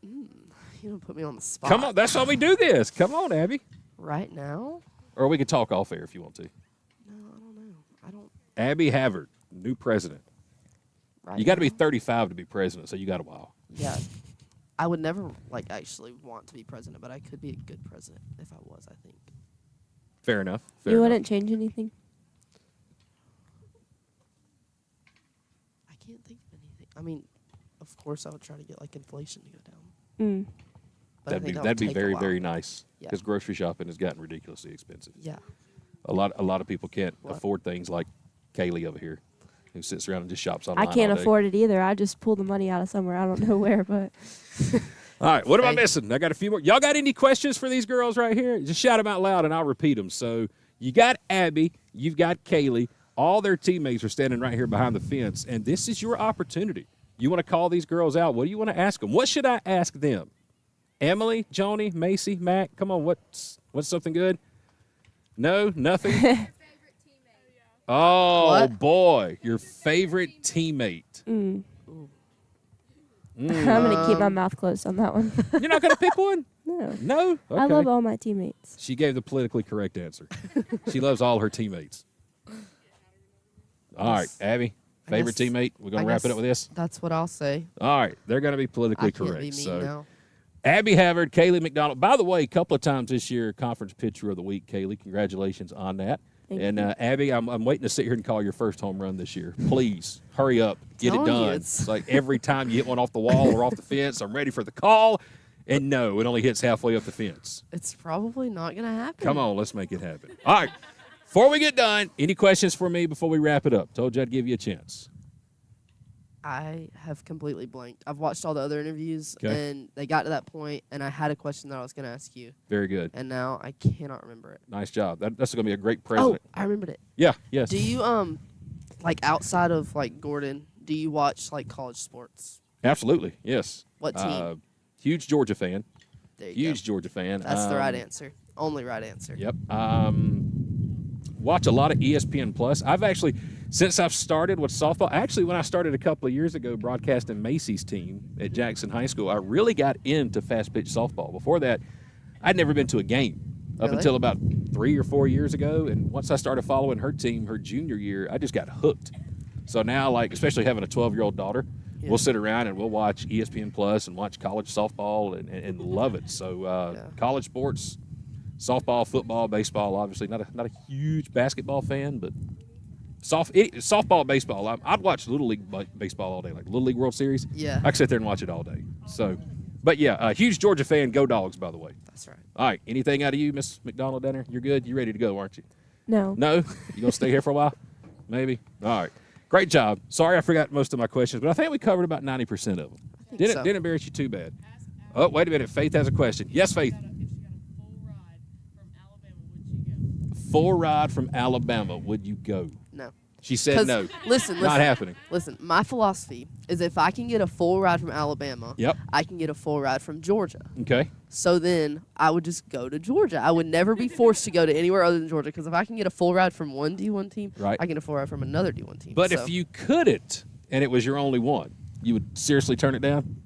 You don't put me on the spot. Come on. That's why we do this. Come on, Abby. Right now? Or we could talk off air if you want to. No, I don't know. I don't. Abby Havard, new president. Right You got to be now? 35 to be president, so you got a while. Yeah. I would never, actually want to be president, but I could be a good president if I was, I think. Fair enough. You wouldn't change anything? I can't think of anything. I mean, of course, I would try to get, inflation to go down. But I That'd think be that would take a very, while. very nice. Yeah. Because grocery shopping has gotten ridiculously expensive. Yeah. A lot of people can't What? afford things like Kaylee over here, who sits around and just shops I online. can't all day. afford it either. I just pull the money out of somewhere. I don't know where, but All right, what am I Hey. missing? I got a few more. Y'all got any questions for these girls right here? Just shout them out loud and I'll repeat them. So you got Abby, you've got Kaylee. All their teammates are standing right here behind the fence, and this is your opportunity. You want to call these girls out. What do you want to ask them? What should I ask them? Emily, Joni, Macy, Mac, come on, what's something good? No, nothing? Oh, What? boy, your favorite teammate. I'm going to keep my mouth closed on that one. You're not going to pick one? No. No? Okay. I love all my teammates. She gave the politically correct answer. She loves all her teammates. All right, Abby, favorite guess- teammate. We're going I to wrap it guess up with this. That's what I'll say. All right, they're going to be politically I can't correct. be mean So, now. Abby Havard, Kaylee McDonald. By the way, a couple of times this year, Conference Pitcher of the Week, Kaylee. Congratulations on that. Thank And you. Abby, I'm waiting to sit here and call your first home run this year. Please, hurry up. Get it Telling you, done. it's- It's like every time you hit one off the wall or off the fence, I'm ready for the call. And no, it only hits halfway up the fence. It's probably not going to happen. Come on, let's make it happen. All right. Before we get done, any questions for me before we wrap it up? Told you I'd give you a chance. I have completely blanked. I've watched all the other interviews, Okay. and they got to that point, and I had a question that I was going to ask you, Very good. and now I cannot remember it. Nice job. That's going to be a great president. Oh, I remembered it. Yeah, yes. Do you outside of Gordon, do you watch college sports? Absolutely, yes. What team? Huge Georgia fan. There you Huge go. Georgia fan. That's the right answer. Only right answer. Yep. Watch a lot of ESPN Plus. I've actually, since I've started with softball, actually when I started a couple of years ago broadcasting Macy's team at Jackson High School, I really got into fast pitch softball. Before that, I'd never been to a game up Really? until about 3 or 4 years ago. And once I started following her team, her junior year, I just got hooked. So now, especially having a 12-year-old daughter, Yeah. we'll sit around and we'll watch ESPN Plus and watch college softball and love it. So college sports, softball, football, baseball, obviously not a huge basketball fan, but softball, baseball. I'd watch Little League baseball all day, like Little League World Series. Yeah. I could sit there and watch it all day. So, but yeah, huge Georgia fan. Go Dogs, by the way. That's right. All right, anything out of you, Miss McDonald down there? You're good? You ready to go, aren't you? No. No? You going to stay here for a while? Maybe? All right. Great job. Sorry I forgot most of my questions, but I think we covered about 90% of them. Didn't embarrass you too bad. Oh, wait a minute. Faith has a question. Yes, Faith. Full ride from Alabama, would you go? No. She said no. Listen. Not happening. Listen, my philosophy is if I can get a full ride from Alabama, Yep. I can get a full ride from Georgia. Okay. So then I would just go to Georgia. I would never be forced to go to anywhere other than Georgia because if I can get a full ride from one D1 team, Right. I can get a full ride from another D1 team. But So, if you couldn't and it was your only one, you would seriously turn it down?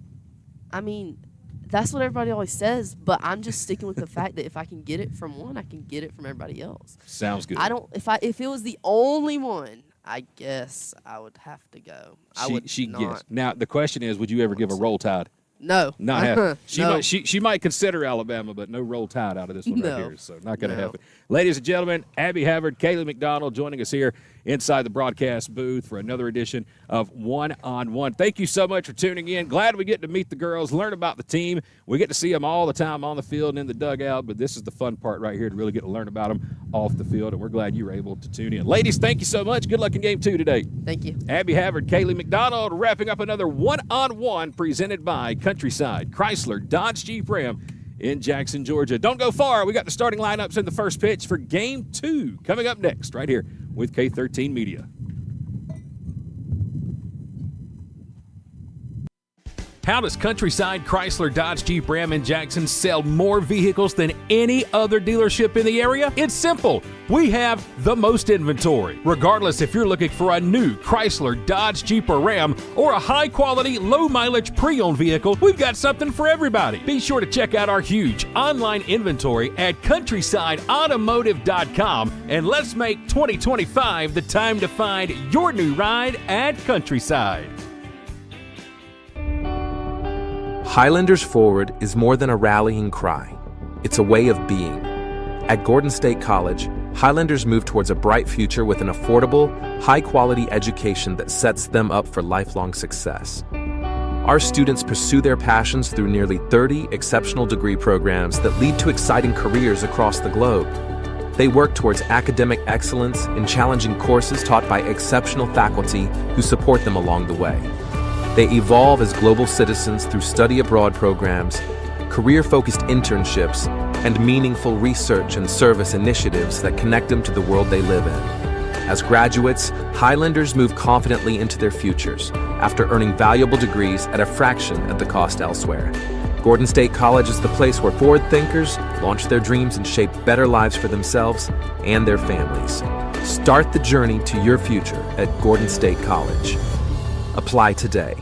I mean, that's what everybody always says, but I'm just sticking with the fact that if I can get it from one, I can get it from everybody else. Sounds good. If it was the only one, I guess I would have to go. I would She not. gets. Now the question is, would you ever give a roll tide? No. Not happen. No. She might consider Alabama, but no roll tide out of this one No. right here. So not going to No. happen. Ladies and gentlemen, Abby Havard, Kaylee McDonald joining us here inside the broadcast booth for another edition of One on One. Thank you so much for tuning in. Glad we get to meet the girls, learn about the team. We get to see them all the time on the field and in the dugout, but this is the fun part right here to really get to learn about them off the field, and we're glad you were able to tune in. Ladies, thank you so much. Good luck in Game 2 today. Thank you. Abby Havard, Kaylee McDonald, wrapping up another one-on-one presented by Countryside, Chrysler, Dodge Jeep Ram in Jackson, Georgia. Don't go far. We got the starting lineups in the first pitch for Game 2 coming up next right here with K13 Media. How does Countryside, Chrysler, Dodge, Jeep, Ram in Jackson sell more vehicles than any other dealership in the area? It's simple. We have the most inventory. Regardless if you're looking for a new Chrysler, Dodge, Jeep, or Ram, or a high-quality, low-mileage pre-owned vehicle, we've got something for everybody. Be sure to check out our huge online inventory at countrysideautomotive.com, and let's make 2025 the time to find your new ride at Countryside. Highlanders Forward is more than a rallying cry. It's a way of being. At Gordon State College, Highlanders move towards a bright future with an affordable, high-quality education that sets them up for lifelong success. Our students pursue their passions through nearly 30 exceptional degree programs that lead to exciting careers across the globe. They work towards academic excellence in challenging courses taught by exceptional faculty who support them along the way. They evolve as global citizens through study abroad programs, career-focused internships, and meaningful research and service initiatives that connect them to the world they live in. As graduates, Highlanders move confidently into their futures after earning valuable degrees at a fraction of the cost elsewhere. Gordon State College is the place where forward thinkers launch their dreams and shape better lives for themselves and their families. Start the journey to your future at Gordon State College. Apply today.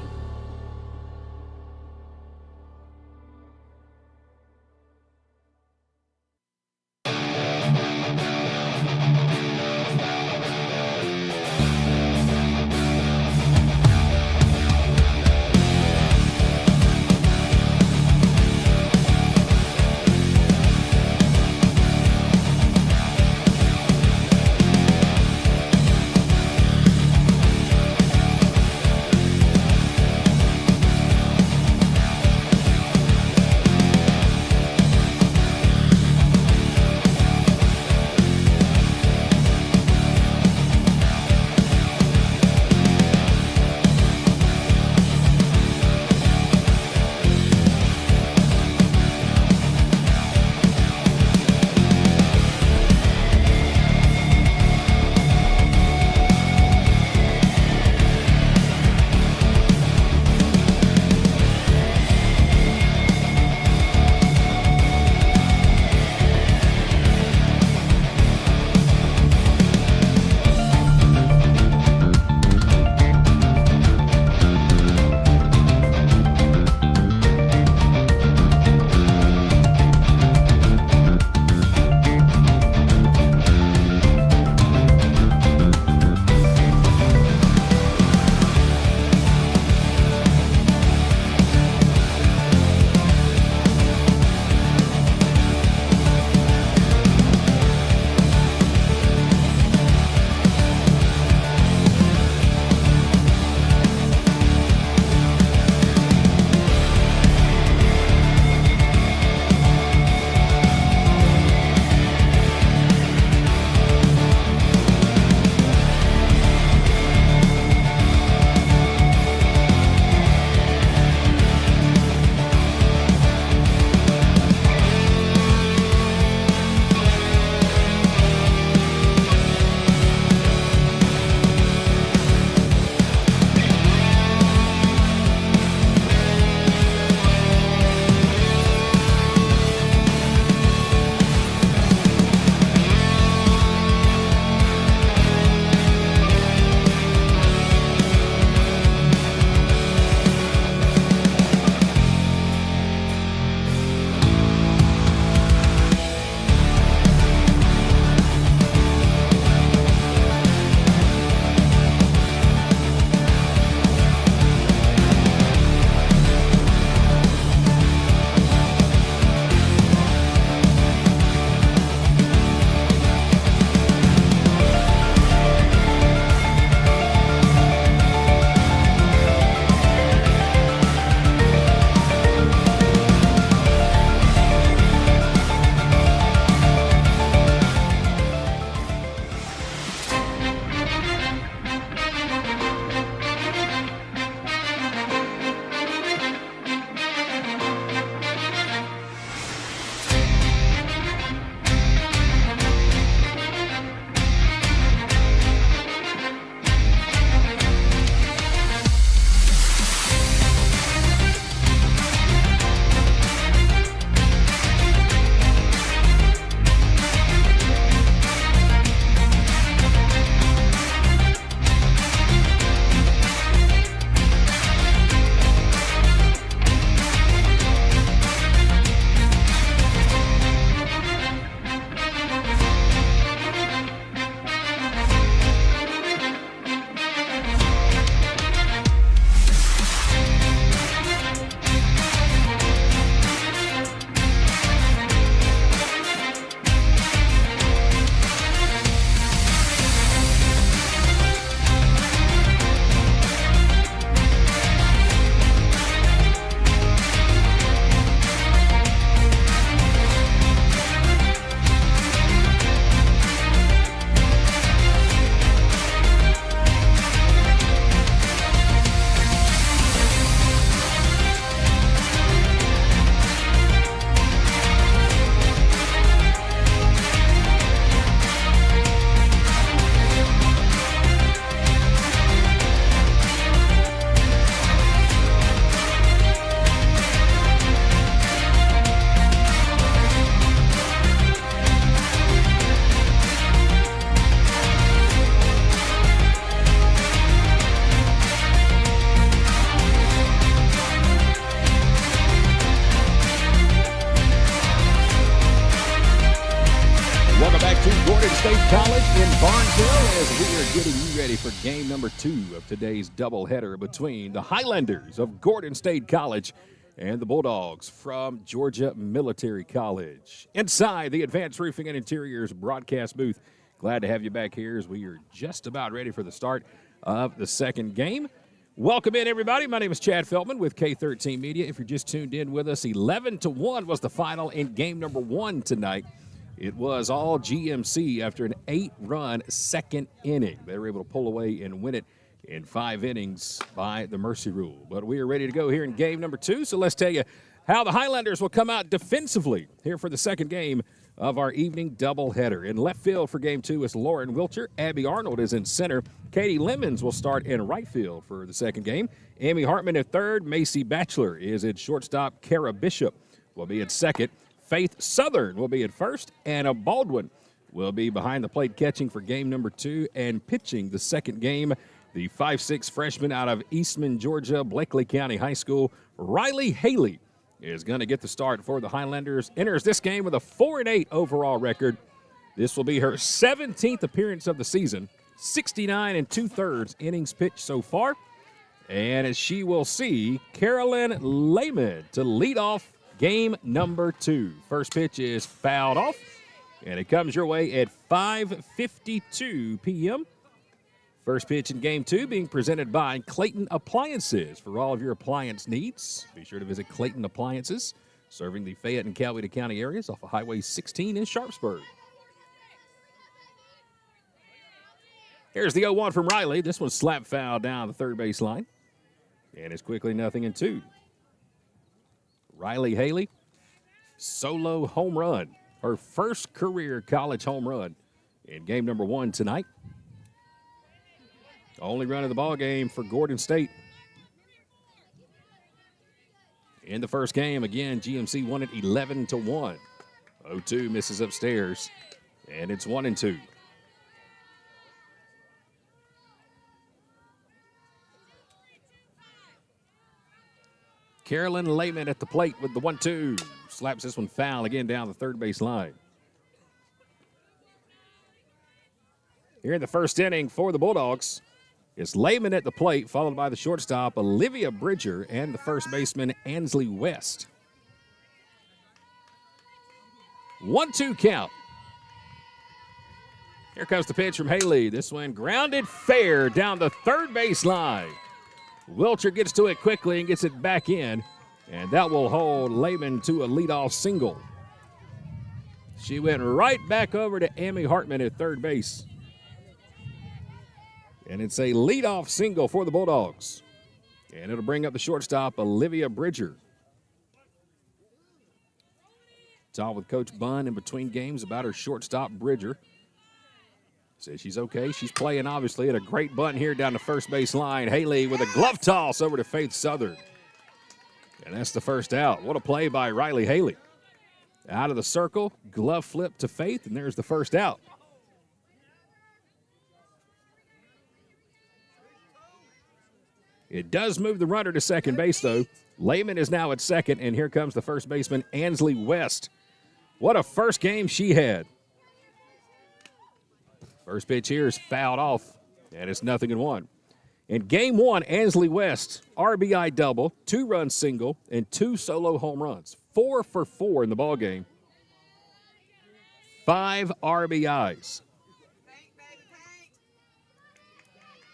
back to Gordon State College in Barnesville as we are getting you ready for game number 2 of today's doubleheader between the Highlanders of Gordon State College and the Bulldogs from Georgia Military College. Inside the Advanced Roofing and Interiors broadcast booth, glad to have you back here as we are just about ready for the start of the second game. Welcome in, everybody. My name is Chad Feldman with K13 Media. If you're just tuned in with us, 11-1 was the final in game number 1 tonight. It was all GMC after an 8-run second inning. They were able to pull away and win it in 5 innings by the mercy rule. But we are ready to go here in game number 2, so let's tell you how the Highlanders will come out defensively here for the second game of our evening doubleheader. In left field for game 2 is Lauren Wilcher. Abby Arnold is in center. Katie Lemons will start in right field for the second game. Amy Hartman at third. Macy Batchelor is at shortstop. Kara Bishop will be at second. Faith Southern will be at first. Anna Baldwin will be behind the plate catching for game number 2 and pitching the second game. The 5'6" freshman out of Eastman, Georgia, Blakely County High School, Riley Haley, is going to get the start for the Highlanders. Enters this game with a 4-8 overall record. This will be her 17th appearance of the season, 69 2/3 innings pitched so far. And as she will see Carolyn Lehman to lead off game number 2. First pitch is fouled off, and it comes your way at 5:52 p.m. First pitch in game 2 being presented by Clayton Appliances. For all of your appliance needs, be sure to visit Clayton Appliances, serving the Fayette and Coweta County areas off of Highway 16 in Sharpsburg. Here's the 0-1 from Riley. This one's slap foul down the third base line, and it's quickly 0-2. Riley Haley, solo home run. Her first career college home run in game number 1 tonight. Only run of the ball game for Gordon State. In the first game, again, GMC won it 11-1. 0-2 misses upstairs, and it's 1-2. Carolyn Lehman at the plate with the 1-2. Slaps this one foul again down the third base line. Here in the first inning for the Bulldogs, it's Lehman at the plate, followed by the shortstop, Olivia Bridger, and the first baseman, Ansley West. 1-2 count. Here comes the pitch from Haley. This one grounded fair down the third base line. Wilcher gets to it quickly and gets it back in, and that will hold Lehman to a leadoff single. She went right back over to Amy Hartman at third base. And it's a leadoff single for the Bulldogs. And it'll bring up the shortstop, Olivia Bridger. Talked with Coach Bunn in between games about her shortstop, Bridger. Says she's okay. She's playing, obviously, at a great bunt here down the first base line. Haley with a glove toss over to Faith Southern. And that's the first out. What a play by Riley Haley. Out of the circle, glove flip to Faith, and there's the first out. It does move the runner to second base, though. Lehman is now at second, and here comes the first baseman, Ansley West. What a first game she had. First pitch here is fouled off, and it's 0-1. In game 1, Ansley West, RBI double, 2-run single, and 2 solo home runs. 4 for 4 in the ballgame. 5 RBIs.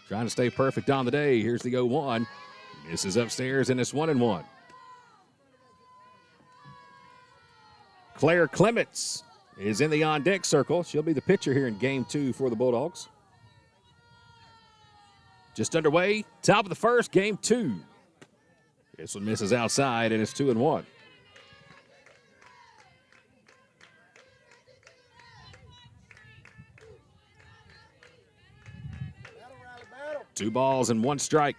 Trying to stay perfect on the day. Here's the 0-1. Misses upstairs, and it's 1-1. Claire Clements is in the on-deck circle. She'll be the pitcher here in game 2 for the Bulldogs. Just underway, top of the first, game 2. This one misses outside, and it's 2-1. Two balls and 1 strike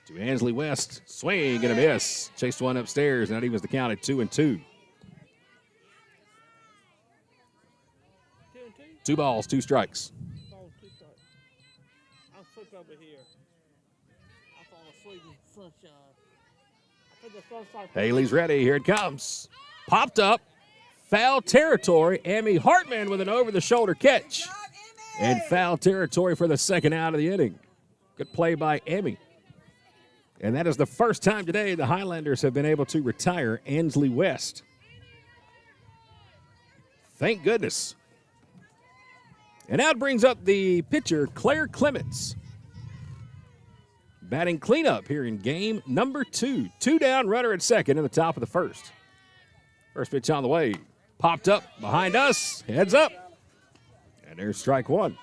to Ansley West. Swing and a miss. Chased one upstairs, and that evens the count at 2-2. 2 balls, 2 strikes. I'm sick over here. I fall asleep in the sunshine. I think the sunshine. Haley's ready. Here it comes. Popped up. foul territory. Emmy Hartman with an over-the-shoulder catch. And foul territory for the second out of the inning. Good play by Emmy. And that is the first time today the Highlanders have been able to retire Ansley West. Thank goodness. And now it brings up the pitcher, Claire Clements. Batting cleanup here in game number 2. 2 down, runner at second in the top of the first. First pitch on the way. Popped up behind us. Heads up. And there's strike one.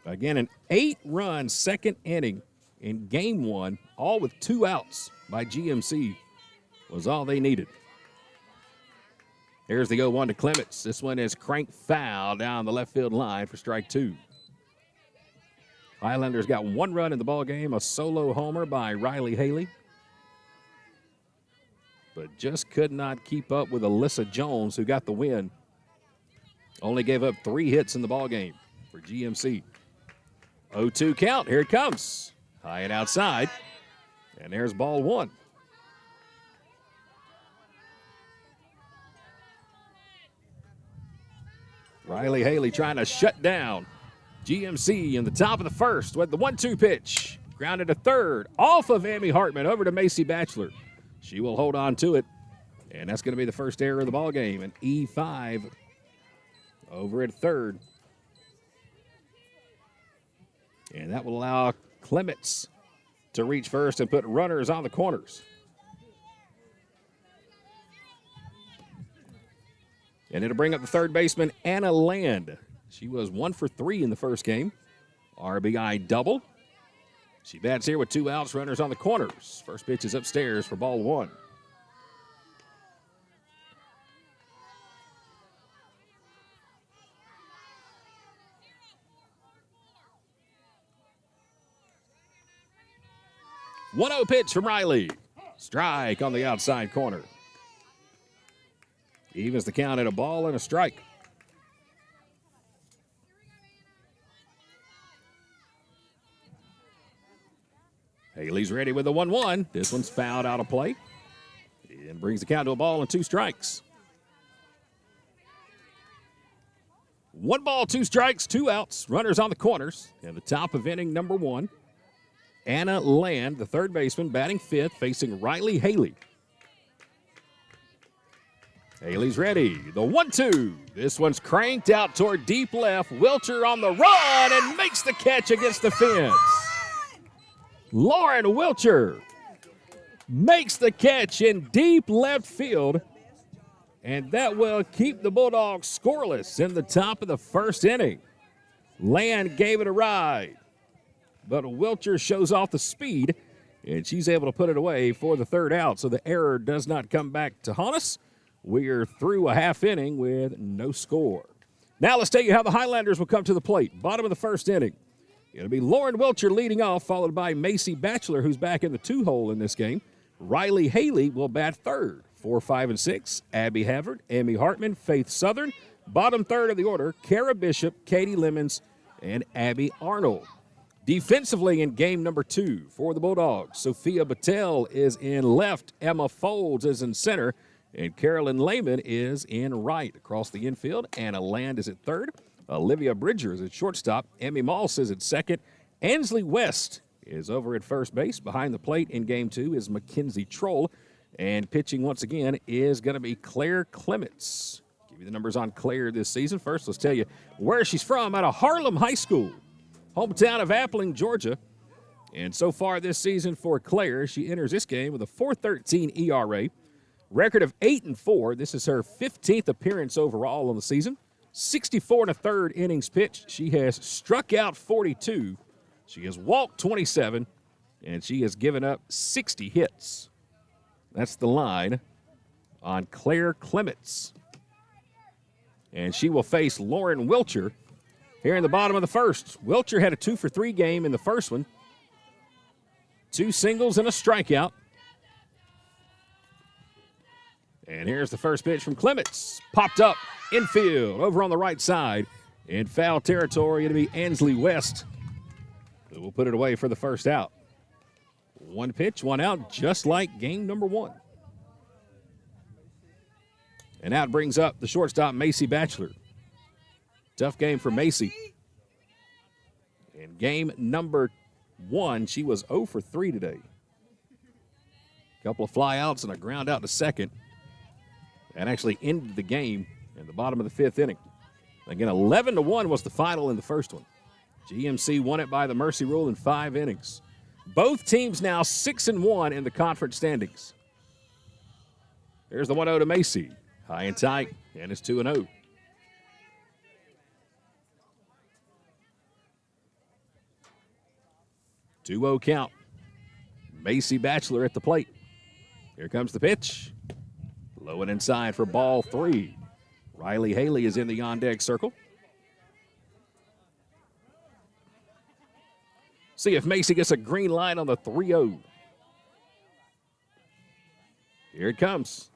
Again, an 8-run second inning in game 1, all with 2 outs by GMC was all they needed. Here's the 0-1 to Clements. This one is cranked foul down the left field line for strike 2. Highlanders got 1 run in the ball game, a solo homer by Riley Haley. But just could not keep up with Alyssa Jones, who got the win. Only gave up 3 hits in the ball game for GMC. 0-2 count. Here it comes. High and outside. And there's ball 1. Riley Haley trying to shut down GMC in the top of the first with the 1-2 pitch. Grounded to third. Off of Emmy Hartman over to Macy Batchelor. She will hold on to it. And that's going to be the first error of the ball game. An E5 over at third. And that will allow Clements to reach first and put runners on the corners. And it'll bring up the third baseman, Anna Land. She was 1 for 3 in the first game. RBI double. She bats here with 2 outs, runners on the corners. First pitch is upstairs for ball 1. One 1-0 pitch from Riley. Strike on the outside corner. Evens the count at a ball and a strike. Haley's ready with the 1-1. This one's fouled out of play. And brings the count to a ball and 2 strikes. 1 ball, 2 strikes, 2 outs. Runners on the corners. And the top of inning number 1. Anna Land, the third baseman, batting 5th, facing Riley Haley. Haley's ready. The 1-2. This one's cranked out toward deep left. Wilcher on the run and makes the catch against the fence. Lauren Wilcher makes the catch in deep left field. And that will keep the Bulldogs scoreless in the top of the first inning. Land gave it a ride. But Wilcher shows off the speed, and she's able to put it away for the third out. So the error does not come back to haunt us. We're through a half inning with no score. Now let's tell you how the Highlanders will come to the plate. Bottom of the first inning. It'll be Lauren Wilcher leading off, followed by Macy Batchelor, who's back in the 2-hole in this game. Riley Haley will bat third. 4, 5, and 6. Abby Havard, Emmy Hartman, Faith Southern. Bottom third of the order, Kara Bishop, Katie Lemons, and Abby Arnold. Defensively in game number 2 for the Bulldogs, Sophia Battelle is in left, Emma Folds is in center, and Carolyn Lehman is in right. Across the infield, Anna Land is at third, Olivia Bridger is at shortstop, Emmy Moss is at second, Ansley West is over at first base. Behind the plate in game 2 is Mackenzie Troll, and pitching once again is going to be Claire Clements. Give you the numbers on Claire this season. First, let's tell you where she's from, out of Harlem High School. Hometown of Appling, Georgia. And so far this season for Claire, she enters this game with a 4.13 ERA. Record of 8-4. This is her 15th appearance overall on the season. 64 1/3 innings pitched. She has struck out 42. She has walked 27. And she has given up 60 hits. That's the line on Claire Clements. And she will face Lauren Wilcher here in the bottom of the first. Wilcher had a 2 for 3 game in the first one. 2 singles and a strikeout. And here's the first pitch from Clements. Popped up infield over on the right side. In foul territory, it'll be Ansley West who will put it away for the first out. One pitch, one out, just like game number 1. And out brings up the shortstop, Macy Batchelor. Tough game for Macy. In game number 1, she was 0 for 3 today. Couple of flyouts and a ground out to second. And actually ended the game in the bottom of the 5th inning. Again, 11-1 was the final in the first one. GMC won it by the mercy rule in 5 innings. Both teams now 6-1 in the conference standings. There's the 1-0 to Macy. High and tight, and it's 2-0. Two-0 count. Macy Batchelor at the plate. Here comes the pitch. Low and inside for ball 3. Riley Haley is in the on-deck circle. See if Macy gets a green light on the 3-0. Here it comes.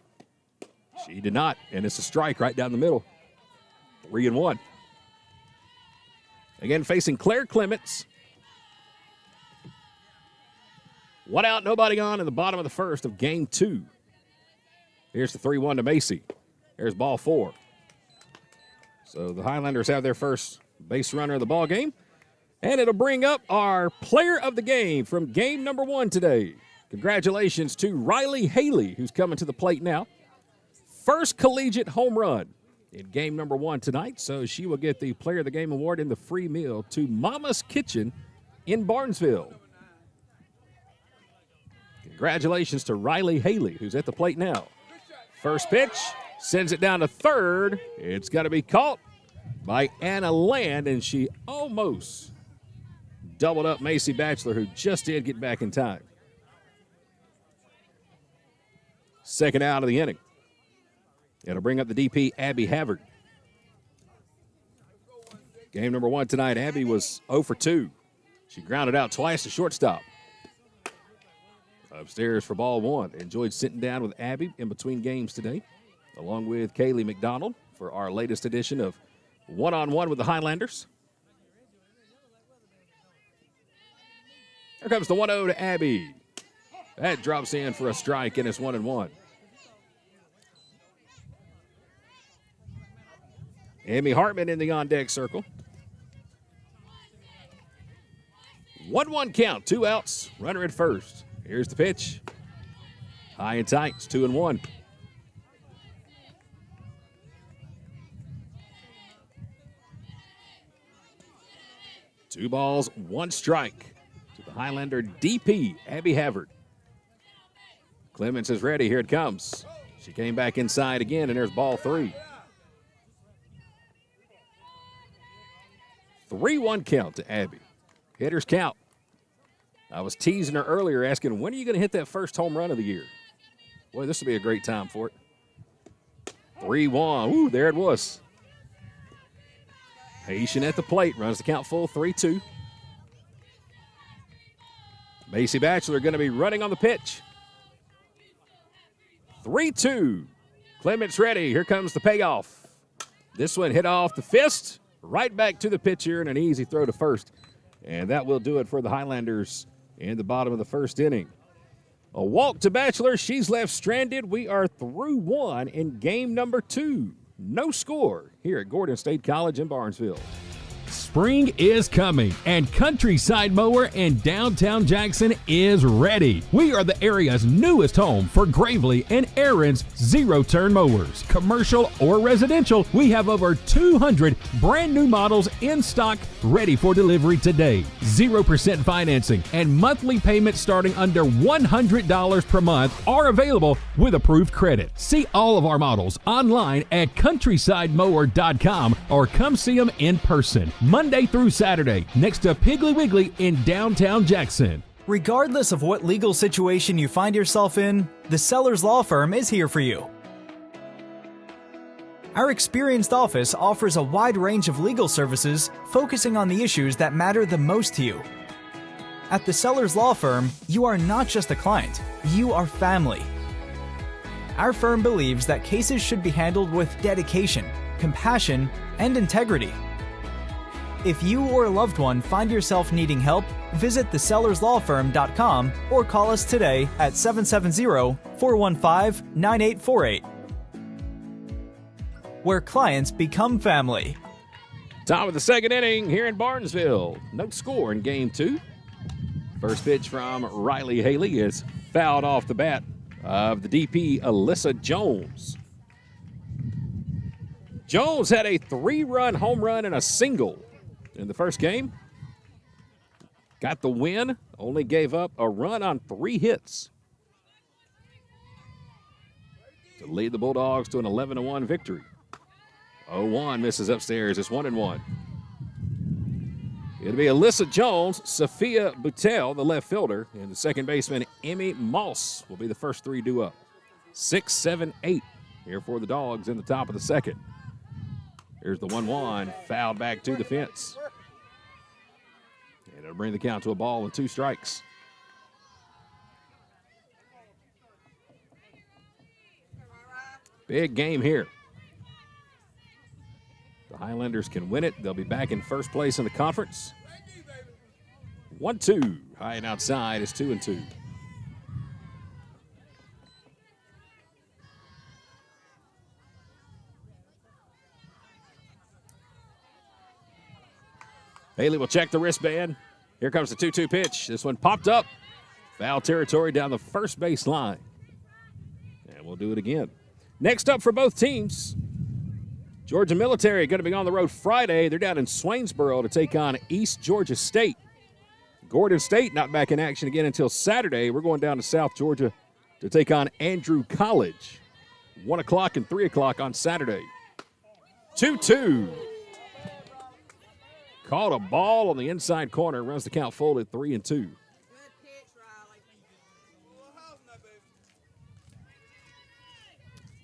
She did not, and it's a strike right down the middle. 3-1. Again, facing Claire Clements. 1 out, nobody on in the bottom of the first of game 2. Here's the 3-1 to Macy. Here's ball 4. So the Highlanders have their first base runner of the ball game. And it'll bring up our player of the game from game number 1 today. Congratulations to Riley Haley, who's coming to the plate now. First collegiate home run in game number 1 tonight. So she will get the player of the game award and the free meal to Mama's Kitchen in Barnesville. Congratulations to Riley Haley, who's at the plate now. First pitch, sends it down to third. It's got to be caught by Anna Land, and she almost doubled up Macy Batchelor, who just did get back in time. Second out of the inning. It'll bring up the DP, Abby Havard. Game number 1 tonight, Abby was 0 for 2. She grounded out twice to shortstop. Upstairs for ball 1. Enjoyed sitting down with Abby in between games today, along with Kaylee McDonald for our latest edition of One-on-One with the Highlanders. Here comes the 1-0 to Abby. That drops in for a strike, and it's 1-1. Amy Hartman in the on-deck circle. 1-1 count, 2 outs, runner at first. Here's the pitch. High and tight, it's 2-1. Two balls, 1 strike to the Highlander DP, Abby Havard. Clements is ready, here it comes. She came back inside again, and there's ball 3. 3-1 count to Abby. Hitters count. I was teasing her earlier, asking, when are you going to hit that first home run of the year? Boy, this will be a great time for it. 3-1. Ooh, there it was. Patient at the plate. Runs the count full, 3-2. Macy Batchelor going to be running on the pitch. 3-2. Clements ready. Here comes the payoff. This one hit off the fist. Right back to the pitcher and an easy throw to first. And that will do it for the Highlanders in the bottom of the first inning. A walk to Batchelor. She's left stranded. We are through 1 in game number 2. No score here at Gordon State College in Barnesville. Spring is coming, and Countryside Mower in downtown Jackson is ready. We are the area's newest home for Gravely and Aaron's zero-turn mowers. Commercial or residential, we have over 200 brand new models in stock ready for delivery today. 0% financing and monthly payments starting under $100 per month are available with approved credit. See all of our models online at countrysidemower.com or come see them in person. Monday through Saturday, next to Piggly Wiggly in downtown Jackson. Regardless of what legal situation you find yourself in, the Sellers Law Firm is here for you. Our experienced office offers a wide range of legal services focusing on the issues that matter the most to you. At the Sellers Law Firm, you are not just a client, you are family. Our firm believes that cases should be handled with dedication, compassion, and integrity. If you or a loved one find yourself needing help, Visit thesellerslawfirm.com or call us today at 770-415-9848. Where clients become family. Top of the second inning here in Barnesville. No score in game 2. First pitch from Riley Haley is fouled off the bat of the DP, Alyssa Jones. Jones had a 3-run home run and a single in the first game. Got the win, only gave up a run on 3 hits to lead the Bulldogs to an 11-1 victory. 0-1 misses upstairs. It's 1-1. It'll be Alyssa Jones, Sophia Boutel, the left fielder, and the second baseman, Emmy Moss, will be the first 3 due up. 6, 7, 8 here for the Dogs in the top of the second. Here's the 1-1, fouled back to the fence. And it'll bring the count to a ball and 2 strikes. Big game here. The Highlanders can win it. They'll be back in first place in the conference. 1-2. High and outside is 2-2. Haley will check the wristband. Here comes the 2-2 pitch. This one popped up. Foul territory down the first base line. And we'll do it again. Next up for both teams, Georgia Military going to be on the road Friday. They're down in Swainsboro to take on East Georgia State. Gordon State not back in action again until Saturday. We're going down to South Georgia to take on Andrew College. 1 o'clock and 3 o'clock on Saturday. 2-2. Caught a ball on the inside corner. Runs the count folded 3-2.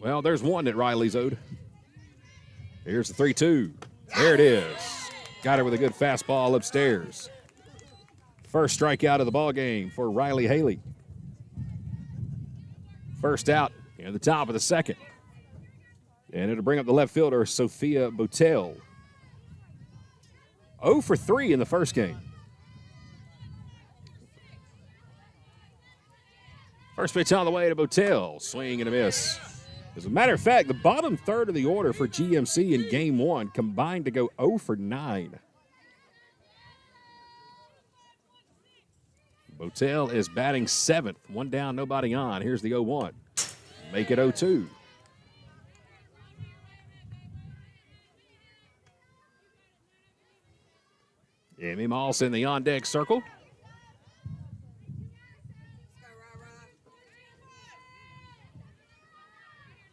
Well, there's one that Riley's owed. Here's the 3-2. There it is. Got her with a good fastball upstairs. First strikeout of the ball game for Riley Haley. First out in the top of the second. And it'll bring up the left fielder, Sophia Boutel. 0 for 3 in the first game. First pitch on the way to Boutel. Swing and a miss. As a matter of fact, the bottom third of the order for GMC in Game 1 combined to go 0 for 9. Boutel is batting 7th. 1 down, nobody on. Here's the 0-1. Make it 0-2. Emmy Moss in the on-deck circle.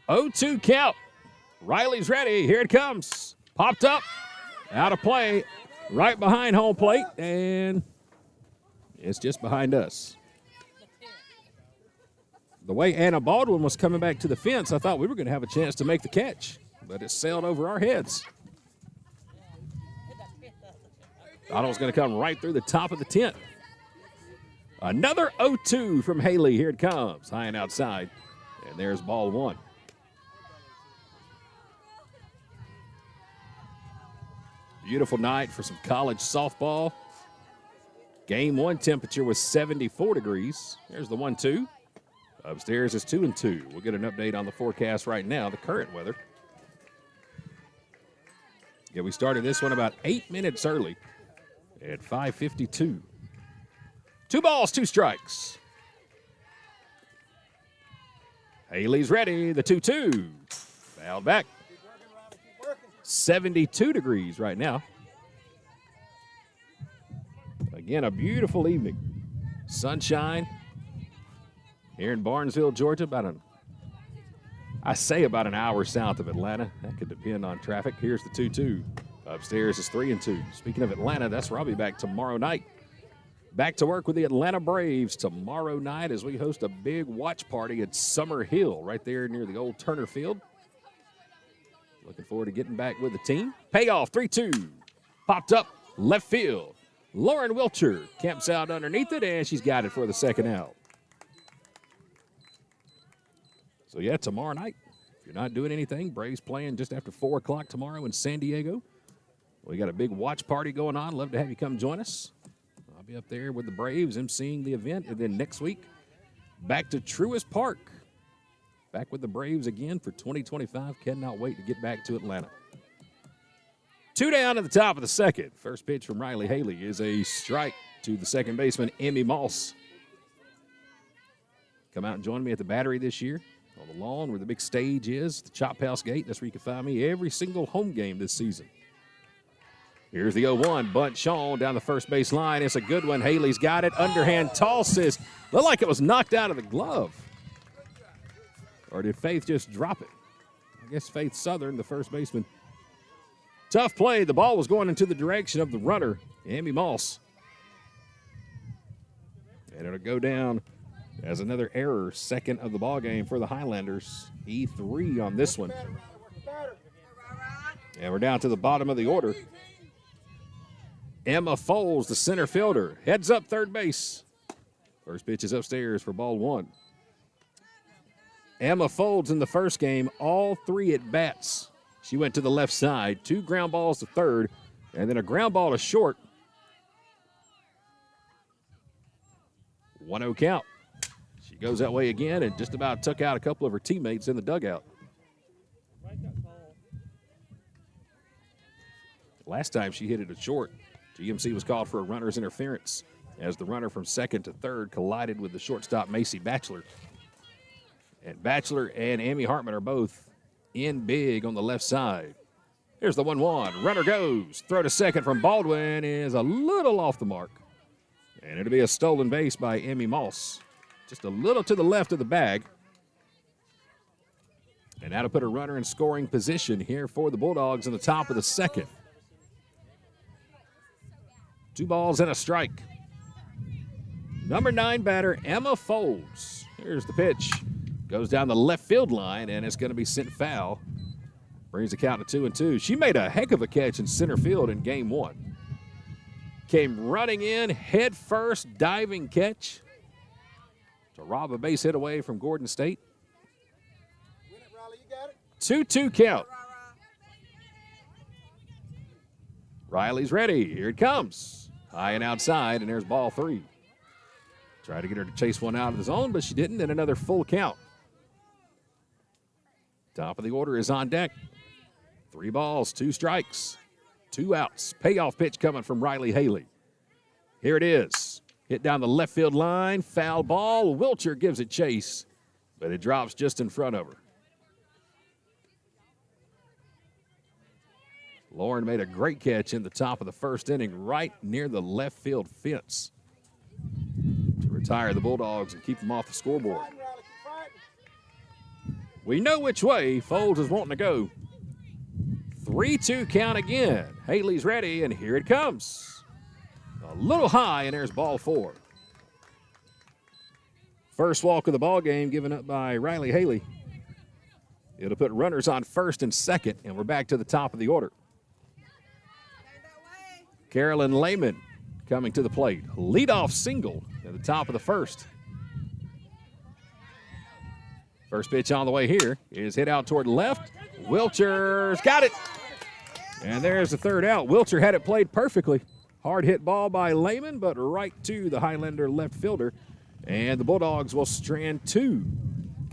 Oh, 2 count. Riley's ready. Here it comes. Popped up. Out of play. Right behind home plate. And it's just behind us. The way Anna Baldwin was coming back to the fence, I thought we were going to have a chance to make the catch. But it sailed over our heads. Thought it was going to come right through the top of the tent. Another 0-2 from Haley. Here it comes. High and outside. And there's ball 1. Beautiful night for some college softball. Game 1 temperature was 74 degrees. There's the 1-2. Upstairs is 2-2. We'll get an update on the forecast right now, the current weather. Yeah, we started this one about 8 minutes early at 5:52. 2 balls, 2 strikes. Haley's ready. The 2-2. Fouled back. 72 degrees right now. Again, a beautiful evening. Sunshine here in Barnesville, Georgia. About an hour south of Atlanta. That could depend on traffic. Here's the 2-2. Upstairs is 3-2. Speaking of Atlanta, that's where I'll be back tomorrow night. Back to work with the Atlanta Braves tomorrow night as we host a big watch party at Summer Hill right there near the old Turner Field. Looking forward to getting back with the team. Payoff, 3-2. Popped up, left field. Lauren Wilcher camps out underneath it, and she's got it for the second out. So, yeah, tomorrow night, if you're not doing anything, Braves playing just after 4 o'clock tomorrow in San Diego. We got a big watch party going on. Love to have you come join us. I'll be up there with the Braves emceeing the event. And then next week, back to Truist Park. Back with the Braves again for 2025. Cannot wait to get back to Atlanta. 2 down at the top of the second. First pitch from Riley Haley is a strike to the second baseman, Emmy Moss. Come out and join me at the Battery this year on the lawn where the big stage is, the Chop House Gate. That's where you can find me every single home game this season. Here's the 0-1. Bunt Shaw down the first base line. It's a good one. Haley's got it. Underhand tosses. Looked like it was knocked out of the glove. Or did Faith just drop it? I guess Faith Southern, the first baseman. Tough play. The ball was going into the direction of the runner, Emmy Moss. And it'll go down as another error, second of the ball game for the Highlanders. E3 on this one. And we're down to the bottom of the order. Emma Foles, the center fielder, heads up third base. First pitch is upstairs for ball one. Emma Foles in the first game, all 3 at bats. She went to the left side, 2 ground balls to third, and then a ground ball to short. 1-0 count. She goes that way again and just about took out a couple of her teammates in the dugout. Last time she hit it at short, GMC was called for a runner's interference as the runner from second to third collided with the shortstop, Macy Batchelor. And Batchelor and Amy Hartman are both in big on the left side. Here's the 1-1. Runner goes. Throw to second from Baldwin is a little off the mark. And it'll be a stolen base by Emmy Moss. Just a little to the left of the bag. And that'll put a runner in scoring position here for the Bulldogs in the top of the second. 2 balls and a strike. Number 9 batter, Emma Foles. Here's the pitch. Goes down the left field line, and it's going to be sent foul. Brings the count to 2-2. She made a heck of a catch in center field in game 1. Came running in, head first, diving catch to rob a base hit away from Gordon State. 2-2 count. Riley's ready. Here it comes. High and outside, and there's ball 3. Tried to get her to chase one out of the zone, but she didn't, and another full count. Top of the order is on deck. 3 balls, 2 strikes, 2 outs. Payoff pitch coming from Riley Haley. Here it is. Hit down the left field line. Foul ball. Wilcher gives it chase, but it drops just in front of her. Lauren made a great catch in the top of the first inning right near the left field fence to retire the Bulldogs and keep them off the scoreboard. We know which way Foles is wanting to go. 3-2 count again. Haley's ready, and here it comes. A little high, and there's ball 4. First walk of the ball game given up by Riley Haley. It'll put runners on first and second, and we're back to the top of the order. Carolyn Lehman coming to the plate. Leadoff single at the top of the first. First pitch on the way here is hit out toward left. Wilcher's got it. And there's the third out. Wilcher had it played perfectly. Hard hit ball by Lehman, but right to the Highlander left fielder. And the Bulldogs will strand 2.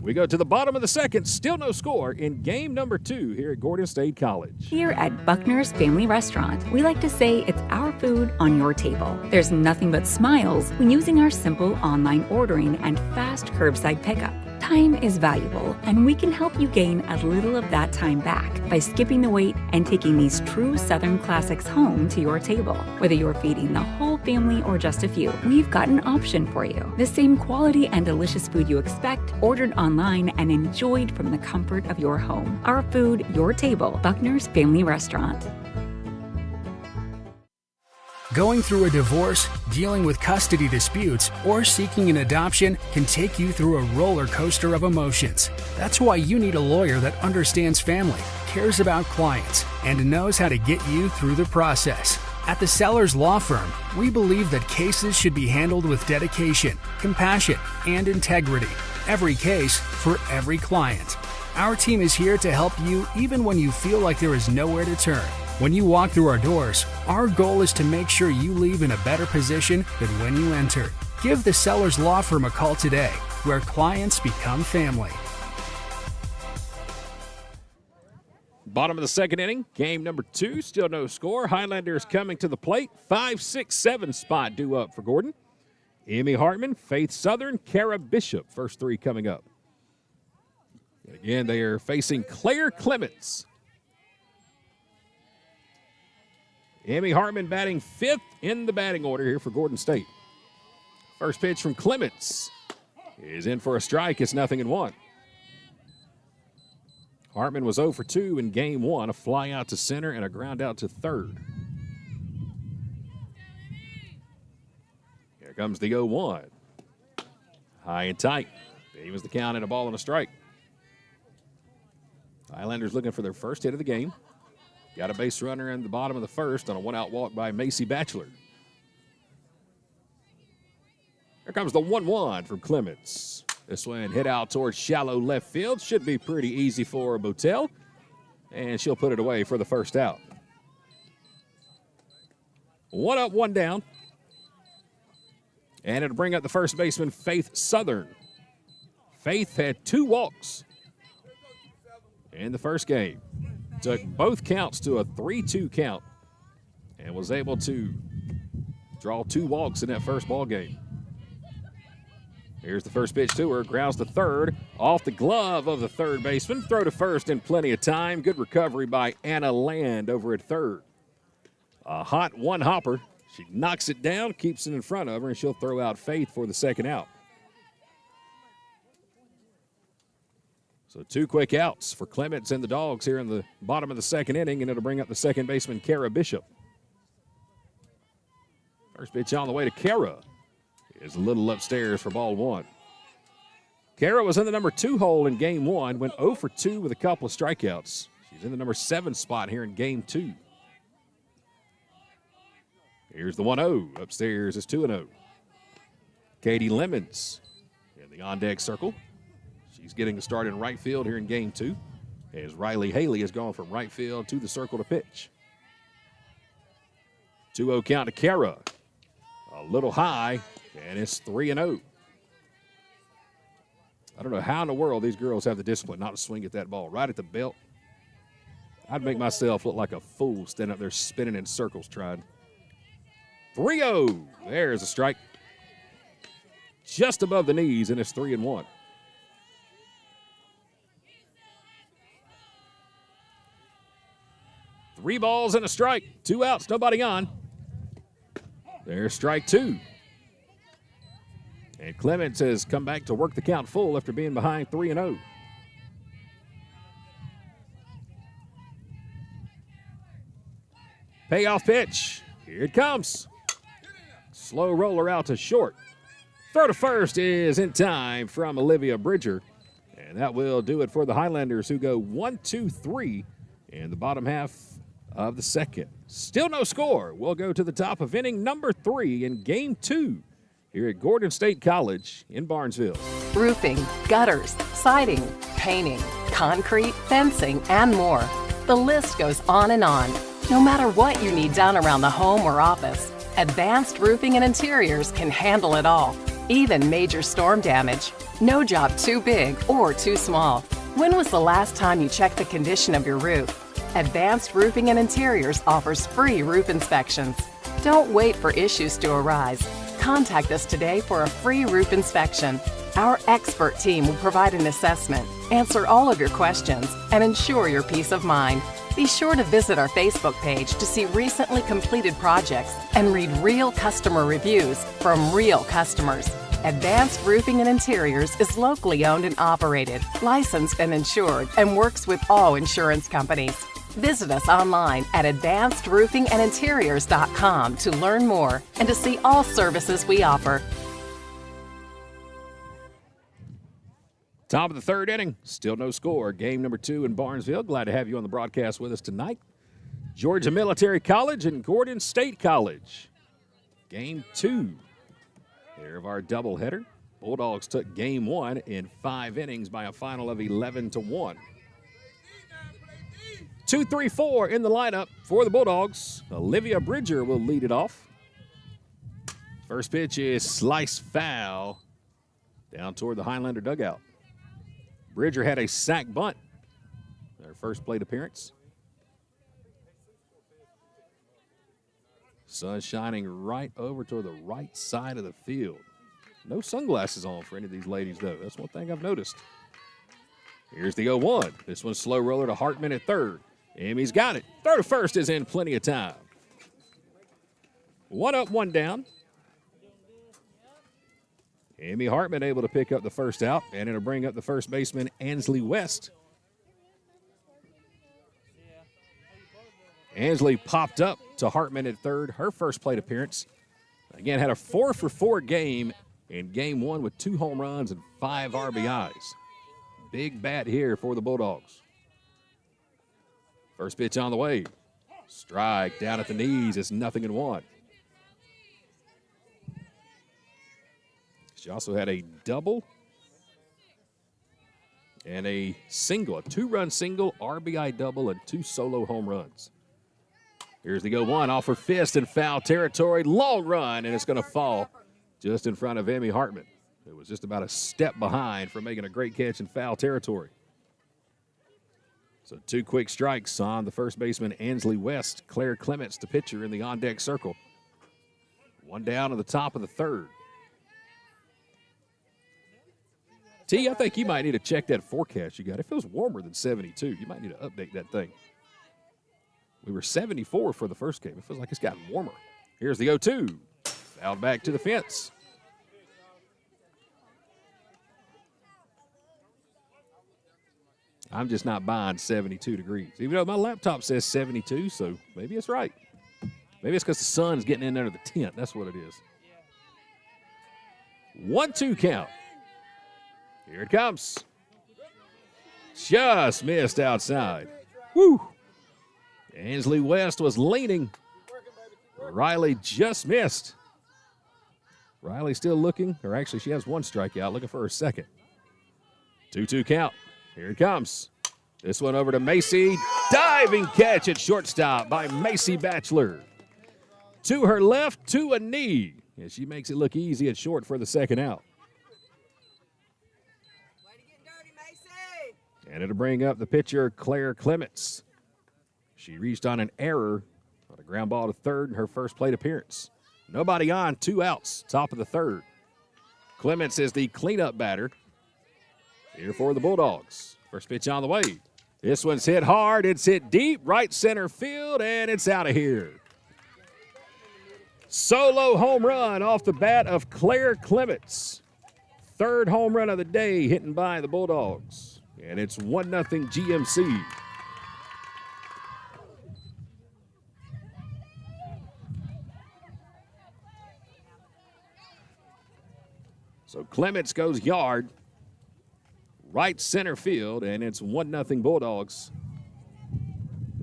We go to the bottom of the second. Still no score in game number 2 here at Gordon State College. Here at Buckner's Family Restaurant, we like to say it's our food on your table. There's nothing but smiles when using our simple online ordering and fast curbside pickup. Time is valuable, and we can help you gain a little of that time back by skipping the wait and taking these true Southern classics home to your table. Whether you're feeding the whole family or just a few, we've got an option for you. The same quality and delicious food you expect, ordered online and enjoyed from the comfort of your home. Our food, your table. Buckner's Family Restaurant. Going through a divorce, dealing with custody disputes, or seeking an adoption can take you through a roller coaster of emotions. That's why you need a lawyer that understands family, cares about clients, and knows how to get you through the process. At the Sellers Law Firm, we believe that cases should be handled with dedication, compassion, and integrity. Every case for every client. Our team is here to help you even when you feel like there is nowhere to turn. When you walk through our doors, our goal is to make sure you leave in a better position than when you enter. Give the Sellers Law Firm a call today, where clients become family. Bottom of the second inning, game number 2, still no score. Highlanders coming to the plate. 5, 6, 7 spot due up for Gordon. Emmy Hartman, Faith Southern, Kara Bishop. First 3 coming up. Again, they are facing Claire Clements. Emmy Hartman batting 5th in the batting order here for Gordon State. First pitch from Clements is in for a strike. It's 0-1. Hartman was 0 for 2 in game 1, a fly out to center and a ground out to third. Here comes the 0-1. High and tight. He was the count and a ball and a strike. Highlanders looking for their first hit of the game. Got a base runner in the bottom of the first on a one-out walk by Macy Batchelor. Here comes the 1-1 from Clements. This one hit out towards shallow left field. Should be pretty easy for Botel. And she'll put it away for the first out. 1 up, 1 down. And it'll bring up the first baseman, Faith Southern. Faith had 2 walks in the first game. Took both counts to a 3-2 count and was able to draw 2 walks in that first ball game. Here's the first pitch to her. Grounds to third. Off the glove of the third baseman. Throw to first in plenty of time. Good recovery by Anna Land over at third. A hot one-hopper. She knocks it down, keeps it in front of her, and she'll throw out Faith for the second out. So 2 quick outs for Clements and the Dogs here in the bottom of the second inning, and it'll bring up the second baseman, Kara Bishop. First pitch on the way to Kara is a little upstairs for ball 1. Kara was in the number 2 hole in game 1, went 0 for 2 with a couple of strikeouts. She's in the number 7 spot here in game 2. Here's the 1-0. Upstairs is 2-0. Katie Lemons in the on-deck circle. She's getting the start in right field here in game 2 as Riley Haley has gone from right field to the circle to pitch. 2-0 count to Kara. A little high, and it's 3-0. I don't know how in the world these girls have the discipline not to swing at that ball right at the belt. I'd make myself look like a fool standing up there spinning in circles trying. 3-0. There's a strike. Just above the knees, and it's 3-1. Three balls and a strike. 2 outs, nobody on. There's strike 2. And Clements has come back to work the count full after being behind 3-0. Payoff pitch. Here it comes. Slow roller out to short. Throw to first is in time from Olivia Bridger. And that will do it for the Highlanders, who go 1-2-3 in the bottom half of the second. Still no score. We'll go to the top of inning number 3 in game 2 here at Gordon State College in Barnesville. Roofing, gutters, siding, painting, concrete, fencing, and more. The list goes on and on. No matter what you need done around the home or office, Advanced Roofing and Interiors can handle it all, even major storm damage. No job too big or too small. When was the last time you checked the condition of your roof? Advanced Roofing and Interiors offers free roof inspections. Don't wait for issues to arise. Contact us today for a free roof inspection. Our expert team will provide an assessment, answer all of your questions, and ensure your peace of mind. Be sure to visit our Facebook page to see recently completed projects and read real customer reviews from real customers. Advanced Roofing and Interiors is locally owned and operated, licensed and insured, and works with all insurance companies. Visit us online at advancedroofingandinteriors.com to learn more and to see all services we offer. Top of the third inning, still no score. Game number 2 in Barnesville. Glad to have you on the broadcast with us tonight. Georgia Military College and Gordon State College. Game 2 here of our doubleheader. Bulldogs took game 1 in 5 innings by a final of 11-1. 2, 3, 4 in the lineup for the Bulldogs. Olivia Bridger will lead it off. First pitch is slice foul down toward the Highlander dugout. Bridger had a sack bunt, their first plate appearance. Sun shining right over toward the right side of the field. No sunglasses on for any of these ladies, though. That's one thing I've noticed. Here's the 0-1. This one's slow roller to Hartman at third. Emmy's got it. Throw to first is in plenty of time. 1 up, 1 down. Emmy Hartman able to pick up the first out, and it'll bring up the first baseman, Ansley West. Ansley popped up to Hartman at third, her first plate appearance. Again, had a 4-for-4 game in game 1 with 2 home runs and 5 RBIs. Big bat here for the Bulldogs. First pitch on the way. Strike down at the knees. It's 0-1. She also had a double and a single, a 2-run single, RBI double, and 2 solo home runs. Here's the 0-1 off her fist in foul territory. Long run, and it's going to fall just in front of Emmy Hartman. It was just about a step behind for making a great catch in foul territory. So 2 quick strikes on the first baseman, Ansley West. Claire Clements, the pitcher, in the on-deck circle. 1 down at the top of the third. T, I think you might need to check that forecast you got. It feels warmer than 72. You might need to update that thing. We were 74 for the first game. It feels like it's gotten warmer. Here's the 0-2. Fouled back to the fence. I'm just not buying 72 degrees. Even though my laptop says 72, so maybe it's right. Maybe it's because the sun's getting in under the tent. That's what it is. 1-2 count. Here it comes. Just missed outside. Woo! Ansley West was leaning. Riley just missed. Riley still looking, or actually she has 1 strikeout, looking for her second. 2-2 count. Here it comes. This one over to Macy. Diving catch at shortstop by Macy Batchelor. To her left, to a knee. And she makes it look easy at short for the second out. And it'll bring up the pitcher, Claire Clements. She reached on an error on a ground ball to third in her first plate appearance. Nobody on, 2 outs, top of the third. Clements is the cleanup batter here for the Bulldogs. First pitch on the way. This one's hit hard. It's hit deep, right center field, and it's out of here. Solo home run off the bat of Claire Clements. 3rd home run of the day hitting by the Bulldogs. And it's 1-0 GMC. So Clements goes yard, right center field, and it's 1-0 Bulldogs.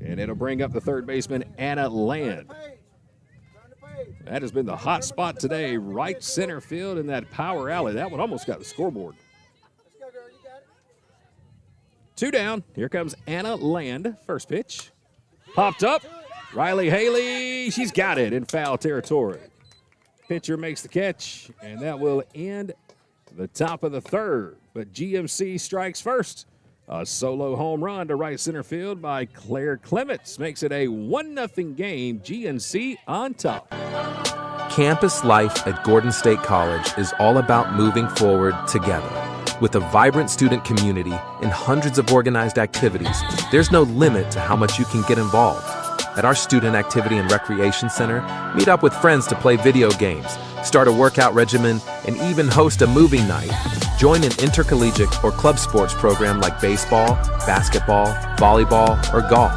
And it'll bring up the third baseman, Anna Land. That has been the hot spot today, right center field in that power alley. That one almost got the scoreboard. 2 down. Here comes Anna Land. First pitch. Popped up. Riley Haley, she's got it in foul territory. Pitcher makes the catch, and that will end the top of the third. But GMC strikes first. A solo home run to right center field by Claire Clements makes it a 1-0 game. GNC on top. Campus life at Gordon State College is all about moving forward together. With a vibrant student community and hundreds of organized activities, there's no limit to how much you can get involved. At our Student Activity and Recreation Center, meet up with friends to play video games, start a workout regimen, and even host a movie night. Join an intercollegiate or club sports program like baseball, basketball, volleyball, or golf.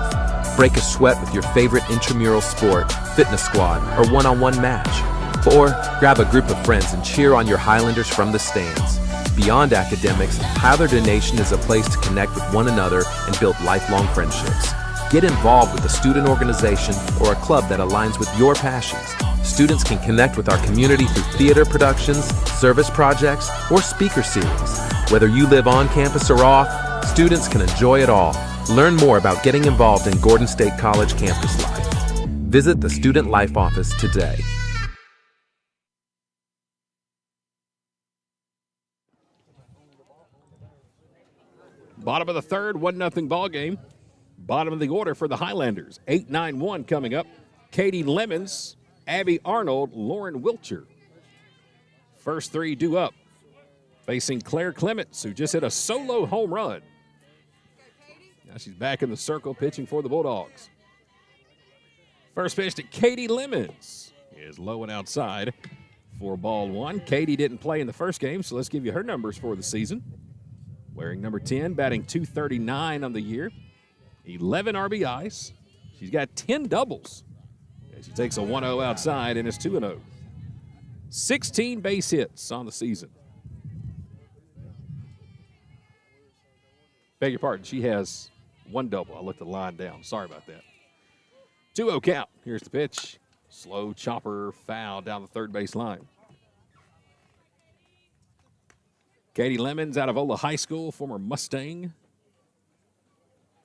Break a sweat with your favorite intramural sport, fitness squad, or one-on-one match. Or grab a group of friends and cheer on your Highlanders from the stands. Beyond academics, Highlander Nation is a place to connect with one another and build lifelong friendships. Get involved with a student organization or a club that aligns with your passions. Students can connect with our community through theater productions, service projects, or speaker series. Whether you live on campus or off, students can enjoy it all. Learn more about getting involved in Gordon State College campus life. Visit the Student Life Office today. Bottom of the third, 1-0 ball game. Bottom of the order for the Highlanders. 8-9-1 coming up. Katie Lemons, Abby Arnold, Lauren Wiltshire. First three due up. Facing Claire Clements, who just hit a solo home run. Now she's back in the circle pitching for the Bulldogs. First pitch to Katie Lemons is low and outside for ball one. Katie didn't play in the first game, so let's give you her numbers for the season. Wearing number 10, batting .239 on the year. 11 RBIs. She's got 10 doubles. She takes a 1-0 outside and is 2-0. 16 base hits on the season. Beg your pardon, she has one double. I looked the line down. Sorry about that. 2-0 count. Here's the pitch. Slow chopper foul down the third base line. Katie Lemons out of Ola High School, former Mustang.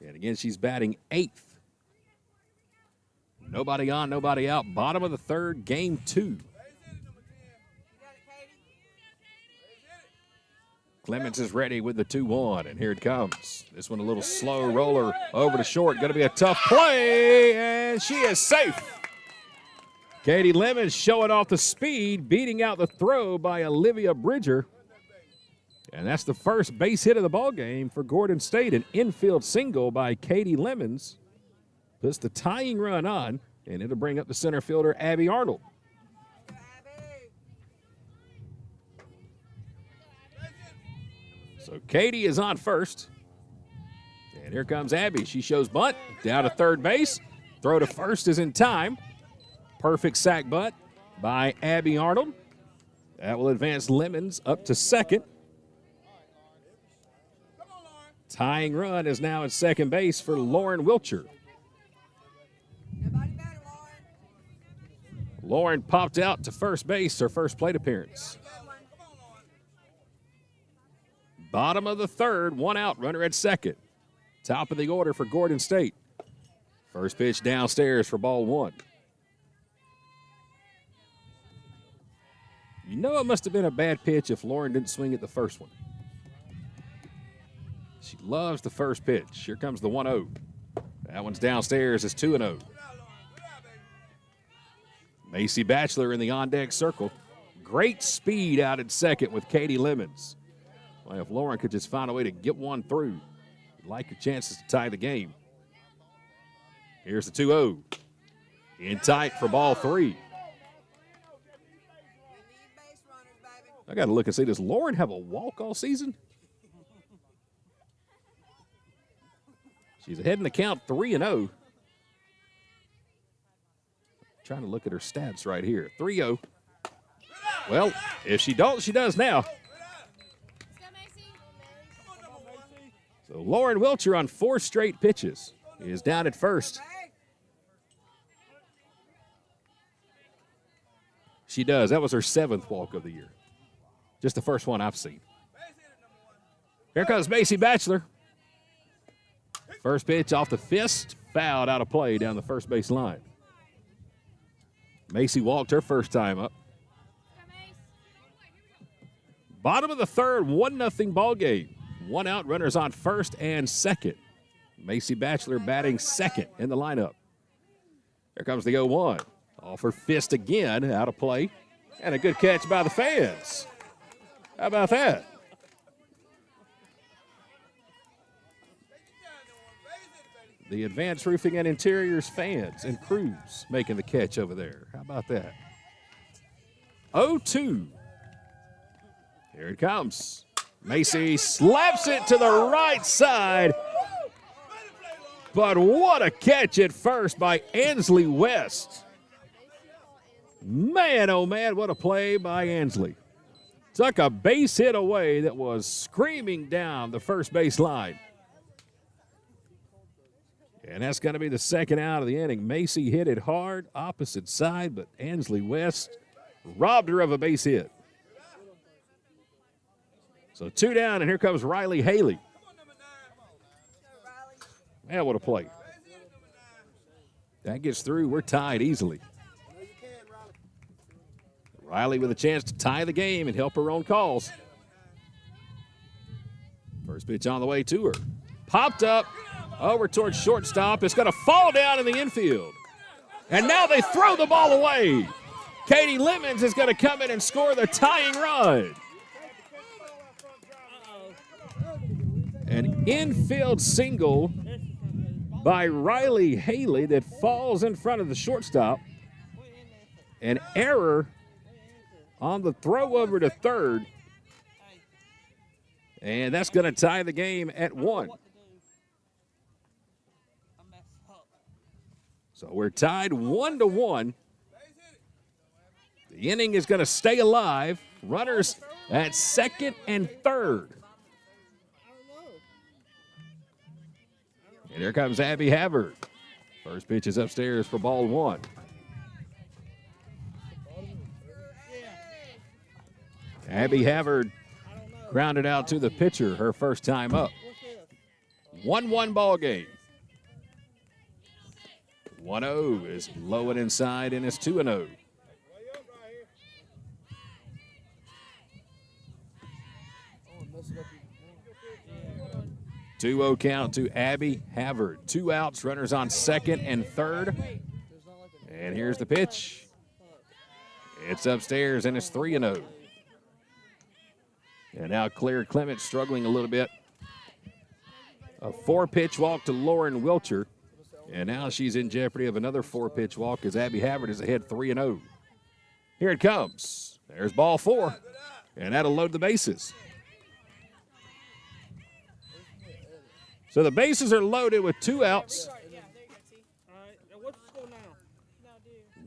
And again, she's batting 8th. Nobody on, nobody out. Bottom of the third, game 2. Clements is ready with the 2-1, and here it comes. This one a little slow roller over to short. Going to be a tough play, and she is safe. Katie Lemons showing off the speed, beating out the throw by Olivia Bridger. And that's the first base hit of the ball game for Gordon State. An infield single by Katie Lemons puts the tying run on, and it'll bring up the center fielder, Abby Arnold. So Katie is on first. And here comes Abby. She shows bunt down to third base. Throw to first is in time. Perfect sac bunt by Abby Arnold. That will advance Lemons up to second. Tying run is now at second base for Lauren Wiltshire. Lauren popped out to first base, her first plate appearance. Bottom of the third, one out, runner at second. Top of the order for Gordon State. First pitch downstairs for ball one. You know it must have been a bad pitch if Lauren didn't swing at the first one. She loves the first pitch. Here comes the 1-0. That one's downstairs. It's 2-0. Macy Batchelor in the on-deck circle. Great speed out at second with Katie Lemons. Well, if Lauren could just find a way to get one through, you'd like your chances to tie the game. Here's the 2-0. In tight for ball three. I got to look and see, does Lauren have a walk all season? She's ahead in the count 3-0. Trying to look at her stats right here. 3-0. Well, if she don't, she does now. So Lauren Wiltshire on 4 straight pitches is down at first. She does. That was her 7th walk of the year. Just the first one I've seen. Here comes Macy Batchelor. First pitch off the fist, fouled out of play down the first base line. Macy walked her first time up. Bottom of the third, 1-0 ball game. One out, runners on first and second. Macy Batchelor batting second in the lineup. Here comes the 0-1. Off her fist again, out of play. And a good catch by the fans. How about that? The Advanced Roofing and Interiors fans and crews making the catch over there. How about that? 0-2. Here it comes. Macy slaps it to the right side. But what a catch at first by Ansley West. Man, oh man, what a play by Ansley. Took a base hit away that was screaming down the first base line. And that's going to be the second out of the inning. Macy hit it hard, opposite side, but Ansley West robbed her of a base hit. So 2 down, and here comes Riley Haley. Man, what a play. That gets through. We're tied easily. Riley with a chance to tie the game and help her own cause. First pitch on the way to her. Popped up over towards shortstop. It's going to fall down in the infield. And now they throw the ball away. Katie Lemons is going to come in and score the tying run. An infield single by Riley Haley that falls in front of the shortstop. An error on the throw over to third. And that's going to tie the game at 1. So we're tied 1-1. The inning is going to stay alive. Runners at second and third. And here comes Abby Havard. First pitch is upstairs for ball 1. Abby Havard grounded out to the pitcher her first time up. 1-1 ball game. 1-0 is low and inside, and it's 2-0. Two-0 count to Abby Havard. 2 outs, runners on second and third. And here's the pitch. It's upstairs, and it's 3-0. And now Claire Clement struggling a little bit. A 4-pitch walk to Lauren Wilcher. And now she's in jeopardy of another 4-pitch walk as Abby Havard is ahead 3-0. Here it comes. There's ball 4. And that'll load the bases. So the bases are loaded with 2 outs.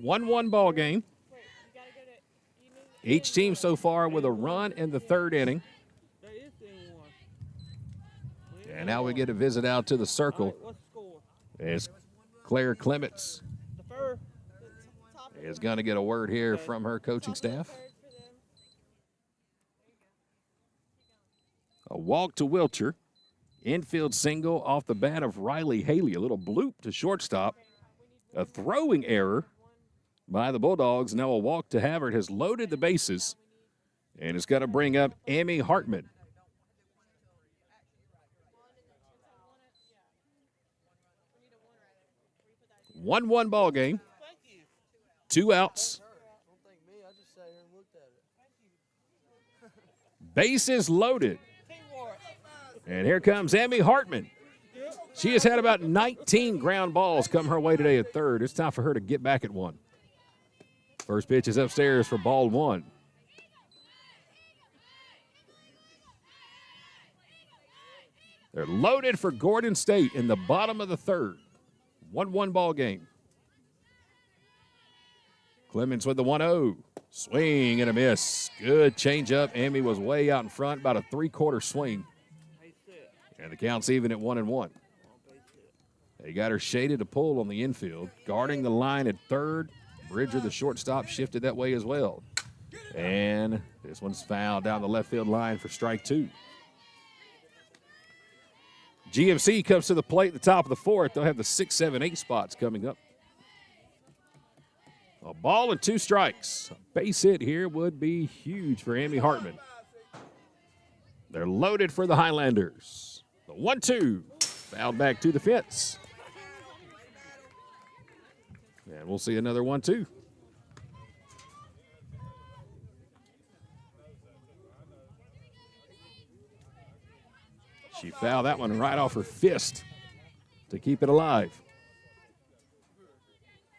1-1 ball game. Each team so far with a run in the third inning. And now we get a visit out to the circle as Claire Clements is going to get a word here from her coaching staff. A walk to Wilcher. Infield single off the bat of Riley Haley. A little bloop to shortstop. A throwing error by the Bulldogs. Now a walk to Havard has loaded the bases. And it's going to bring up Amy Hartman. One ball game. 2 outs. Bases loaded. And here comes Amy Hartman. She has had about 19 ground balls come her way today at third. It's time for her to get back at 1. First pitch is upstairs for ball 1. They're loaded for Gordon State in the bottom of the third. 1-1 ball game. Clemens with the 1-0. Swing and a miss. Good changeup. Amy was way out in front, about a 3/4 swing. And the count's even at 1-1. They got her shaded to pull on the infield. Guarding the line at third. Bridger, the shortstop, shifted that way as well. And this one's fouled down the left field line for strike 2. GMC comes to the plate at the top of the 4th. They'll have the 6, 7, 8 spots coming up. A ball and 2 strikes. A base hit here would be huge for Amy Hartman. They're loaded for the Highlanders. The 1-2, fouled back to the fence. And we'll see another 1-2. She fouled that one right off her fist to keep it alive.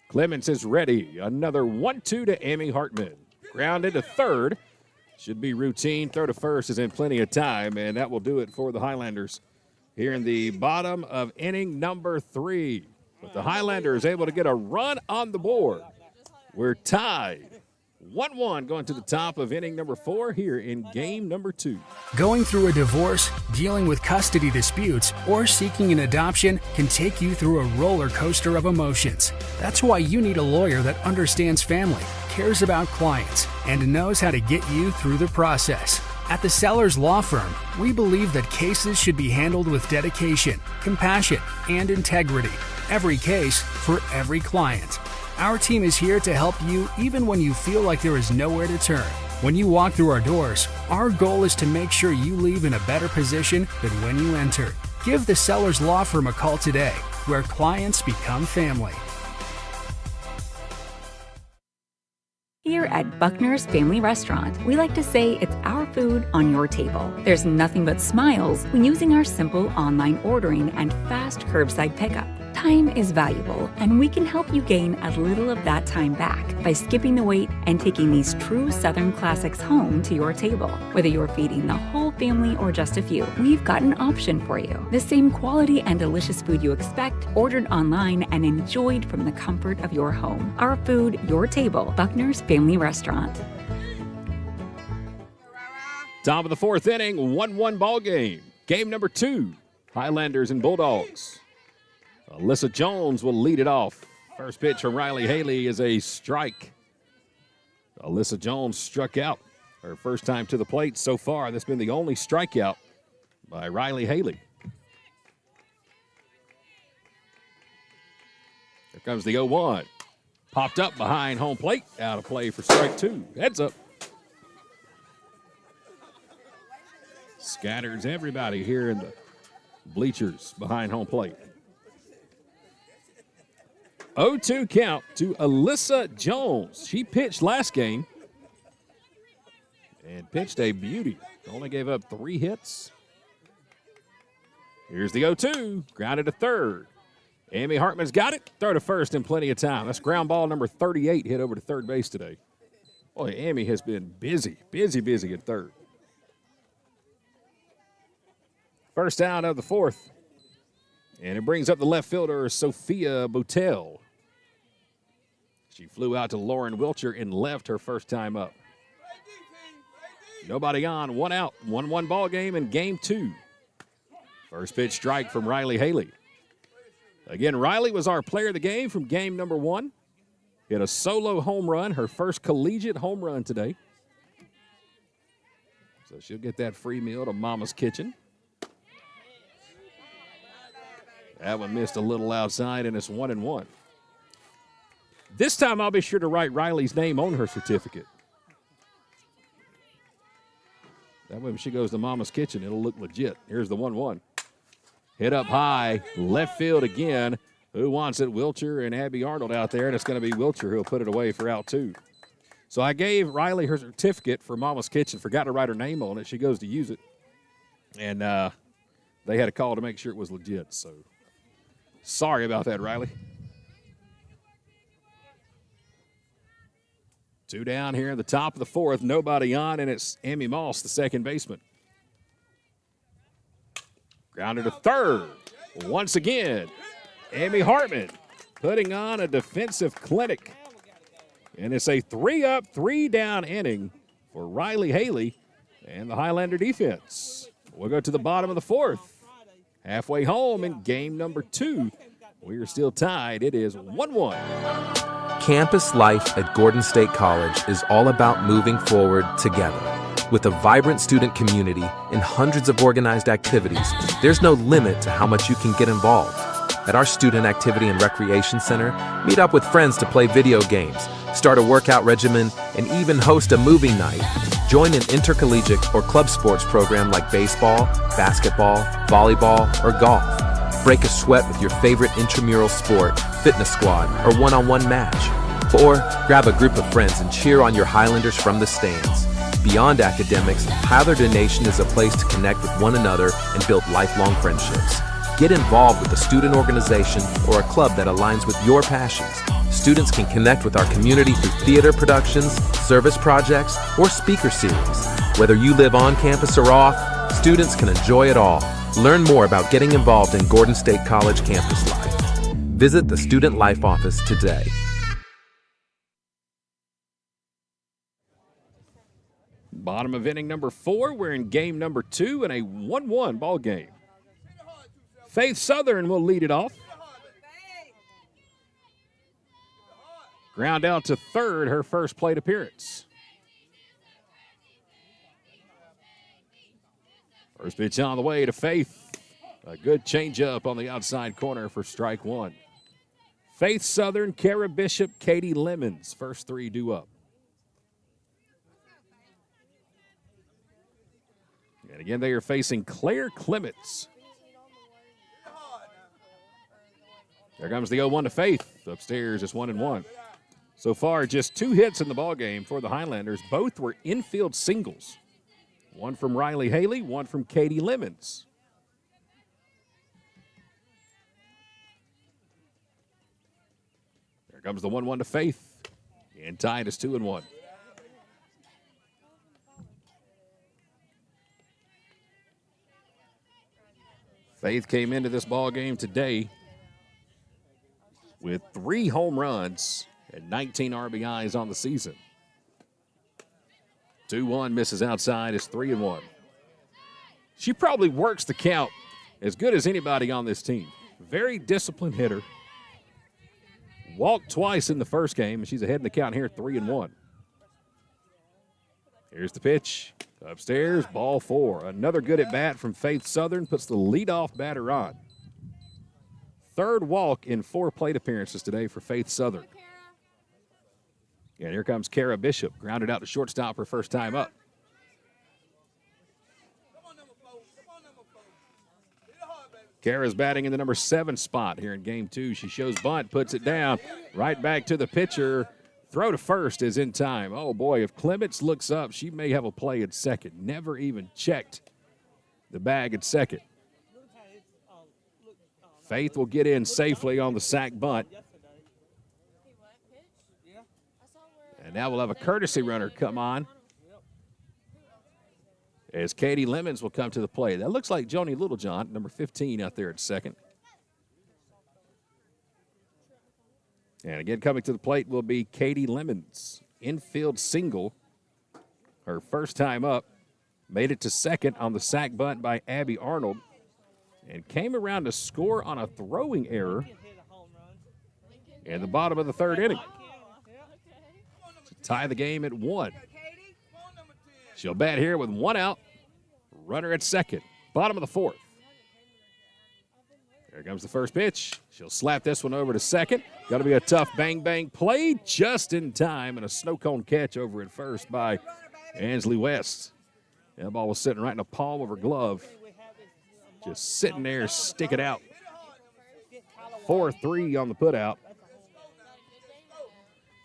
Clemens is ready. Another 1-2 to Amy Hartman. Grounded to third. Should be routine. Throw to first is in plenty of time, and that will do it for the Highlanders here in the bottom of inning number 3. But the Highlanders able to get a run on the board. We're tied 1-1 going to the top of inning number 4 here in game number 2. Going through a divorce, dealing with custody disputes, or seeking an adoption can take you through a roller coaster of emotions. That's why you need a lawyer that understands family, cares about clients, and knows how to get you through the process. At the Sellers Law Firm, we believe that cases should be handled with dedication, compassion, and integrity. Every case for every client. Our team is here to help you even when you feel like there is nowhere to turn. When you walk through our doors, our goal is to make sure you leave in a better position than when you entered. Give the Sellers Law Firm a call today, where clients become family. Here at Buckner's Family Restaurant, we like to say it's our food on your table. There's nothing but smiles when using our simple online ordering and fast curbside pickup. Time is valuable, and we can help you gain a little of that time back by skipping the wait and taking these true Southern classics home to your table. Whether you're feeding the whole family or just a few, we've got an option for you. The same quality and delicious food you expect, ordered online and enjoyed from the comfort of your home. Our food, your table. Buckner's Family Restaurant. Top of the fourth inning, 1-1 ball game. Game number 2, Highlanders and Bulldogs. Alyssa Jones will lead it off. First pitch from Riley Haley is a strike. Alyssa Jones struck out her first time to the plate so far. That's been the only strikeout by Riley Haley. Here comes the 0-1. Popped up behind home plate. Out of play for strike 2. Heads up. Scatters everybody here in the bleachers behind home plate. 0-2 count to Alyssa Jones. She pitched last game and pitched a beauty. Only gave up 3 hits. Here's the 0-2. Grounded to third. Amy Hartman's got it. Throw to first in plenty of time. That's ground ball number 38 hit over to third base today. Boy, Amy has been busy at third. First out of the fourth. And it brings up the left fielder, Sophia Boutel. She flew out to Lauren Wilcher and left her first time up. Nobody on, 1 out, 1-1 ball game in game 2. First pitch strike from Riley Haley. Again, Riley was our player of the game from game number 1. Hit a solo home run, her first collegiate home run today. So she'll get that free meal to Mama's Kitchen. That one missed a little outside, and it's 1-1. This time I'll be sure to write Riley's name on her certificate. That way when she goes to Mama's Kitchen, it'll look legit. Here's the 1-1. Hit up high, left field again. Who wants it? Wilcher and Abby Arnold out there, and it's going to be Wilcher who'll put it away for out 2. So I gave Riley her certificate for Mama's Kitchen, forgot to write her name on it. She goes to use it. And they had a call to make sure it was legit, so sorry about that, Riley. 2 down here in the top of the fourth. Nobody on, and it's Amy Moss, the second baseman. Grounded to third. Once again, Amy Hartman putting on a defensive clinic. And it's a 3-up, 3-down inning for Riley Haley and the Highlander defense. We'll go to the bottom of the fourth. Halfway home in game number 2. We are still tied. It is 1-1. Campus life at Gordon State College is all about moving forward together. With a vibrant student community and hundreds of organized activities, there's no limit to how much you can get involved. At our Student Activity and Recreation Center, meet up with friends to play video games, start a workout regimen, and even host a movie night. Join an intercollegiate or club sports program like baseball, basketball, volleyball, or golf. Break a sweat with your favorite intramural sport, fitness squad, or one-on-one match. Or grab a group of friends and cheer on your Highlanders from the stands. Beyond academics, Highlander Nation is a place to connect with one another and build lifelong friendships. Get involved with a student organization or a club that aligns with your passions. Students can connect with our community through theater productions, service projects, or speaker series. Whether you live on campus or off, students can enjoy it all. Learn more about getting involved in Gordon State College campus life. Visit the Student Life Office today. Bottom of inning number 4. We're in game number 2 in a 1-1 ball game. Faith Southern will lead it off. Ground out to third, her first plate appearance. First pitch on the way to Faith. A good changeup on the outside corner for strike one. Faith Southern, Kara Bishop, Katie Lemons. First three due up. And again, they are facing Claire Clements. There comes the 0-1 to Faith. Upstairs, it's 1-1. So far, just 2 hits in the ballgame for the Highlanders. Both were infield singles. One from Riley Haley, one from Katie Lemons. There comes the 1-1 to Faith. And tied is 2-1. Faith came into this ball game today with 3 home runs and 19 RBIs on the season. 2-1 misses outside is 3-1. She probably works the count as good as anybody on this team. Very disciplined hitter. Walked twice in the first game, and she's ahead in the count here, 3-1. Here's the pitch. Upstairs, ball 4. Another good at bat from Faith Southern puts the leadoff batter on. Third walk in 4 plate appearances today for Faith Southern. And here comes Kara Bishop, grounded out to shortstop her first time up. Kara's batting in the number 7 spot here in game 2. She shows bunt, puts it down, right back to the pitcher. Throw to first is in time. Oh, boy, if Clements looks up, she may have a play at second. Never even checked the bag at second. Faith will get in safely on the sac bunt. And now we'll have a courtesy runner come on as Katie Lemons will come to the plate. That looks like Joni Littlejohn, number 15, out there at second. And again, coming to the plate will be Katie Lemons. Infield single, her first time up. Made it to second on the sac bunt by Abby Arnold. And came around to score on a throwing error in the bottom of the 3rd inning. To tie the game at 1. She'll bat here with 1 out. Runner at second. Bottom of the 4th. Here comes the first pitch. She'll slap this one over to second. Got to be a tough bang-bang play just in time, and a snow cone catch over at first by Ansley West. That ball was sitting right in the palm of her glove. Just sitting there, stick it out. 4-3 on the putout.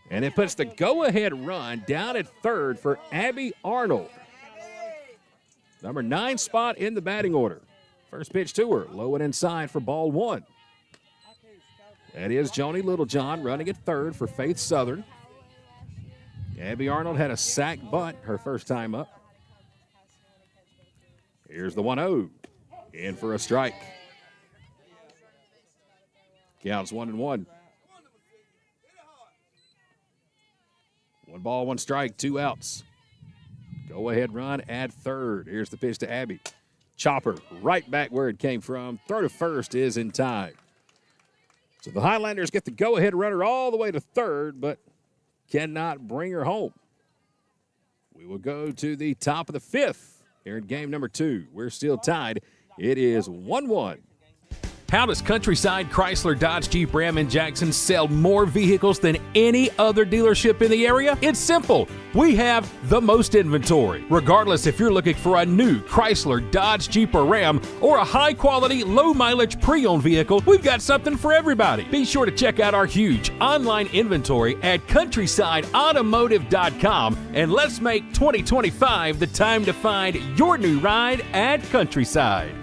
And it puts the go-ahead run down at 3rd for Abby Arnold. Number 9 spot in the batting order. First pitch to her, low and inside for ball 1. That is Joni Littlejohn running at 3rd for Faith Southern. Abby Arnold had a sac bunt her first time up. Here's the 1-0. In for a strike. Counts 1-1. 1 ball, 1 strike, 2 outs. Go ahead run at 3rd. Here's the pitch to Abby. Chopper right back where it came from. Throw to first is in time. So the Highlanders get the go-ahead runner all the way to 3rd, but cannot bring her home. We will go to the top of the 5th here in game number 2. We're still tied. It is 1-1. How does Countryside Chrysler Dodge Jeep Ram in Jackson sell more vehicles than any other dealership in the area? It's simple. We have the most inventory. Regardless if you're looking for a new Chrysler, Dodge, Jeep, or Ram, or a high-quality, low-mileage pre-owned vehicle, we've got something for everybody. Be sure to check out our huge online inventory at countrysideautomotive.com, and let's make 2025 the time to find your new ride at Countryside.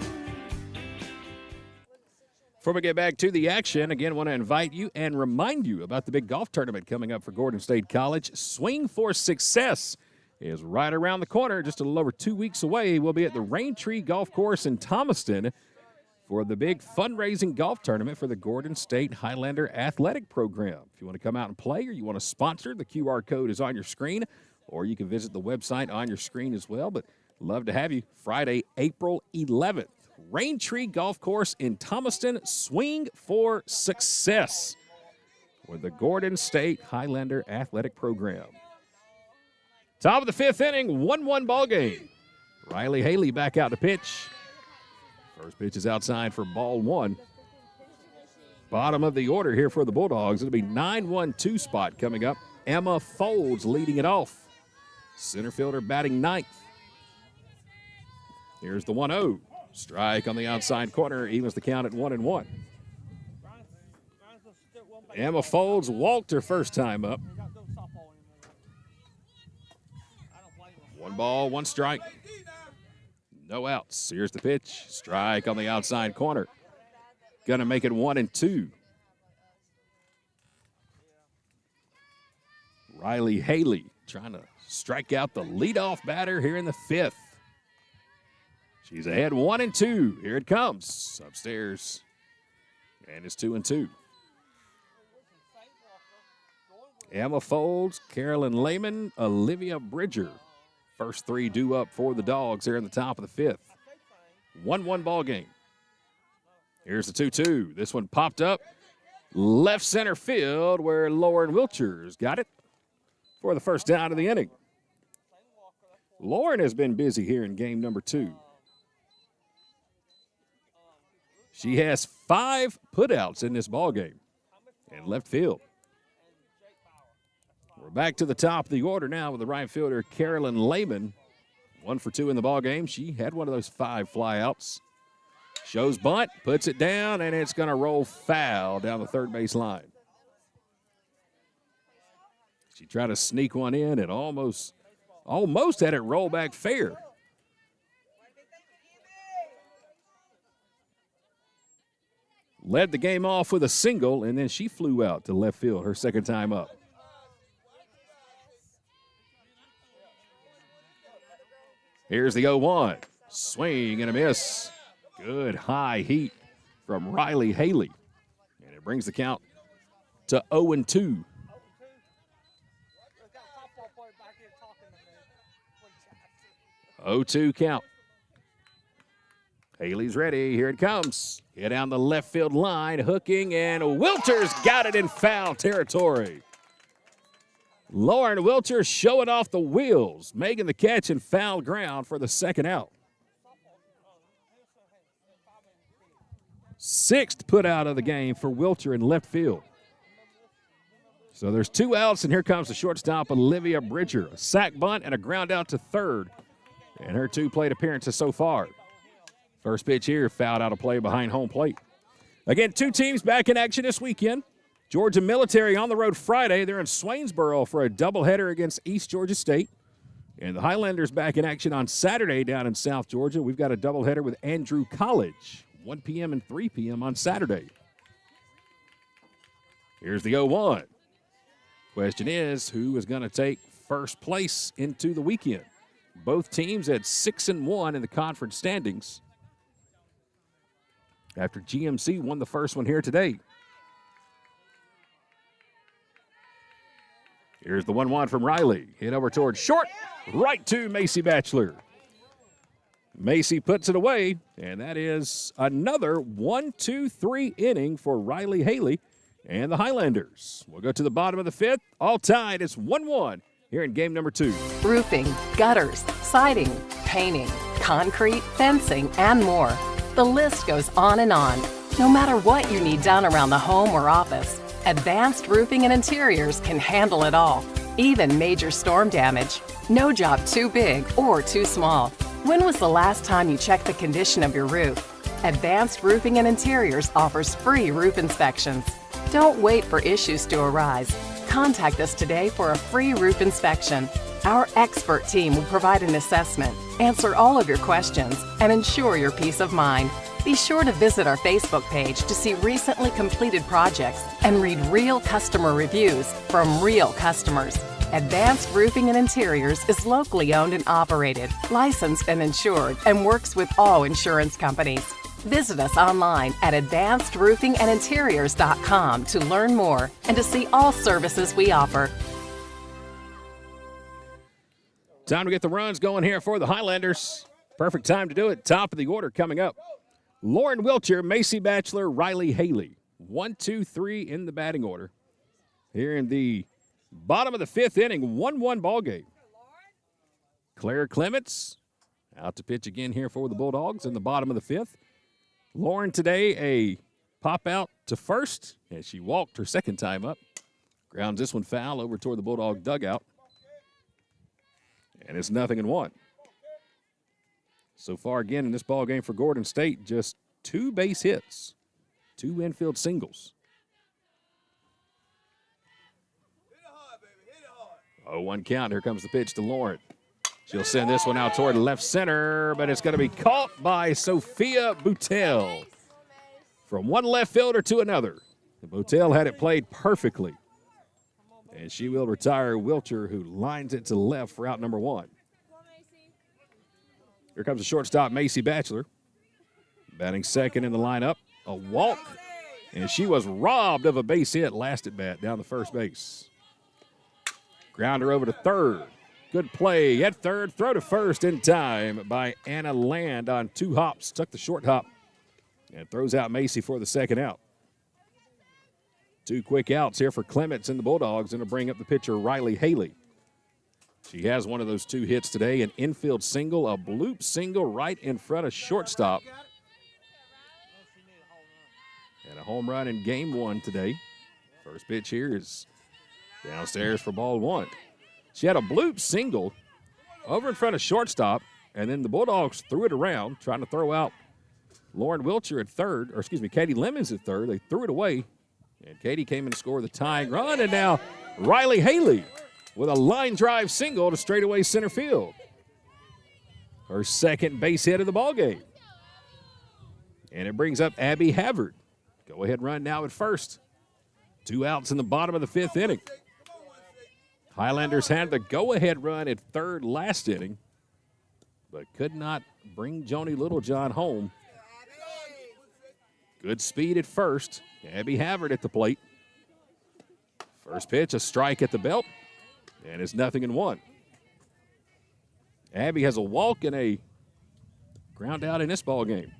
Before we get back to the action, again, want to invite you and remind you about the big golf tournament coming up for Gordon State College. Swing for Success is right around the corner, just a little over 2 weeks away. We'll be at the Raintree Golf Course in Thomaston for the big fundraising golf tournament for the Gordon State Highlander Athletic Program. If you want to come out and play or you want to sponsor, the QR code is on your screen, or you can visit the website on your screen as well. But love to have you Friday, April 11th. Raintree Golf Course in Thomaston, Swing for Success with the Gordon State Highlander Athletic Program. Top of the 5th inning, 1-1 ball game. Riley Haley back out to pitch. First pitch is outside for ball one. Bottom of the order here for the Bulldogs. It'll be 9-1-2 spot coming up. Emma Folds leading it off. Center fielder batting ninth. Here's the 1-0. Strike on the outside corner. Evens the count at 1-1. Emma Folds walked her first time up. 1 ball, 1 strike. No outs. Here's the pitch. Strike on the outside corner. Going to make it 1-2. Riley Haley trying to strike out the leadoff batter here in the 5th. She's ahead 1-2. Here it comes. Upstairs. And it's 2-2. Emma Folds, Carolyn Lehman, Olivia Bridger. First 3 due up for the Dogs here in the top of the 5th. 1-1 ball game. Here's the 2-2. This one popped up left center field where Lauren Wilchers got it for the first down of the inning. Lauren has been busy here in game number 2. She has 5 putouts in this ball game in left field. We're back to the top of the order now with the right fielder, Carolyn Lehman. 1 for 2 in the ball game. She had one of those 5 flyouts. Shows bunt, puts it down, and it's going to roll foul down the third base line. She tried to sneak one in and almost had it roll back fair. Led the game off with a single, and then she flew out to left field her second time up. Here's the 0-1. Swing and a miss. Good high heat from Riley Haley. And it brings the count to 0-2. 0-2 count. Haley's ready. Here it comes. Hit down the left field line, hooking, and Wilters got it in foul territory. Lauren Wilters showing off the wheels, making the catch in foul ground for the second out. 6th put out of the game for Wilcher in left field. So there's 2 outs, and here comes the shortstop, Olivia Bridger. A sac bunt and a ground out to third. And her 2 plate appearances so far. First pitch here, fouled out of play behind home plate. Again, 2 teams back in action this weekend. Georgia Military on the road Friday. They're in Swainsboro for a doubleheader against East Georgia State. And the Highlanders back in action on Saturday down in South Georgia. We've got a doubleheader with Andrew College, 1 p.m. and 3 p.m. on Saturday. Here's the 0-1. Question is, who is going to take first place into the weekend? Both teams at 6-1 in the conference standings after GMC won the first one here today. Here's the 1-1 from Riley. Hit over towards short, right to Macy Batchelor. Macy puts it away, and that is another 1-2-3 inning for Riley Haley and the Highlanders. We'll go to the bottom of the 5th. All tied. It's 1-1 here in game number 2. Roofing, gutters, siding, painting, concrete, fencing, and more. The list goes on and on. No matter what you need done around the home or office, Advanced Roofing and Interiors can handle it all, even major storm damage. No job too big or too small. When was the last time you checked the condition of your roof? Advanced Roofing and Interiors offers free roof inspections. Don't wait for issues to arise. Contact us today for a free roof inspection. Our expert team will provide an assessment, answer all of your questions, and ensure your peace of mind. Be sure to visit our Facebook page to see recently completed projects and read real customer reviews from real customers. Advanced Roofing and Interiors is locally owned and operated, licensed and insured, and works with all insurance companies. Visit us online at advancedroofingandinteriors.com to learn more and to see all services we offer. Time to get the runs going here for the Highlanders. Perfect time to do it. Top of the order coming up. Lauren Wilcher, Macy Batchelor, Riley Haley. 1, 2, 3 in the batting order. Here in the bottom of the 5th inning, 1-1 ball game. Claire Clements Out to pitch again here for the Bulldogs in the bottom of the fifth. Lauren today a pop out to first as she walked her second time up. Grounds this one foul over toward the Bulldog dugout. And it's 0-1. So far again in this ball game for Gordon State, just 2 base hits, 2 infield singles. 0-1 count. Here comes the pitch to Lauren. She'll send this one out toward left center, but it's going to be caught by Sophia Boutel. From one left fielder to another. Boutel had it played perfectly. And she will retire Wilcher, who lines it to left for out number 1. Here comes the shortstop, Macy Batchelor. Batting second in the lineup. A walk. And she was robbed of a base hit last at bat down the first base. Grounder over to third. Good play at third. Throw to first in time by Anna Land on 2 hops. Took the short hop and throws out Macy for the second out. 2 quick outs here for Clements and the Bulldogs, and to bring up the pitcher Riley Haley. She has one of those 2 hits today, an infield single, a bloop single right in front of shortstop. And a home run in game 1 today. First pitch here is downstairs for ball 1. She had a bloop single over in front of shortstop, and then the Bulldogs threw it around, trying to throw out Lauren Wilcher at third, or excuse me, Katie Lemons at third. They threw it away, and Katie came in to score the tying run, and now Riley Haley with a line drive single to straightaway center field. Her second base hit of the ballgame. And it brings up Abby Havard. Go-ahead run now at first. 2 outs in the bottom of the 5th inning. Highlanders had the go-ahead run at third last inning, but could not bring Joni Littlejohn home. Good speed at first. Abby Havard at the plate. First pitch, a strike at the belt, and it's 0-1. Abby has a walk and a ground out in this ball game.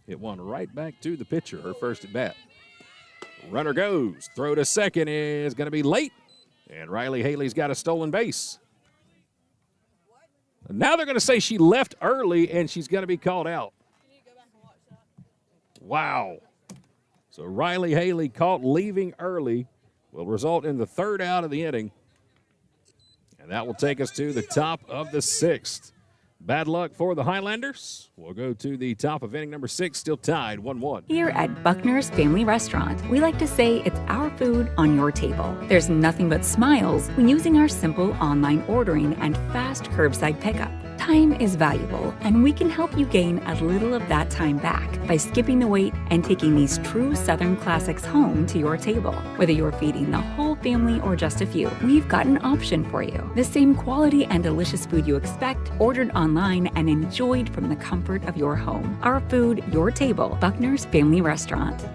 Hit one right back to the pitcher, her first at bat. Runner goes. Throw to second is going to be late. And Riley Haley's got a stolen base. Now they're going to say she left early and she's going to be called out. Wow. So Riley Haley caught leaving early will result in the 3rd out of the inning. And that will take us to the top of the 6th. Bad luck for the Highlanders. We'll go to the top of inning number 6, still tied 1-1. Here at Buckner's Family Restaurant, we like to say it's our food on your table. There's nothing but smiles when using our simple online ordering and fast curbside pickup. Time is valuable, and we can help you gain a little of that time back by skipping the wait and taking these true Southern classics home to your table. Whether you're feeding the whole family or just a few, we've got an option for you. The same quality and delicious food you expect, ordered online and enjoyed from the comfort of your home. Our food, your table. Buckner's Family Restaurant.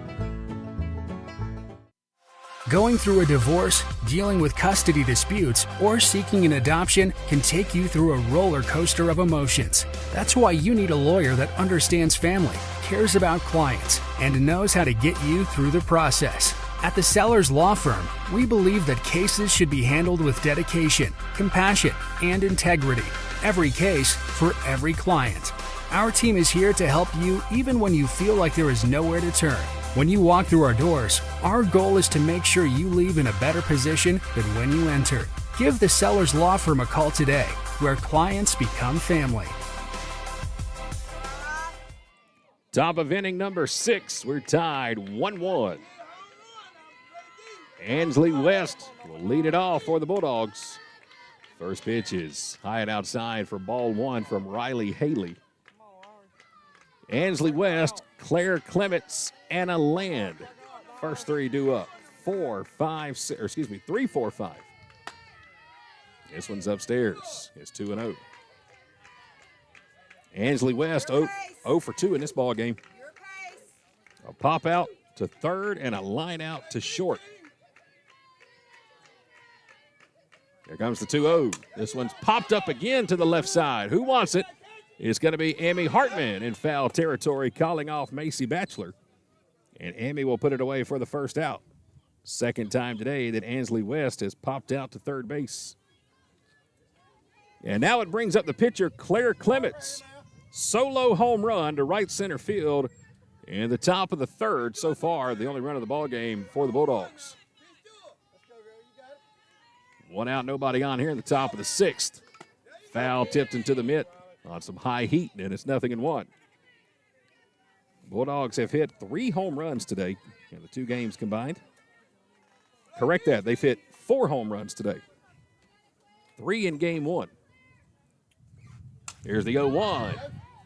Going through a divorce, dealing with custody disputes, or seeking an adoption can take you through a roller coaster of emotions. That's why you need a lawyer that understands family, cares about clients, and knows how to get you through the process. At the Sellers Law Firm, we believe that cases should be handled with dedication, compassion, and integrity. Every case for every client. Our team is here to help you even when you feel like there is nowhere to turn. When you walk through our doors, our goal is to make sure you leave in a better position than when you entered. Give the Sellers Law Firm a call today, where clients become family. Top of inning number 6, we're tied 1-1. Ansley West will lead it off for the Bulldogs. First pitch is high and outside for ball 1 from Riley Haley. Ansley West, Claire Clements, Anna Land. First 3 due up. 4, 5, 6, or excuse me, 3, 4, 5. This one's upstairs. It's 2-0. Ansley West 0 for 2 in this ball game. A pop out to third and a line out to short. Here comes the 2-0. This one's popped up again to the left side. Who wants it? It's going to be Amy Hartman in foul territory, calling off Macy Batchelor. And Amy will put it away for the first out. Second time today that Ansley West has popped out to third base. And now it brings up the pitcher, Claire Clements. Solo home run to right center field in the top of the third. So far, the only run of the ball game for the Bulldogs. 1 out, nobody on here in the top of the sixth. Foul tipped into the mitt on some high heat, and it's 0-1. Bulldogs have hit 3 home runs today in the 2 games combined. Correct that. They've hit 4 home runs today. 3 in game 1. Here's the 0-1.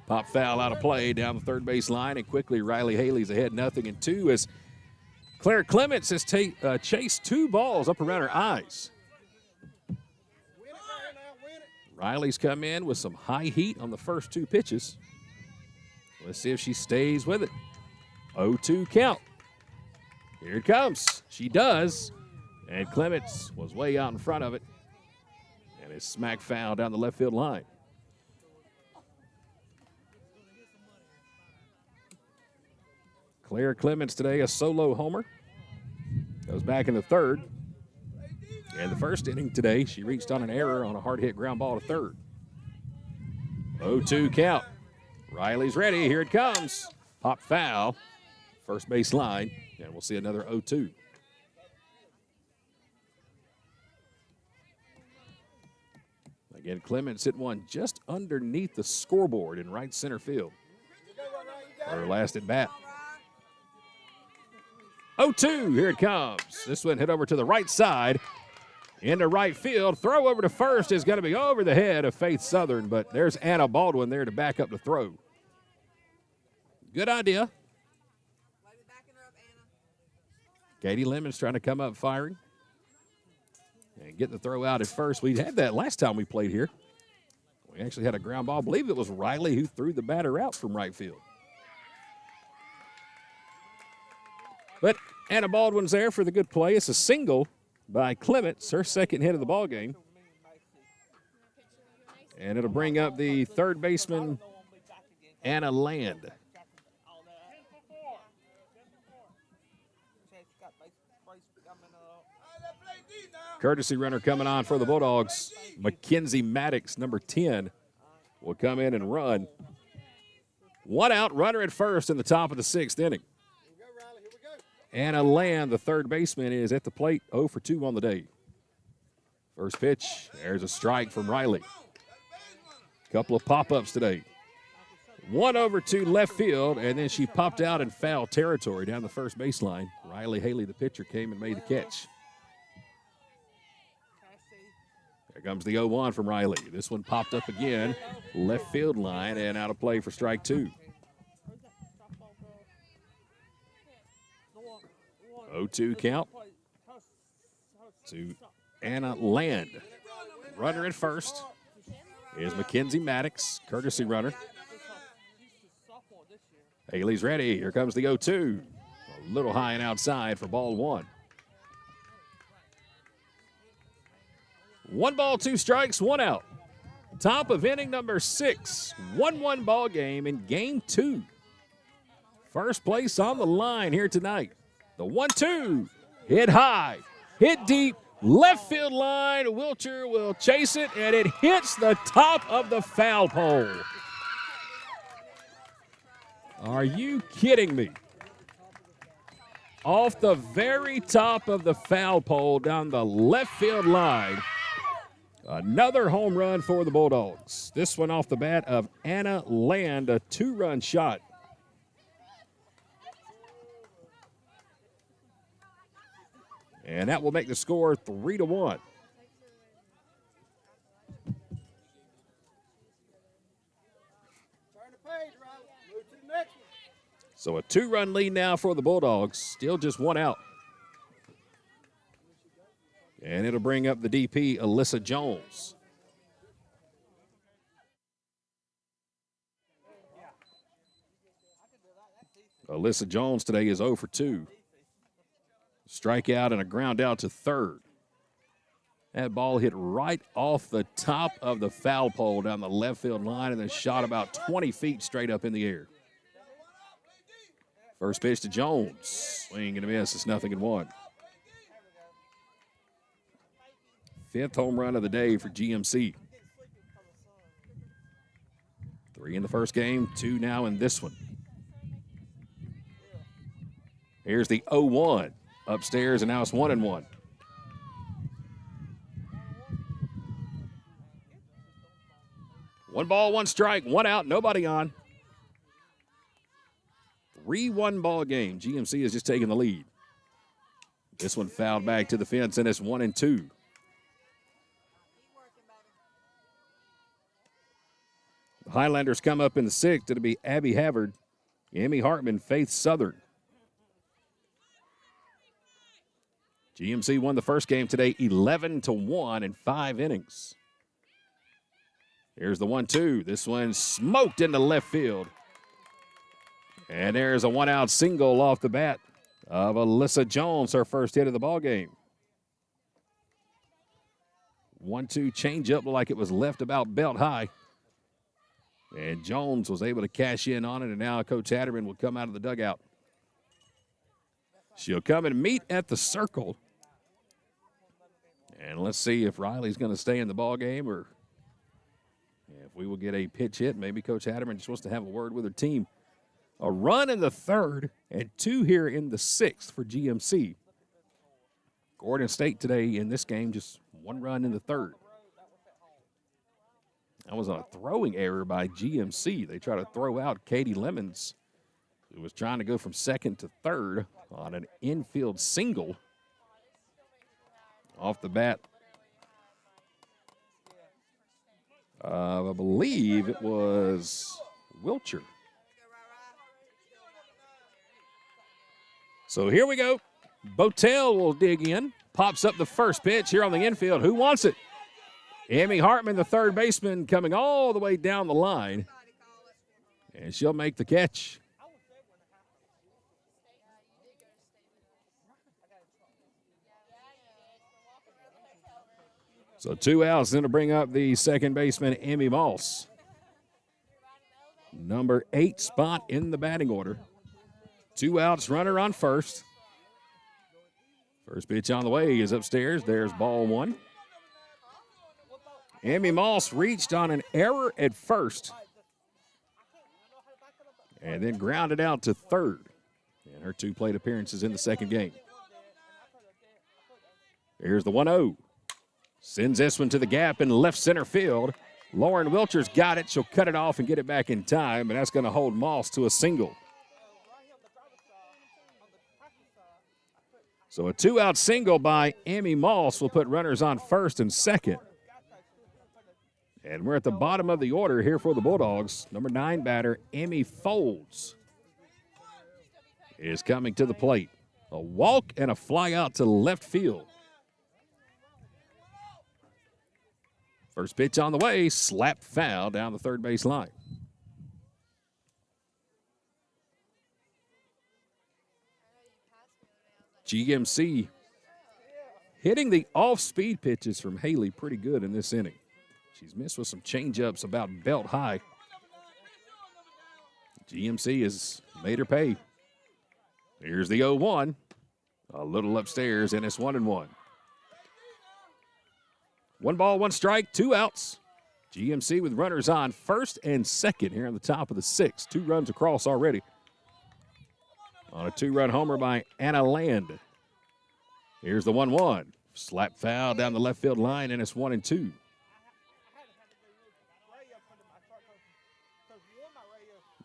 Pop foul out of play down the third base line, and quickly Riley Haley's ahead 0-2 as Claire Clements has chased 2 balls up around her eyes. Riley's come in with some high heat on the first 2 pitches. Let's see if she stays with it. 0-2 count. Here it comes. She does. And Clements was way out in front of it. And it's smack foul down the left field line. Claire Clements today, a solo homer. Goes back in the third. And the first inning today, she reached on an error on a hard-hit ground ball to third. 0-2 count. Riley's ready. Here it comes. Pop foul. First base line. And we'll see another 0-2. Again, Clements hit one just underneath the scoreboard in right center field. Her last at bat. 0-2. Here it comes. This one hit over to the right side. Into right field. Throw over to first is going to be over the head of Faith Southern, but there's Anna Baldwin there to back up the throw. Good idea. Katie Lemon's trying to come up firing and get the throw out at first. We had that last time we played here. We actually had a ground ball. I believe it was Riley who threw the batter out from right field. But Anna Baldwin's there for the good play. It's a single by Clements, her second hit of the ball game. And it'll bring up the third baseman, Anna Land. Courtesy runner coming on for the Bulldogs. Mackenzie Maddox, number 10, will come in and run. 1 out, runner at first in the top of the 6th inning. Anna Land, the third baseman, is at the plate, 0 for 2 on the day. First pitch, there's a strike from Riley. Couple of pop-ups today. 1 over to left field, and then she popped out in foul territory down the first baseline. Riley Haley, the pitcher, came and made the catch. There comes the 0-1 from Riley. This one popped up again, left field line, and out of play for strike 2. 0-2 count to Anna Land. Runner at first is Mackenzie Maddox, courtesy runner. Haley's ready. Here comes the 0-2. A little high and outside for ball 1. 1 ball, 2 strikes, 1 out. Top of inning number 6. 1-1 ball game in game 2. First place on the line here tonight. The 1-2, hit high, hit deep, left field line. Wilcher will chase it, and it hits the top of the foul pole. Are you kidding me? Off the very top of the foul pole down the left field line. Another home run for the Bulldogs. This one off the bat of Anna Land, a 2-run shot. And that will make the score 3-1. So a 2-run lead now for the Bulldogs. Still just 1 out. And it'll bring up the DP, Alyssa Jones. Alyssa Jones today is 0 for 2. Strikeout and a ground out to third. That ball hit right off the top of the foul pole down the left field line and then shot about 20 feet straight up in the air. First pitch to Jones. Swing and a miss. It's 0-1. 5th home run of the day for GMC. 3 in the first game, 2 now in this one. Here's the 0-1 upstairs, and now it's 1-1. One ball, one strike, one out, nobody on. 3-1 ball game. GMC has just taken the lead. This one fouled back to the fence, and it's 1-2. The Highlanders come up in the 6th. It'll be Abby Havard, Emmy Hartman, Faith Southern. GMC won the first game today 11-1 in 5 innings. Here's the 1-2. This one smoked into left field. And there's a 1-out single off the bat of Alyssa Jones, her first hit of the ball game. 1-2 changeup, like it was left about belt high. And Jones was able to cash in on it, and now Coach Hatterman will come out of the dugout. She'll come and meet at the circle. And let's see if Riley's going to stay in the ball game, or if we will get a pitch hit. Maybe Coach Hatterman just wants to have a word with her team. A run in the 3rd and 2 here in the 6th for GMC. Gordon State today in this game, just 1 run in the 3rd. That was a throwing error by GMC. They tried to throw out Katie Lemons, who was trying to go from 2nd to 3rd on an infield single. Off the bat, I believe it was Wilcher. So here we go. Botel will dig in. Pops up the first pitch here on the infield. Who wants it? Emmy Hartman, the third baseman, coming all the way down the line. And she'll make the catch. So 2 outs, then to bring up the second baseman, Emmy Moss. Number 8 spot in the batting order. 2 outs, runner on first. First pitch on the way is upstairs. There's ball 1. Emmy Moss reached on an error at first and then grounded out to 3rd. And her 2 plate appearances in the second game. Here's the 1-0. Sends this one to the gap in left center field. Lauren Wilcher's got it. She'll cut it off and get it back in time, and that's going to hold Moss to a single. So a 2-out single by Emmy Moss will put runners on first and second. And we're at the bottom of the order here for the Bulldogs. Number 9 batter, Emmy Folds, is coming to the plate. A walk and a fly out to left field. First pitch on the way, slap foul down the third base line. GMC hitting the off-speed pitches from Haley pretty good in this inning. She's missed with some change-ups about belt high. GMC has made her pay. Here's the 0-1. A little upstairs, and it's 1-1. 1 ball, 1 strike, 2 outs. GMC with runners on first and second here on the top of the 6th. 2 runs across already. On a 2-run homer by Anna Land. Here's the 1-1. Slap foul down the left field line, and it's 1-2.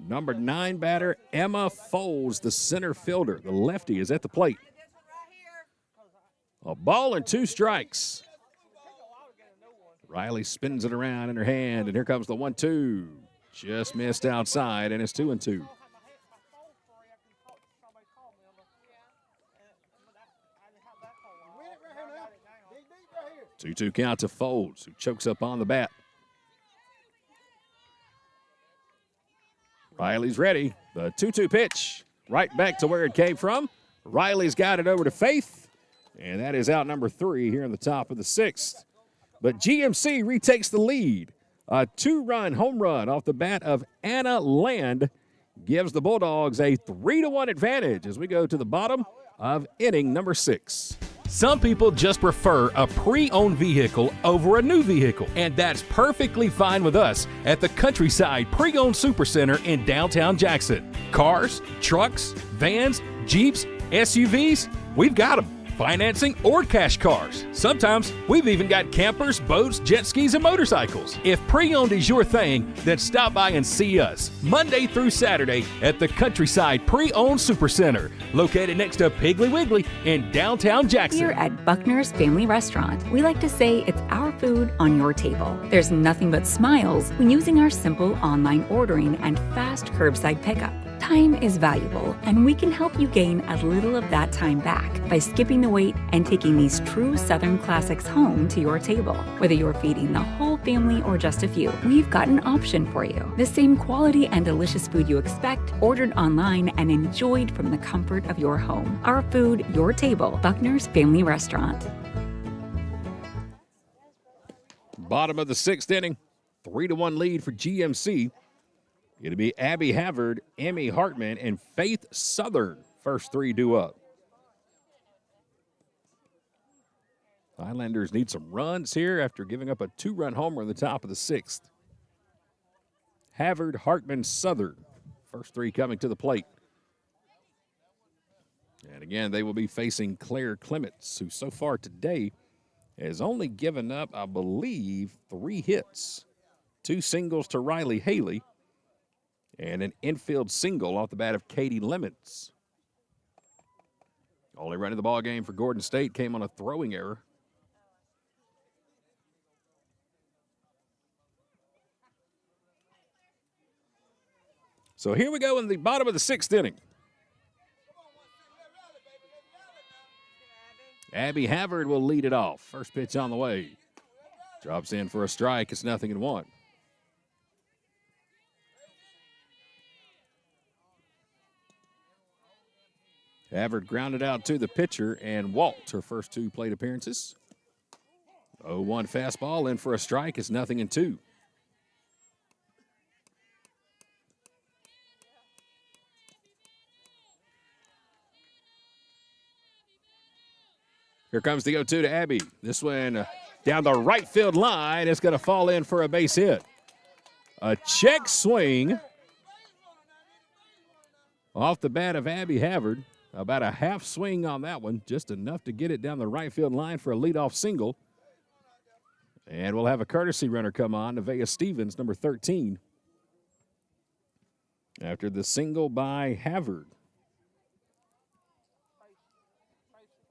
Number 9 batter, Emma Folds, the center fielder. The lefty is at the plate. A ball and 2 strikes. Riley spins it around in her hand, and here comes the 1-2. Just missed outside, and it's 2-2. 2-2 count to Folds, who chokes up on the bat. Riley's ready. The 2-2 pitch, right back to where it came from. Riley's got it over to Faith, and that is out number 3 here in the top of the 6th. But GMC retakes the lead. A 2-run home run off the bat of Anna Land gives the Bulldogs a 3-1 advantage as we go to the bottom of inning number 6. Some people just prefer a pre-owned vehicle over a new vehicle, and that's perfectly fine with us at the Countryside Pre-Owned Supercenter in downtown Jackson. Cars, trucks, vans, Jeeps, SUVs, we've got them. Financing or cash cars. Sometimes we've even got campers, boats, jet skis, and motorcycles. If pre-owned is your thing, then stop by and see us Monday through Saturday at the Countryside Pre-Owned Supercenter, located next to Piggly Wiggly in downtown Jackson. Here at Buckner's Family Restaurant, we like to say it's our food on your table. There's nothing but smiles when using our simple online ordering and fast curbside pickup. Time is valuable, and we can help you gain a little of that time back by skipping the wait and taking these true Southern classics home to your table. Whether you're feeding the whole family or just a few, we've got an option for you. The same quality and delicious food you expect, ordered online and enjoyed from the comfort of your home. Our food, your table. Buckner's Family Restaurant. Bottom of the 6th inning, 3-1 lead for GMC. It'll be Abby Havard, Emmy Hartman, and Faith Southern. First three due up. Highlanders need some runs here after giving up a 2-run homer in the top of the 6th. Havard, Hartman, Southern. First three coming to the plate. And again, they will be facing Claire Clements, who so far today has only given up, I believe, 3 hits. 2 singles to Riley Haley. And an infield single off the bat of Katie Lemons. Only run in the ball game for Gordon State came on a throwing error. So here we go in the bottom of the 6th inning. Abby Havard will lead it off. First pitch on the way. Drops in for a strike. It's 0-1. Havard grounded out to the pitcher and walked her first 2 plate appearances. 0-1 fastball in for a strike. It's 0-2. Here comes the 0-2 to Abby. This one down the right field line. It's going to fall in for a base hit. A check swing off the bat of Abby Havard. About a half swing on that one, just enough to get it down the right field line for a leadoff single. And we'll have a courtesy runner come on, Nevaeh Stevens, number 13. After the single by Havard.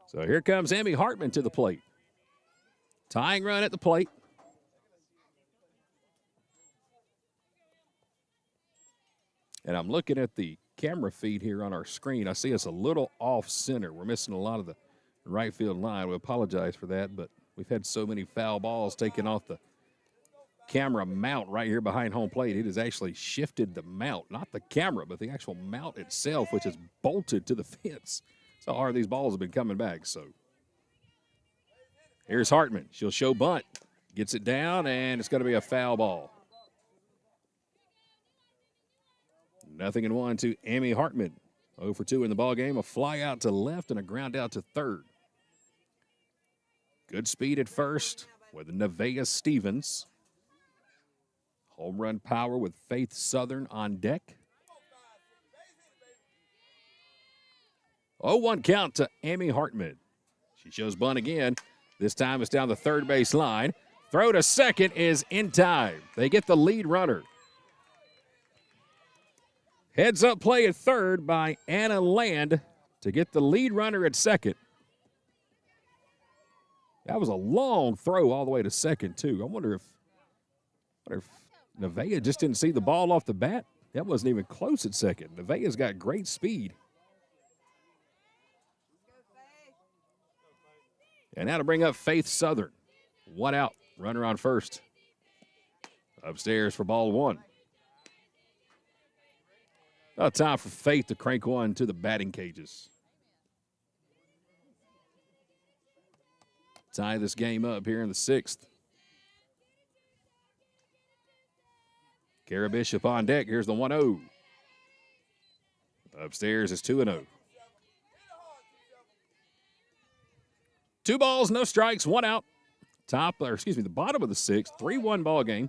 So here comes Emmy Hartman to the plate. Tying run at the plate. And I'm looking at the camera feed here on our screen. I see us a little off center. We're missing a lot of the right field line. We apologize for that, but we've had so many foul balls taken off the camera mount right here behind home plate. It has actually shifted the mount, not the camera, but the actual mount itself, which is bolted to the fence. So hard these balls have been coming back. So here's Hartman. She'll show bunt. Gets it down, and it's going to be a foul ball. 0-1 to Emmy Hartman. 0 for 2 in the ballgame. A fly out to left and a ground out to third. Good speed at first with Nevaeh Stevens. Home run power with Faith Southern on deck. 0-1 count to Emmy Hartman. She shows bunt again. This time it's down the third base line. Throw to second is in time. They get the lead runner. Heads up play at third by Anna Land to get the lead runner at second. That was a long throw all the way to second, too. I wonder if Nevaeh just didn't see the ball off the bat. That wasn't even close at second. Nevaeh's got great speed. And now to bring up Faith Southern. 1 out, runner on first. Upstairs for ball 1. Now time for Faith to crank one to the batting cages. Tie this game up here in the 6th. Kara Bishop on deck. Here's the 1-0. Upstairs is 2-0. 2 balls, no strikes, 1 out. The bottom of the 6th, 3-1 ball game.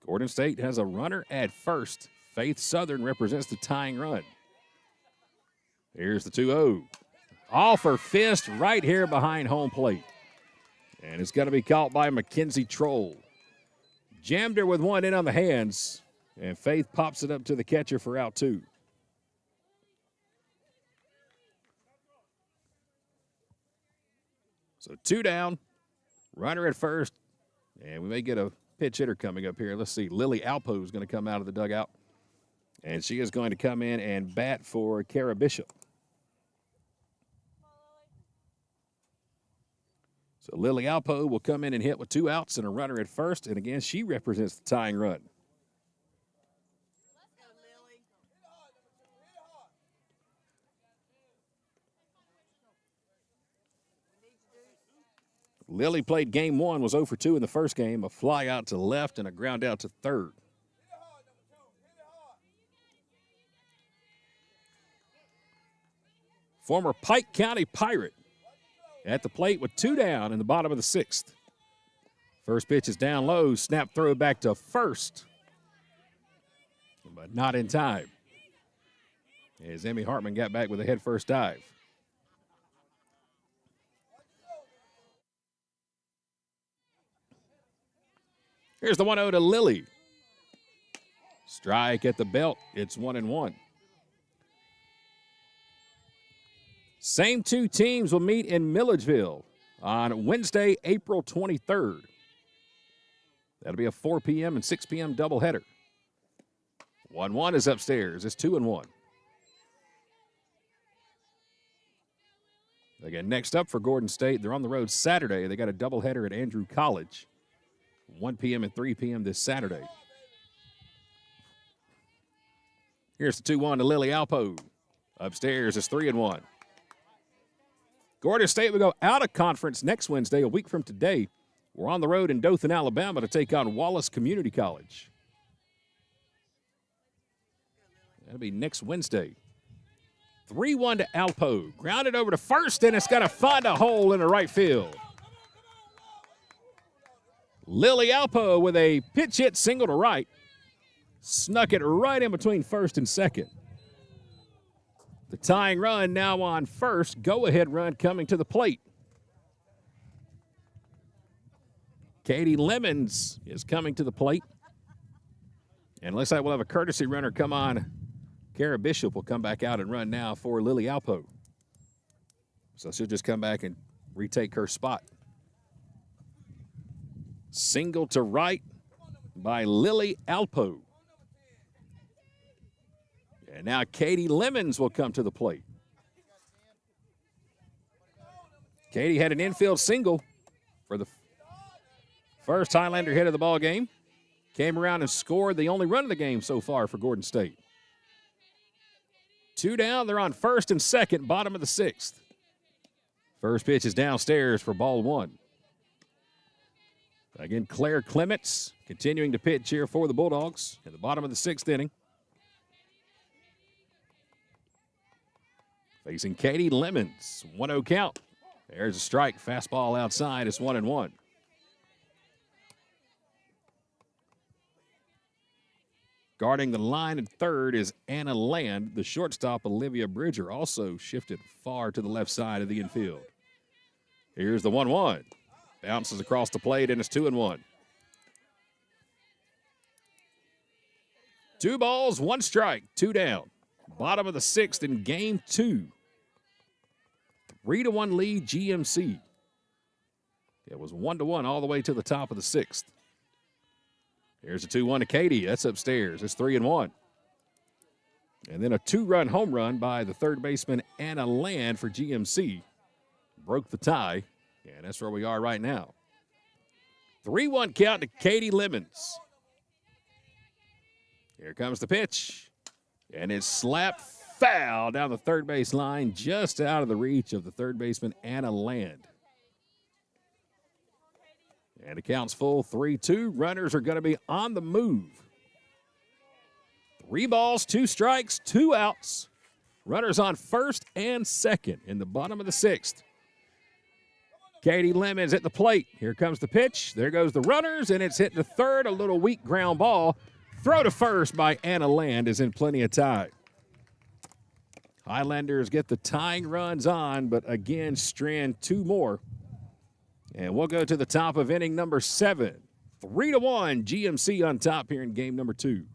Gordon State has a runner at first. Faith Southern represents the tying run. Here's the 2-0. Off her fist right here behind home plate. And it's going to be caught by Mackenzie Troll. Jammed her with one in on the hands, and Faith pops it up to the catcher for out 2. So 2 down, runner at first, and we may get a pitch hitter coming up here. Let's see, Lily Alpo is going to come out of the dugout, and she is going to come in and bat for Kara Bishop. So Lily Alpo will come in and hit with 2 outs and a runner at first, and again, she represents the tying run. Lily played game 1, was 0 for 2 in the first game, a fly out to left and a ground out to third. Former Pike County Pirate at the plate with 2 down in the bottom of the 6th. First pitch is down low, snap throw back to first, but not in time. As Emmy Hartman got back with a head first dive. Here's the 1-0 to Lily. Strike at the belt. It's 1-1. Same 2 teams will meet in Milledgeville on Wednesday, April 23rd. That'll be a 4 p.m. and 6 p.m. doubleheader. 1-1 is upstairs. It's 2-1. Again, next up for Gordon State, they're on the road Saturday. They got a doubleheader at Andrew College. 1 p.m. and 3 p.m. this Saturday. Here's the 2-1 to Lily Alpo. Upstairs is 3-1. Gordon State will go out of conference next Wednesday, a week from today. We're on the road in Dothan, Alabama to take on Wallace Community College. That'll be next Wednesday. 3-1 to Alpo. Grounded over to first, and it's going to find a hole in the right field. Lily Alpo with a pitch hit single to right. Snuck it right in between first and second. The tying run now on first. Go-ahead run coming to the plate. Katie Lemons is coming to the plate. And looks like we'll have a courtesy runner come on. Kara Bishop will come back out and run now for Lily Alpo. So she'll just come back and retake her spot. Single to right by Lily Alpo. And now Katie Lemons will come to the plate. Katie had an infield single for the first Highlander hit of the ball game. Came around and scored the only run of the game so far for Gordon State. 2 down, they're on first and second, bottom of the 6th. First pitch is downstairs for ball 1. Again, Claire Clements continuing to pitch here for the Bulldogs at the bottom of the 6th inning. Facing Katie Lemons, 1-0 count. There's a strike, fastball outside, it's 1-1. Guarding the line at third is Anna Land. The shortstop, Olivia Bridger, also shifted far to the left side of the infield. Here's the 1-1. Bounces across the plate, and it's 2-1. 2 balls, 1 strike, 2 down. Bottom of the 6th in game 2. 3-1 lead GMC. It was 1-1 all the way to the top of the 6th. Here's a 2-1 to Katie. That's upstairs. It's 3-1. And then a 2-run home run by the third baseman Anna Land for GMC. Broke the tie, and that's where we are right now. 3-1 count to Katie Lemons. Here comes the pitch. And it's slapped foul down the third base line, just out of the reach of the third baseman Anna Land. And it counts full 3-2. Runners are going to be on the move. 3 balls, 2 strikes, 2 outs. Runners on first and second in the bottom of the 6th. Katie Lemons at the plate. Here comes the pitch. There goes the runners, and it's hit to third. A little weak ground ball. Throw to first by Anna Land is in plenty of time. Highlanders get the tying runs on, but again, strand 2 more. And we'll go to the top of inning number 7. 3-1, GMC on top here in game number 2.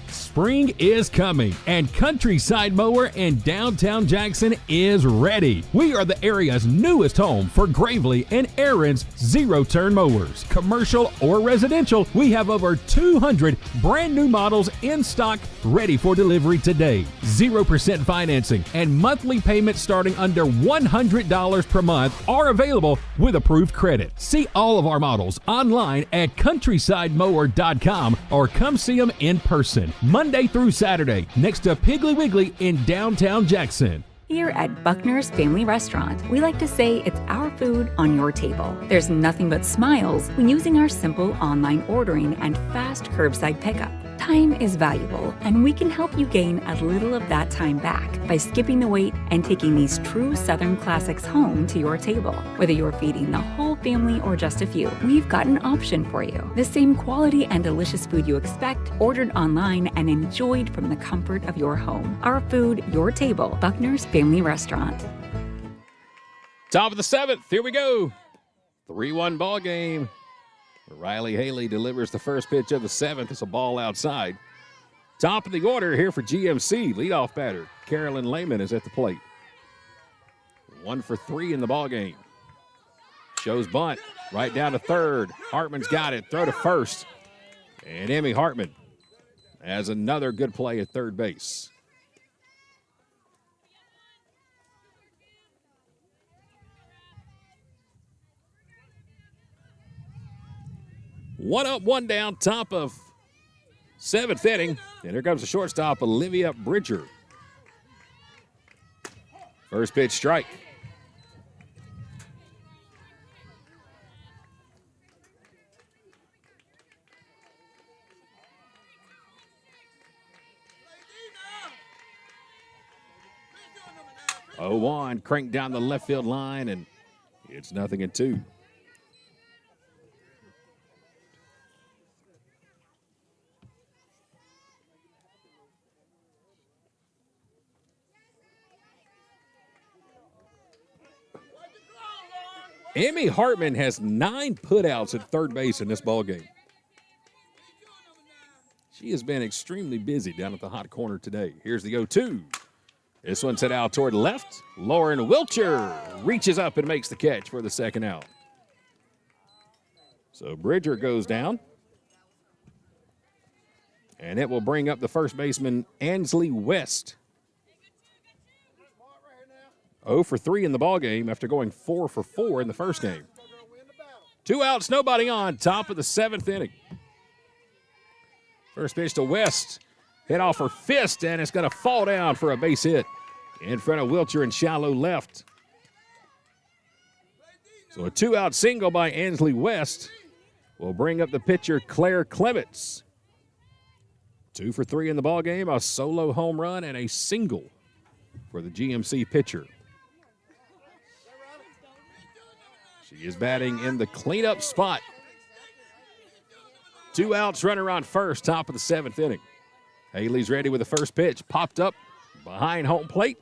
Spring is coming, and Countryside Mower in downtown Jackson is ready. We are the area's newest home for Gravely and Aaron's zero-turn mowers. Commercial or residential, we have over 200 brand new models in stock ready for delivery today. 0% financing and monthly payments starting under $100 per month are available with approved credit. See all of our models online at countrysidemower.com or come see them in person. Monday through Saturday, next to Piggly Wiggly in downtown Jackson. Here at Buckner's Family Restaurant, we like to say it's our food on your table. There's nothing but smiles when using our simple online ordering and fast curbside pickup. Time is valuable, and we can help you gain a little of that time back by skipping the wait and taking these true Southern classics home to your table. Whether you're feeding the whole family or just a few, we've got an option for you. The same quality and delicious food you expect, ordered online and enjoyed from the comfort of your home. Our food, your table. Buckner's Family Restaurant. Top of the 7th, here we go. 3-1 ball game. Riley Haley delivers the first pitch of the 7th. It's a ball outside. Top of the order here for GMC. Leadoff batter Carolyn Lehman is at the plate. 1 for 3 in the ball game. Shows bunt right down to third. Hartman's got it. Throw to first. And Emmy Hartman has another good play at third base. One up, one down, top of 7th inning. And here comes the shortstop, Olivia Bridger. First pitch strike. Oh, 1, cranked down the left field line, and it's 0-2. Emmy Hartman has 9 putouts at third base in this ballgame. She has been extremely busy down at the hot corner today. Here's the 0-2. This one's hit out toward left. Lauren Wilcher reaches up and makes the catch for the second out. So Bridger goes down. And it will bring up the first baseman, Ansley West. 0 for 3 in the ballgame after going 4 for 4 in the first game. 2 outs, nobody on, top of the 7th inning. First pitch to West. Hit off her fist, and it's going to fall down for a base hit in front of Wilcher in shallow left. So a 2-out single by Ansley West will bring up the pitcher, Claire Clements. 2 for 3 in the ballgame, a solo home run, and a single for the GMC pitcher. She is batting in the cleanup spot. 2 outs, runner on first, top of the 7th inning. Haley's ready with the first pitch. Popped up behind home plate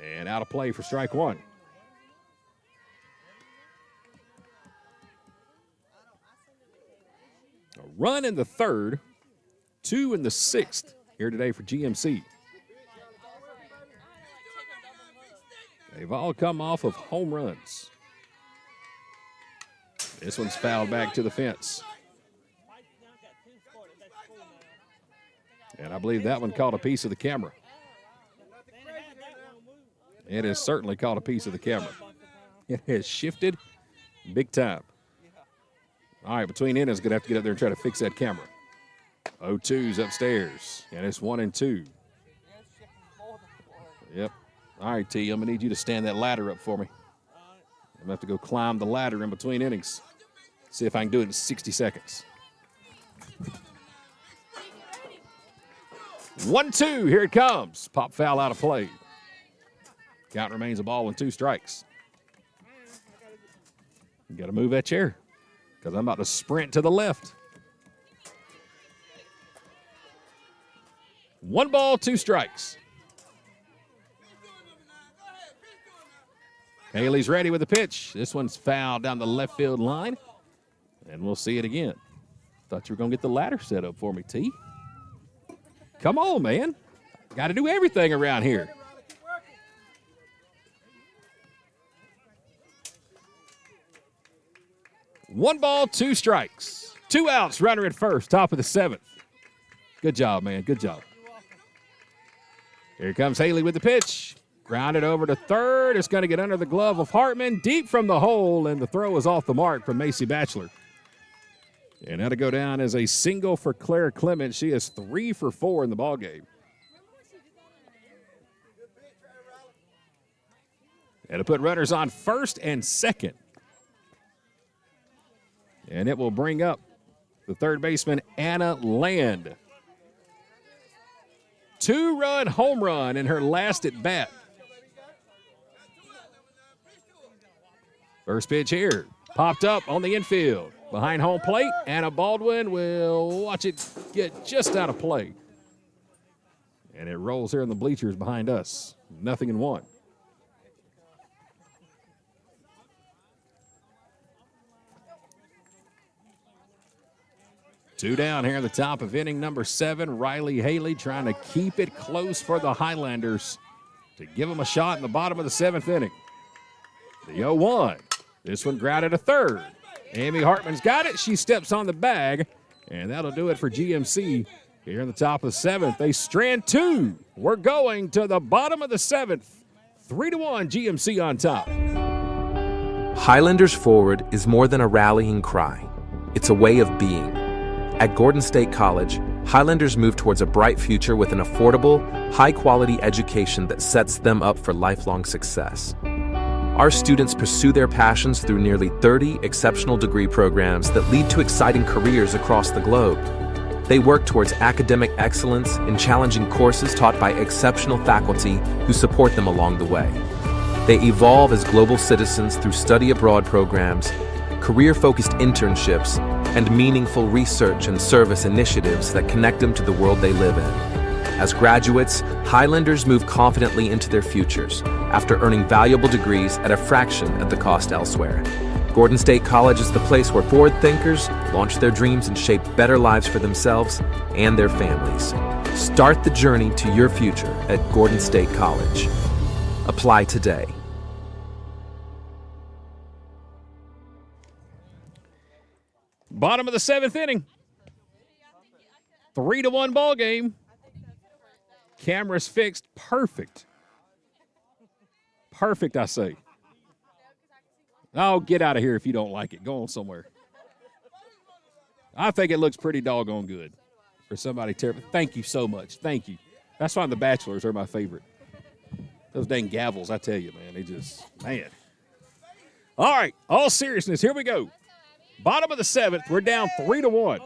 and out of play for strike 1. A run in the 3rd, 2 in the 6th here today for GMC. They've all come off of home runs. This one's fouled back to the fence. And I believe that one caught a piece of the camera. It has certainly caught a piece of the camera. It has shifted big time. All right, between innings, going to have to get up there and try to fix that camera. 0-2's upstairs, and it's 1-2. Yep. All right, T, I'm going to need you to stand that ladder up for me. I'm going to have to go climb the ladder in between innings. See if I can do it in 60 seconds. 1-2, here it comes. Pop foul out of play. Count remains a ball and 2 strikes. You got to move that chair because I'm about to sprint to the left. 1 ball, 2 strikes. Haley's ready with the pitch. This one's fouled down the left field line, and we'll see it again. Thought you were going to get the ladder set up for me, T. Come on, man. Got to do everything around here. One ball, 2 strikes. 2 outs, runner at first, top of the 7th. Good job, man. Good job. Here comes Haley with the pitch. Grounded over to third. It's going to get under the glove of Hartman, deep from the hole, and the throw is off the mark from Macy Batchelor. And that'll go down as a single for Claire Clement. She is 3 for 4 in the ballgame. It'll put runners on first and second. And it will bring up the third baseman, Anna Land. 2-run home run in her last at bat. First pitch here. Popped up on the infield. Behind home plate, Anna Baldwin will watch it get just out of play. And it rolls here in the bleachers behind us. 0-1. Two down here at the top of inning number 7. Riley Haley trying to keep it close for the Highlanders to give them a shot in the bottom of the 7th inning. The 0-1. This one grounded to third. Amy Hartman's got it. She steps on the bag, and that'll do it for GMC here in the top of the 7th. They strand 2. We're going to the bottom of the 7th. 3-1 GMC on top. Highlanders Forward is more than a rallying cry. It's a way of being. At Gordon State College, Highlanders move towards a bright future with an affordable, high-quality education that sets them up for lifelong success. Our students pursue their passions through nearly 30 exceptional degree programs that lead to exciting careers across the globe. They work towards academic excellence in challenging courses taught by exceptional faculty who support them along the way. They evolve as global citizens through study abroad programs, career-focused internships, and meaningful research and service initiatives that connect them to the world they live in. As graduates, Highlanders move confidently into their futures after earning valuable degrees at a fraction of the cost elsewhere. Gordon State College is the place where forward thinkers launch their dreams and shape better lives for themselves and their families. Start the journey to your future at Gordon State College. Apply today. Bottom of the 7th inning. 3-1 ball game. Cameras fixed. Perfect. Perfect, I say. Oh, get out of here if you don't like it. Go on somewhere. I think it looks pretty doggone good for somebody terrible. Thank you so much. Thank you. That's why the Bachelors are my favorite. Those dang gavels, I tell you, man, they just, man. All right, all seriousness, here we go. Bottom of the 7th, we're down 3-1.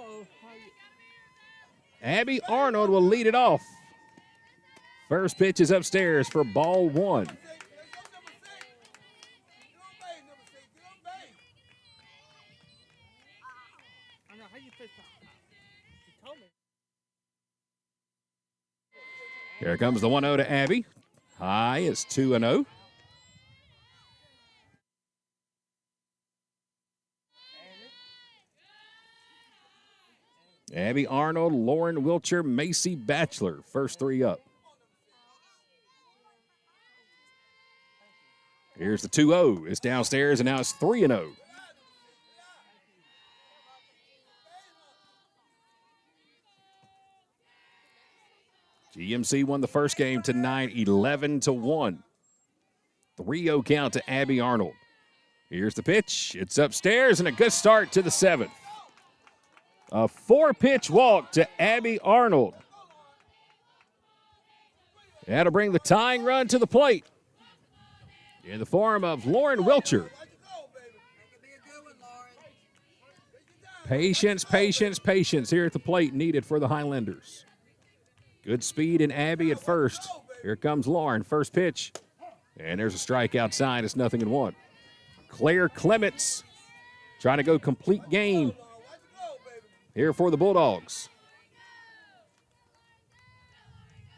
Abby Arnold will lead it off. First pitch is upstairs for ball 1. Here comes the 1-0 to Abby. High is 2-0. Abby Arnold, Lauren Wilcher, Macy Batchelor, first 3 up. Here's the 2-0. It's downstairs, and now it's 3-0. GMC won the first game tonight, 11-1. 3-0 count to Abby Arnold. Here's the pitch. It's upstairs, and a good start to the 7th. A 4-pitch walk to Abby Arnold. That'll bring the tying run to the plate in the form of Lauren Wilcher. Patience, patience, patience here at the plate needed for the Highlanders. Good speed in Abby at first. Here comes Lauren. First pitch. And there's a strike outside. It's 0-1. Claire Clements trying to go complete game here for the Bulldogs.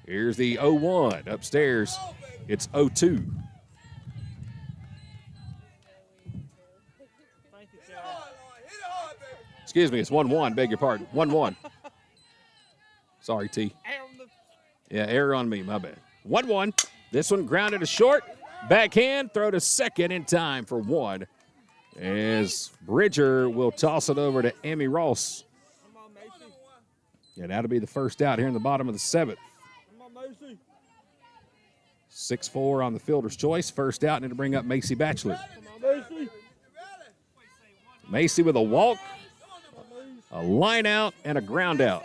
Here's the 0-1. Upstairs, it's 0-2. Excuse me, it's 1-1. Beg your pardon. 1-1. Sorry, T. Yeah, error on me. My bad. 1-1. This one grounded to short. Backhand, throw to second in time for 1. As Bridger will toss it over to Emmy Ross. And that'll be the first out here in the bottom of the 7th. 6-4 on the fielder's choice. First out, and it'll bring up Macy Batchelor. Macy with a walk, a line out, and a ground out.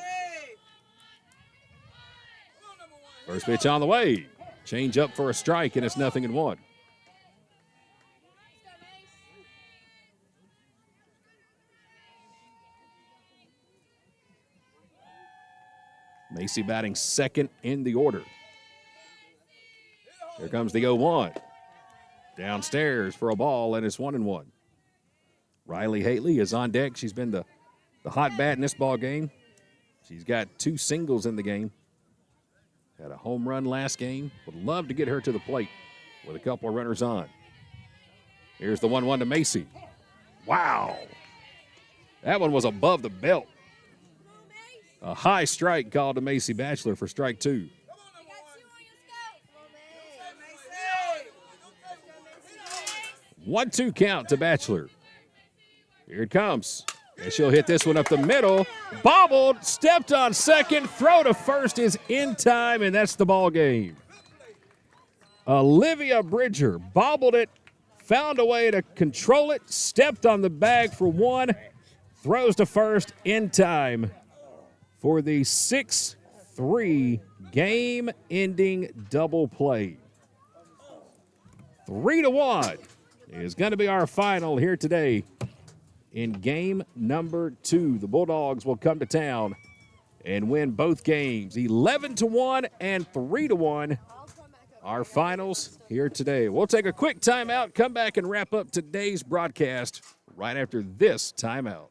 First pitch on the way. Change up for a strike, and it's 0-1. Macy batting second in the order. Here comes the 0-1. Downstairs for a ball, and it's 1-1. Riley Haley is on deck. She's been the hot bat in this ball game. She's got 2 singles in the game. Had a home run last game. Would love to get her to the plate with a couple of runners on. Here's the 1-1 to Macy. Wow. That one was above the belt. A high strike called to Macy Batchelor for strike 2. 1-2 count to Batchelor. Here it comes. And she'll hit this one up the middle. Bobbled, stepped on second, throw to first is in time, and that's the ball game. Olivia Bridger bobbled it, found a way to control it, stepped on the bag for 1, throws to first in time for the 6-3 game-ending double play. 3-1 is going to be our final here today. In game number 2, the Bulldogs will come to town and win both games, 11-1 and 3-1. Our finals here today. We'll take a quick timeout, come back and wrap up today's broadcast right after this timeout.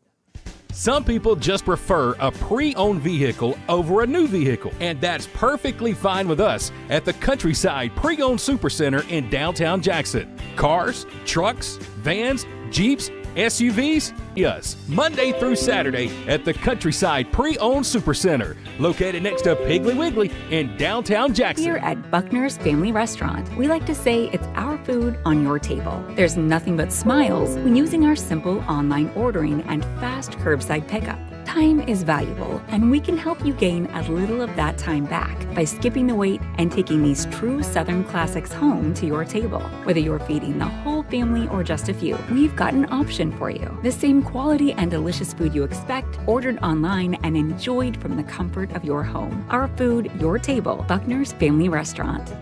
Some people just prefer a pre-owned vehicle over a new vehicle, and that's perfectly fine with us at the Countryside Pre-Owned Supercenter in downtown Jackson. Cars, trucks, vans, Jeeps, SUVs? Yes, Monday through Saturday at the Countryside Pre-Owned Supercenter, located next to Piggly Wiggly in downtown Jackson. Here at Buckner's Family Restaurant, we like to say it's our food on your table. There's nothing but smiles when using our simple online ordering and fast curbside pickup. Time is valuable, and we can help you gain a little of that time back by skipping the wait and taking these true Southern classics home to your table. Whether you're feeding the whole family or just a few, we've got an option for you. The same quality and delicious food you expect, ordered online and enjoyed from the comfort of your home. Our food, your table. Buckner's Family Restaurant.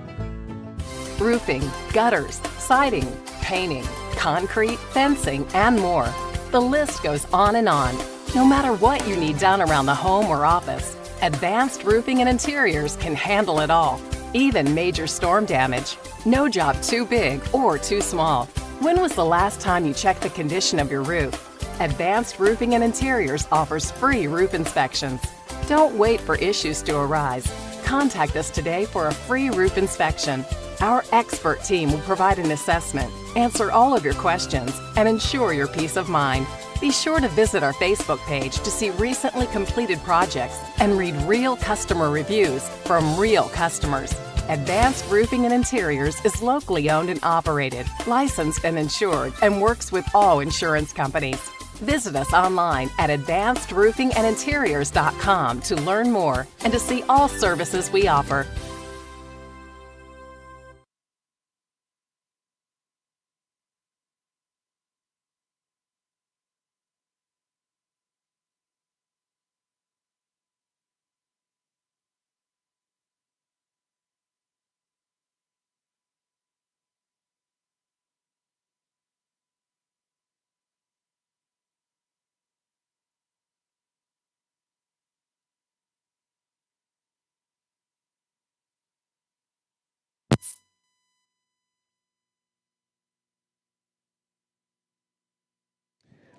Roofing, gutters, siding, painting, concrete, fencing, and more. The list goes on and on. No matter what you need done around the home or office, Advanced Roofing and Interiors can handle it all, even major storm damage. No job too big or too small. When was the last time you checked the condition of your roof? Advanced Roofing and Interiors offers free roof inspections. Don't wait for issues to arise. Contact us today for a free roof inspection. Our expert team will provide an assessment, answer all of your questions, and ensure your peace of mind. Be sure to visit our Facebook page to see recently completed projects and read real customer reviews from real customers. Advanced Roofing and Interiors is locally owned and operated, licensed and insured, and works with all insurance companies. Visit us online at advancedroofingandinteriors.com to learn more and to see all services we offer.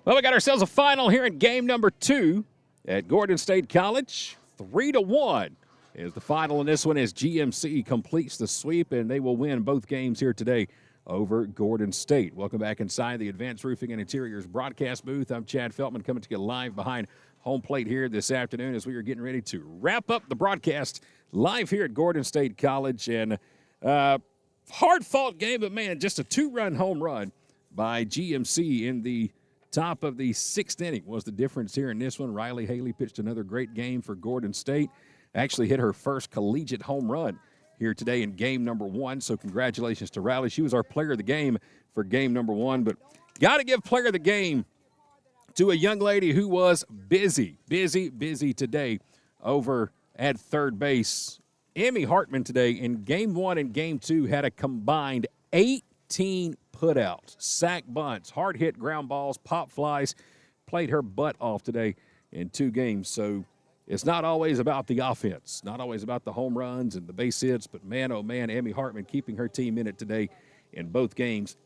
Well, we got ourselves a final here in game number 2 at Gordon State College. 3-1 is the final in this one as GMC completes the sweep, and they will win both games here today over Gordon State. Welcome back inside the Advanced Roofing and Interiors broadcast booth. I'm Chad Feltman coming to you live behind home plate here this afternoon as we are getting ready to wrap up the broadcast live here at Gordon State College. And hard-fought game, but, man, just a 2-run home run by GMC in the top of the 6th inning was the difference here in this one. Riley Haley pitched another great game for Gordon State. Actually hit her first collegiate home run here today in game number 1. So congratulations to Riley. She was our player of the game for game number 1. But got to give player of the game to a young lady who was busy today over at third base. Emmy Hartman today in game 1 and game 2 had a combined 18 putouts, sack bunts, hard hit ground balls, pop flies. Played her butt off today in 2 games. So it's not always about the offense, not always about the home runs and the base hits, but man, oh man, Emmy Hartman keeping her team in it today in both games.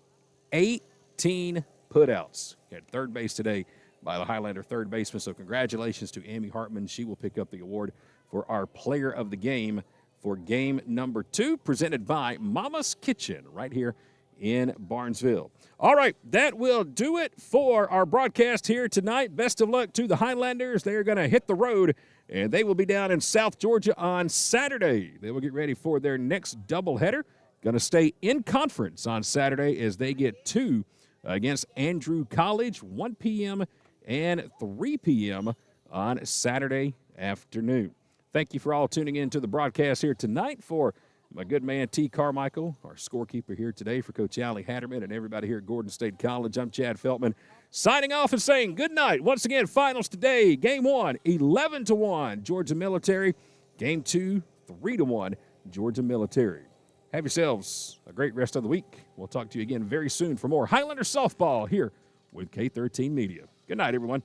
18 putouts at third base today by the Highlander third baseman. So congratulations to Emmy Hartman. She will pick up the award for our player of the game for game number 2, presented by Mama's Kitchen right here in Barnesville. All right, that will do it for our broadcast here tonight. Best of luck to the Highlanders. They are going to hit the road, and they will be down in South Georgia on Saturday. They will get ready for their next doubleheader. Going to stay in conference on Saturday as they get 2 against Andrew College, 1 p.m. and 3 p.m. on Saturday afternoon. Thank you for all tuning in to the broadcast here tonight. For my good man T. Carmichael, our scorekeeper here today, for Coach Allie Hatterman and everybody here at Gordon State College, I'm Chad Feltman, signing off and saying good night. Once again, finals today. Game 1, 11-1, Georgia Military. Game 2, 3-1, Georgia Military. Have yourselves a great rest of the week. We'll talk to you again very soon for more Highlander softball here with K13 Media. Good night, everyone.